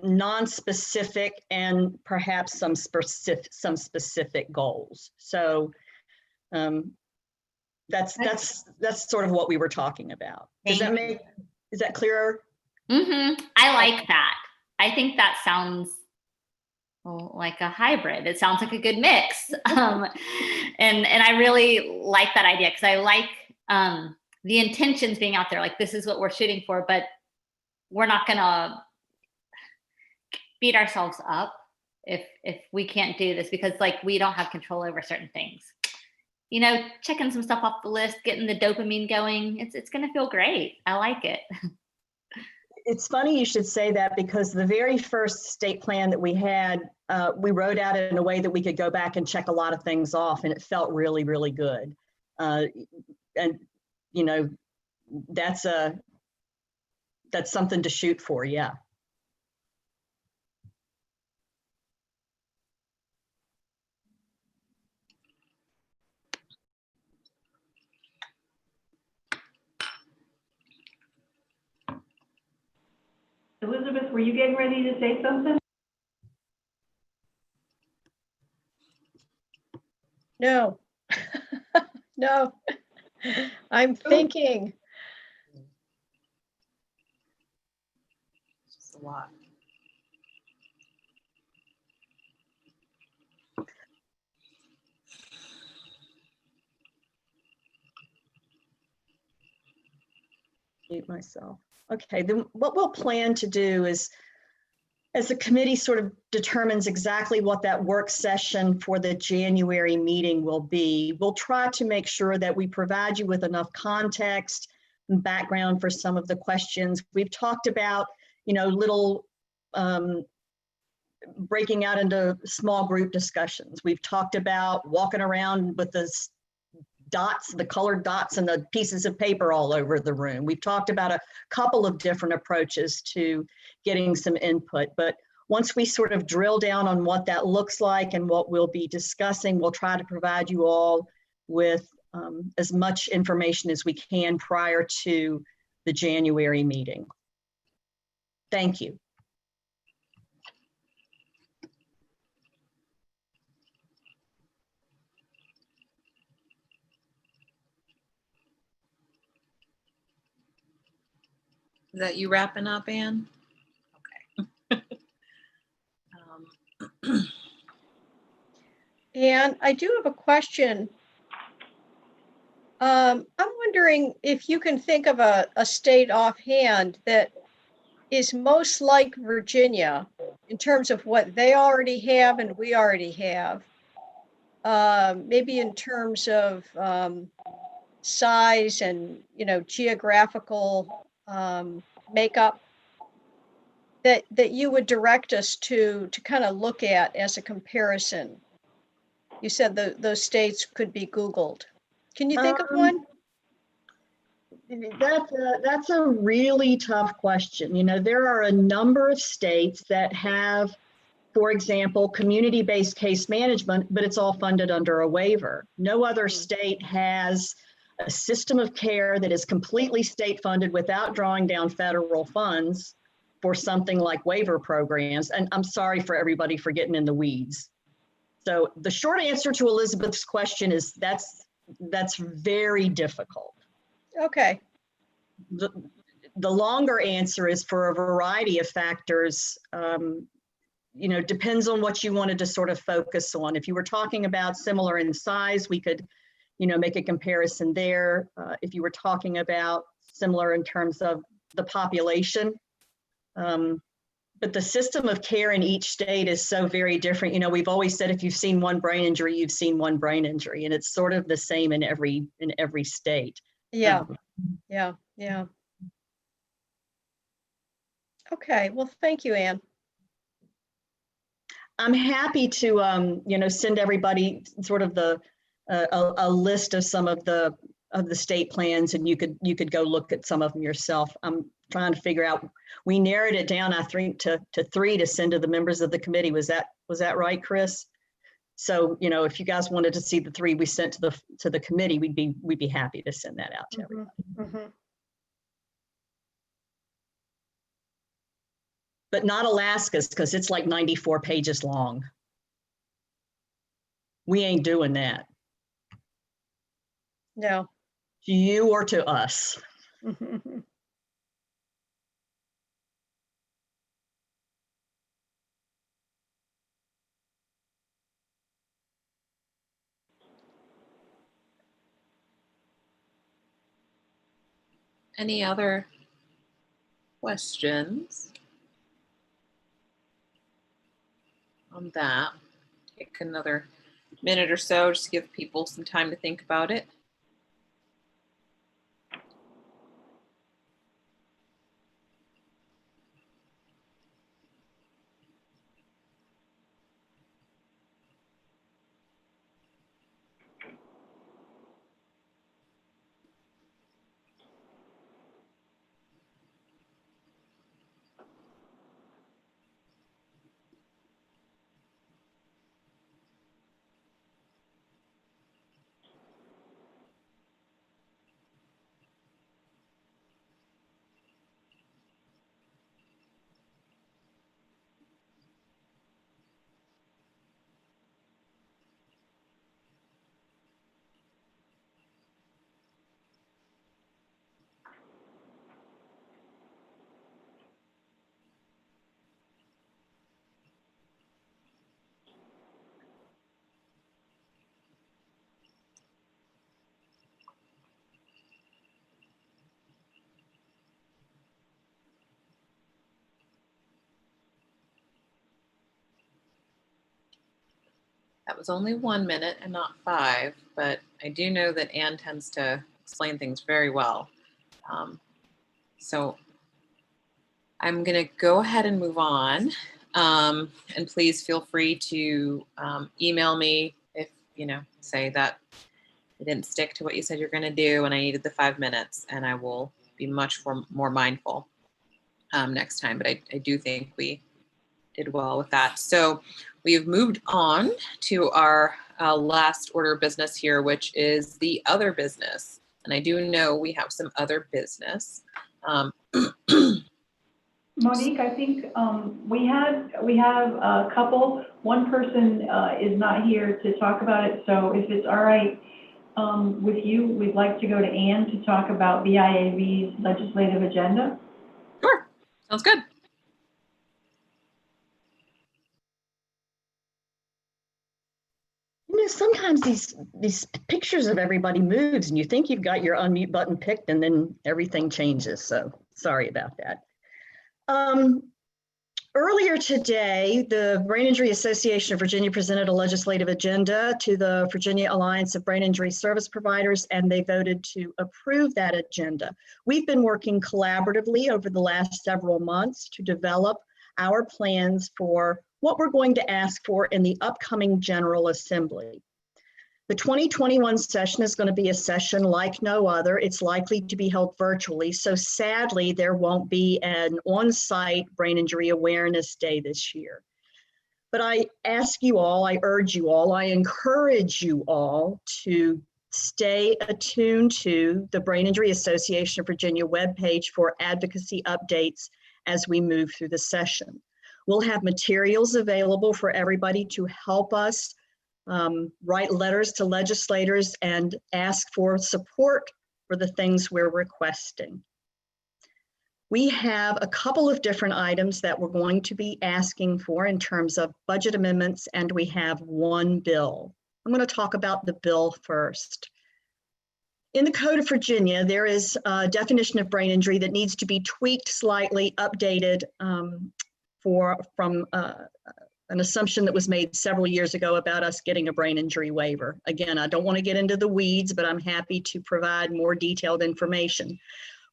non-specific and perhaps some specific goals. So that's sort of what we were talking about. Is that clearer? I like that. I think that sounds like a hybrid. It sounds like a good mix. And I really like that idea because I like the intentions being out there. Like, this is what we're shooting for, but we're not gonna beat ourselves up if we can't do this, because like we don't have control over certain things. You know, checking some stuff off the list, getting the dopamine going, it's gonna feel great. I like it. It's funny you should say that, because the very first state plan that we had, we wrote out in a way that we could go back and check a lot of things off, and it felt really, really good. And you know, that's something to shoot for, yeah. Elizabeth, were you getting ready to say something? No, no, I'm thinking. It's a lot. Mute myself. Okay, then what we'll plan to do is, as the committee sort of determines exactly what that work session for the January meeting will be, we'll try to make sure that we provide you with enough context and background for some of the questions. We've talked about, you know, little breaking out into small group discussions. We've talked about walking around with the dots, the colored dots and the pieces of paper all over the room. We've talked about a couple of different approaches to getting some input, but once we sort of drill down on what that looks like and what we'll be discussing, we'll try to provide you all with as much information as we can prior to the January meeting. Thank you. Is that you wrapping up, Anne? Okay. And I do have a question. I'm wondering if you can think of a state offhand that is most like Virginia in terms of what they already have and we already have. Maybe in terms of size and, you know, geographical makeup that you would direct us to kind of look at as a comparison. You said those states could be Googled. Can you think of one? That's a really tough question. You know, there are a number of states that have, for example, community-based case management, but it's all funded under a waiver. No other state has a system of care that is completely state funded without drawing down federal funds for something like waiver programs. And I'm sorry for everybody for getting in the weeds. So the short answer to Elizabeth's question is that's very difficult. Okay. The longer answer is for a variety of factors. You know, depends on what you wanted to sort of focus on. If you were talking about similar in size, we could, you know, make a comparison there. If you were talking about similar in terms of the population, but the system of care in each state is so very different. You know, we've always said if you've seen one brain injury, you've seen one brain injury, and it's sort of the same in every state. Yeah, yeah. Okay, well, thank you, Anne. I'm happy to, you know, send everybody sort of a list of some of the state plans, and you could go look at some of them yourself. I'm trying to figure out, we narrowed it down, I think, to 3 to send to the members of the committee. Was that right, Chris? So, you know, if you guys wanted to see the 3 we sent to the committee, we'd be happy to send that out to everybody. But not Alaska's, because it's like 94 pages long. We ain't doing that. No. To you or to us. Any other questions on that? Take another minute or so just to give people some time to think about it. That was only 1 minute and not 5, but I do know that Anne tends to explain things very well. So I'm going to go ahead and move on. And please feel free to email me if, you know, say that I didn't stick to what you said you're going to do and I needed the 5 minutes, and I will be much more mindful next time. But I do think we did well with that. So we've moved on to our last order of business here, which is the other business. And I do know we have some other business. Monique, I think we have a couple. One person is not here to talk about it, so if it's all right with you, we'd like to go to Anne to talk about BIAV's legislative agenda. Sure, sounds good. You know, sometimes these pictures of everybody moves and you think you've got your unmute button picked and then everything changes. So sorry about that. Earlier today, the Brain Injury Association of Virginia presented a legislative agenda to the Virginia Alliance of Brain Injury Service Providers, and they voted to approve that agenda. We've been working collaboratively over the last several months to develop our plans for what we're going to ask for in the upcoming General Assembly. The 2021 session is going to be a session like no other. It's likely to be held virtually, so sadly there won't be an on-site Brain Injury Awareness Day this year. But I ask you all, I urge you all, I encourage you all to stay attuned to the Brain Injury Association of Virginia webpage for advocacy updates as we move through the session. We'll have materials available for everybody to help us write letters to legislators and ask for support for the things we're requesting. We have a couple of different items that we're going to be asking for in terms of budget amendments, and we have one bill. I'm going to talk about the bill first. In the Code of Virginia, there is a definition of brain injury that needs to be tweaked slightly, updated from an assumption that was made several years ago about us getting a brain injury waiver. Again, I don't want to get into the weeds, but I'm happy to provide more detailed information.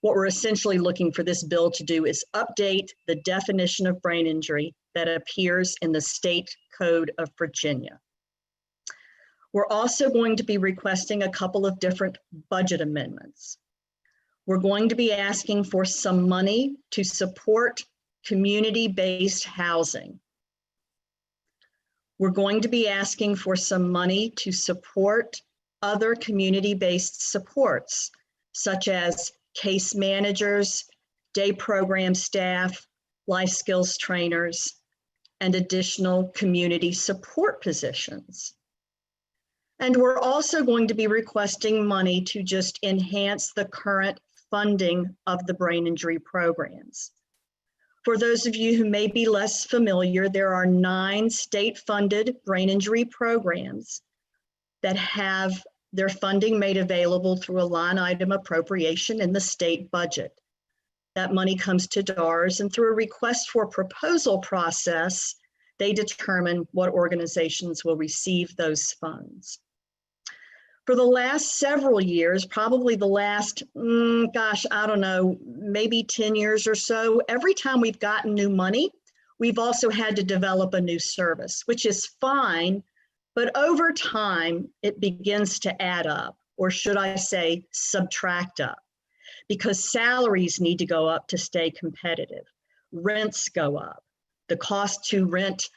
What we're essentially looking for this bill to do is update the definition of brain injury that appears in the State Code of Virginia. We're also going to be requesting a couple of different budget amendments. We're going to be asking for some money to support community-based housing. We're going to be asking for some money to support other community-based supports, such as case managers, day program staff, life skills trainers, and additional community support positions. And we're also going to be requesting money to just enhance the current funding of the brain injury programs. For those of you who may be less familiar, there are 9 state-funded brain injury programs that have their funding made available through a line item appropriation in the state budget. That money comes to DARS, and through a request for proposal process, they determine what organizations will receive those funds. For the last several years, probably the last, I don't know, maybe 10 years or so, every time we've gotten new money, we've also had to develop a new service, which is fine, but over time, it begins to add up, or should I say, subtract up, because salaries need to go up to stay competitive. Rents go up. The cost to rent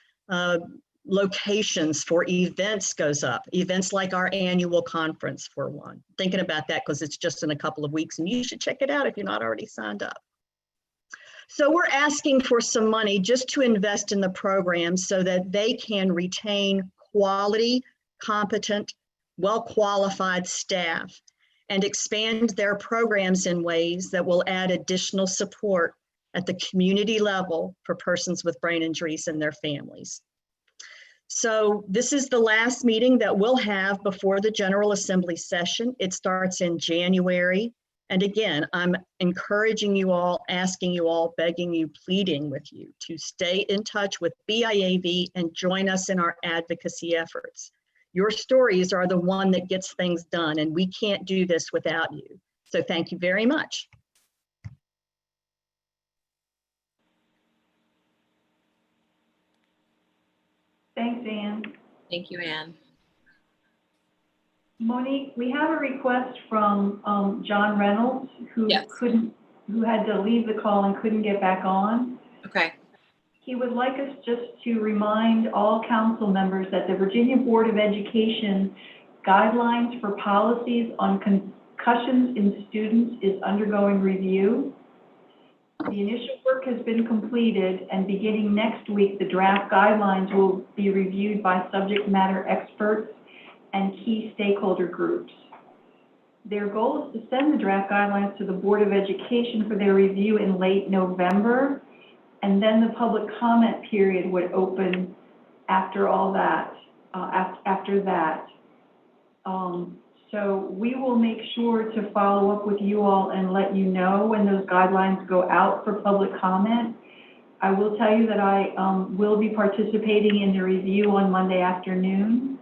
locations for events goes up. Events like our annual conference, for one. Thinking about that because it's just in a couple of weeks and you should check it out if you're not already signed up. So we're asking for some money just to invest in the program so that they can retain quality, competent, well-qualified staff and expand their programs in ways that will add additional support at the community level for persons with brain injuries and their families. So this is the last meeting that we'll have before the General Assembly session. It starts in January. And again, I'm encouraging you all, asking you all, begging you, pleading with you to stay in touch with BIAV and join us in our advocacy efforts. Your stories are the one that gets things done, and we can't do this without you. So thank you very much. Thanks, Anne. Thank you, Anne. Monique, we have a request from John Reynolds, who had to leave the call and couldn't get back on. Okay. He would like us just to remind all council members that the Virginia Board of Education guidelines for policies on concussions in students is undergoing review. The initial work has been completed, and beginning next week, the draft guidelines will be reviewed by subject matter experts and key stakeholder groups. Their goal is to send the draft guidelines to the Board of Education for their review in late November, and then the public comment period would open after all that, after that. So we will make sure to follow up with you all and let you know when those guidelines go out for public comment. I will tell you that I will be participating in the review on Monday afternoon.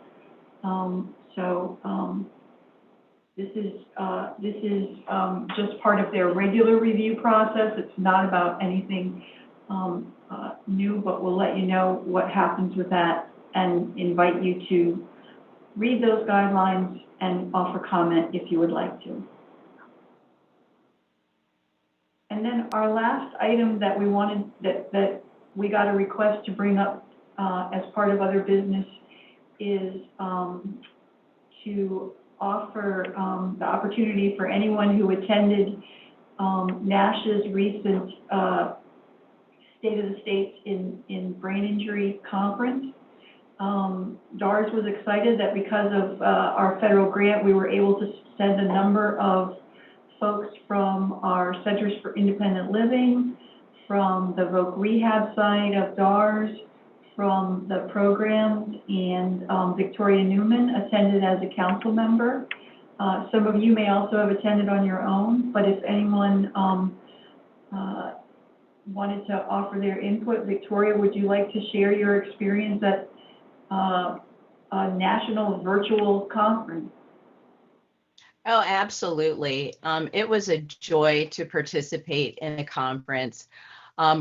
This is just part of their regular review process. It's not about anything new, but we'll let you know what happens with that and invite you to read those guidelines and offer comment if you would like to. And then our last item that we wanted, that we got a request to bring up as part of other business is to offer the opportunity for anyone who attended NASH's recent State of the States in Brain Injury Conference. DARS was excited that because of our federal grant, we were able to send a number of folks from our Centers for Independent Living, from the Voc Rehab side of DARS, from the programs, and Victoria Newman attended as a council member. Some of you may also have attended on your own, but if anyone wanted to offer their input, Victoria, would you like to share your experience at a national virtual conference? Oh, absolutely. It was a joy to participate in a conference.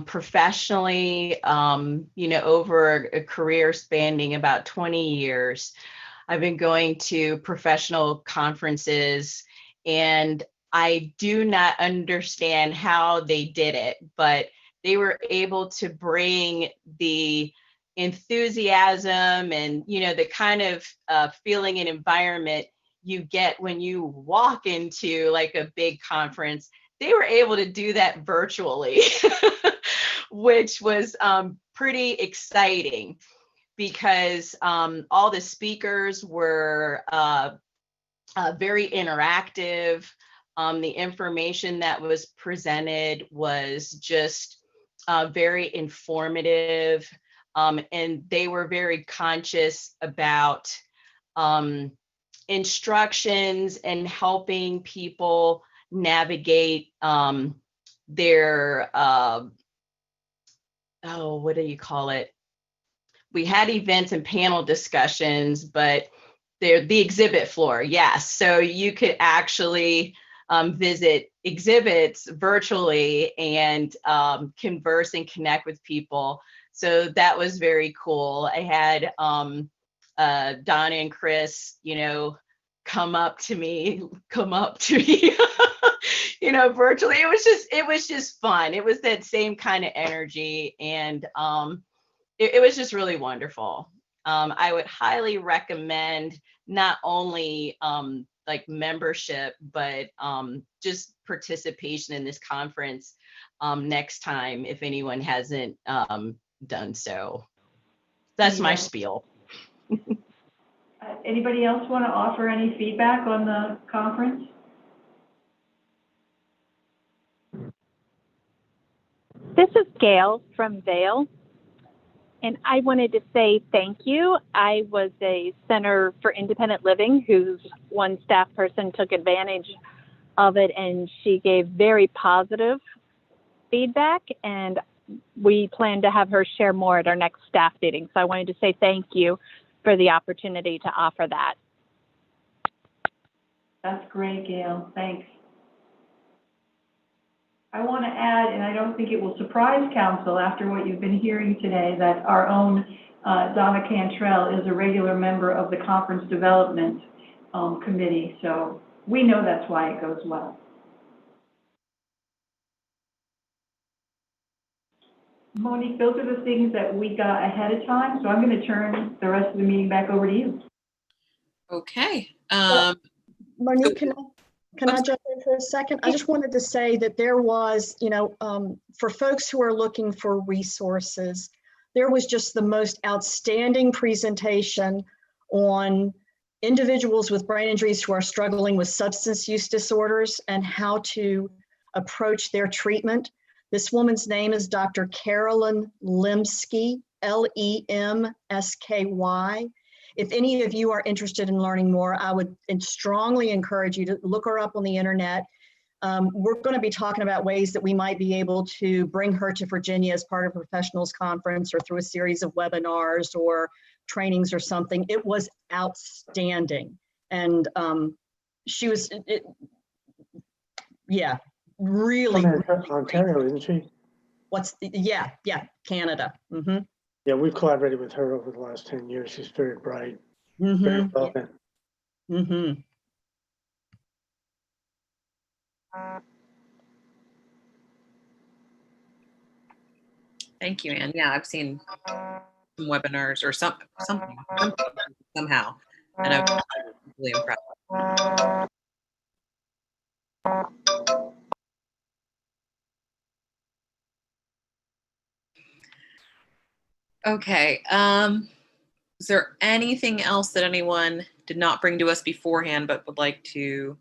Professionally, over a career spanning about 20 years, I've been going to professional conferences, and I do not understand how they did it, but they were able to bring the enthusiasm and, you know, the kind of feeling and environment you get when you walk into like a big conference. They were able to do that virtually, which was pretty exciting because all the speakers were very interactive. The information that was presented was just very informative, and they were very conscious about instructions and helping people navigate their, what do you call it? We had events and panel discussions, but they're the exhibit floor, yes. So you could actually visit exhibits virtually and converse and connect with people. So that was very cool. I had Donna and Chris, you know, come up to me, you know, virtually. It was just fun. It was that same kind of energy, and it was just really wonderful. I would highly recommend not only like membership, but just participation in this conference next time if anyone hasn't done so. That's my spiel. Anybody else want to offer any feedback on the conference? This is Gail from Vail, and I wanted to say thank you. I was a Center for Independent Living whose one staff person took advantage of it, and she gave very positive feedback, and we plan to have her share more at our next staff meeting. So I wanted to say thank you for the opportunity to offer that. That's great, Gail. Thanks. I want to add, and I don't think it will surprise council after what you've been hearing today, that our own Donna Cantrell is a regular member of the Conference Development Committee. So we know that's why it goes well. Monique, those are the things that we got ahead of time. So I'm going to turn the rest of the meeting back over to you. Okay. Monique, can I jump in for a second? I just wanted to say that there was, you know, for folks who are looking for resources, there was just the most outstanding presentation on individuals with brain injuries who are struggling with substance use disorders and how to approach their treatment. This woman's name is Dr. Carolyn Lemsky, Lemsky. If any of you are interested in learning more, I would strongly encourage you to look her up on the internet. We're going to be talking about ways that we might be able to bring her to Virginia as part of a professionals conference or through a series of webinars or trainings or something. It was outstanding. And she was, really. Ontario, isn't she? Yeah, Canada. Mm-hmm. Yeah, we've collaborated with her over the last 10 years. She's very bright, Mm-hmm. very relevant. Mm-hmm. Thank you, Anne. Yeah, I've seen some webinars or something somehow, and I was really impressed. Okay. Is there anything else that anyone did not bring to us beforehand but would like to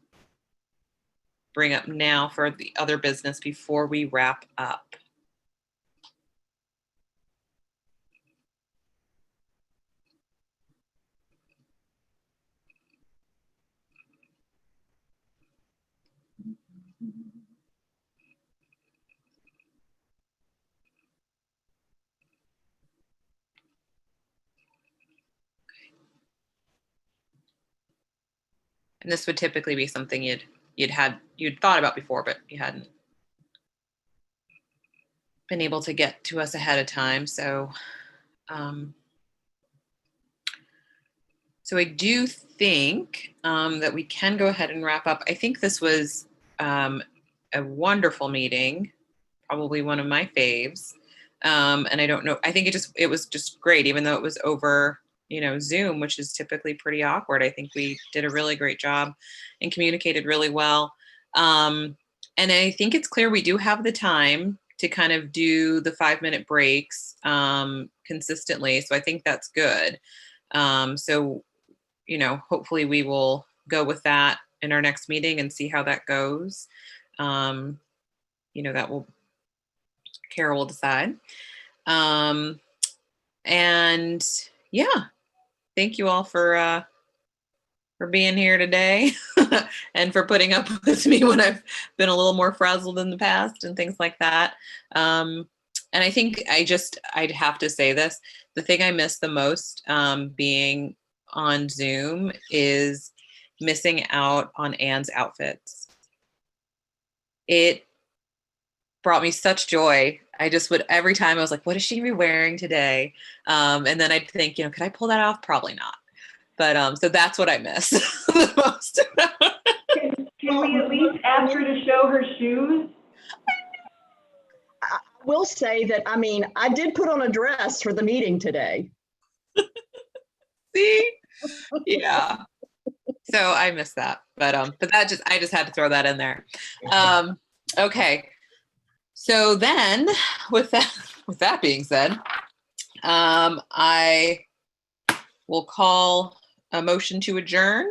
bring up now for the other business before we wrap up? And this would typically be something you'd thought about before, but you hadn't been able to get to us ahead of time. So, so I do think that we can go ahead and wrap up. I think this was a wonderful meeting, probably one of my faves. And I don't know, I think it was just great, even though it was over, Zoom, which is typically pretty awkward. I think we did a really great job and communicated really well. And I think it's clear we do have the time to kind of do the 5-minute breaks consistently. So I think that's good. So, hopefully we will go with that in our next meeting and see how that goes. Carol will decide. And yeah, thank you all for being here today and for putting up with me when I've been a little more frazzled in the past and things like that. And I think I'd have to say this, the thing I miss the most being on Zoom is missing out on Anne's outfits. It brought me such joy. I just would, every time I was like, what is she be wearing today? And then I'd think, could I pull that off? Probably not. But so that's what I miss the most. Can we at least ask her to show her shoes? I will say that, I did put on a dress for the meeting today. See? Yeah. So I miss that. But I just had to throw that in there. Okay. So then with that being said, I will call a motion to adjourn,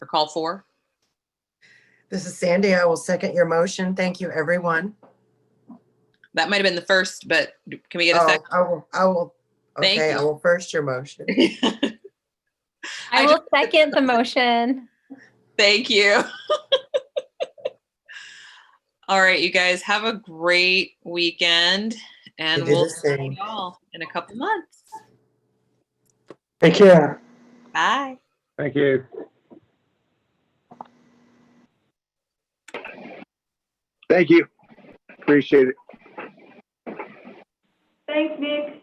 or call for. This is Sandy. I will second your motion. Thank you, everyone. That might have been the first, but can we get a second? I will. Thank Okay, you. I will first your motion. I will second the motion. Thank you. All right, you guys have a great weekend, and You do we'll the see same. you all in a couple months. Take care. Bye. Thank you. Thank you. Appreciate it. Thanks, Nick.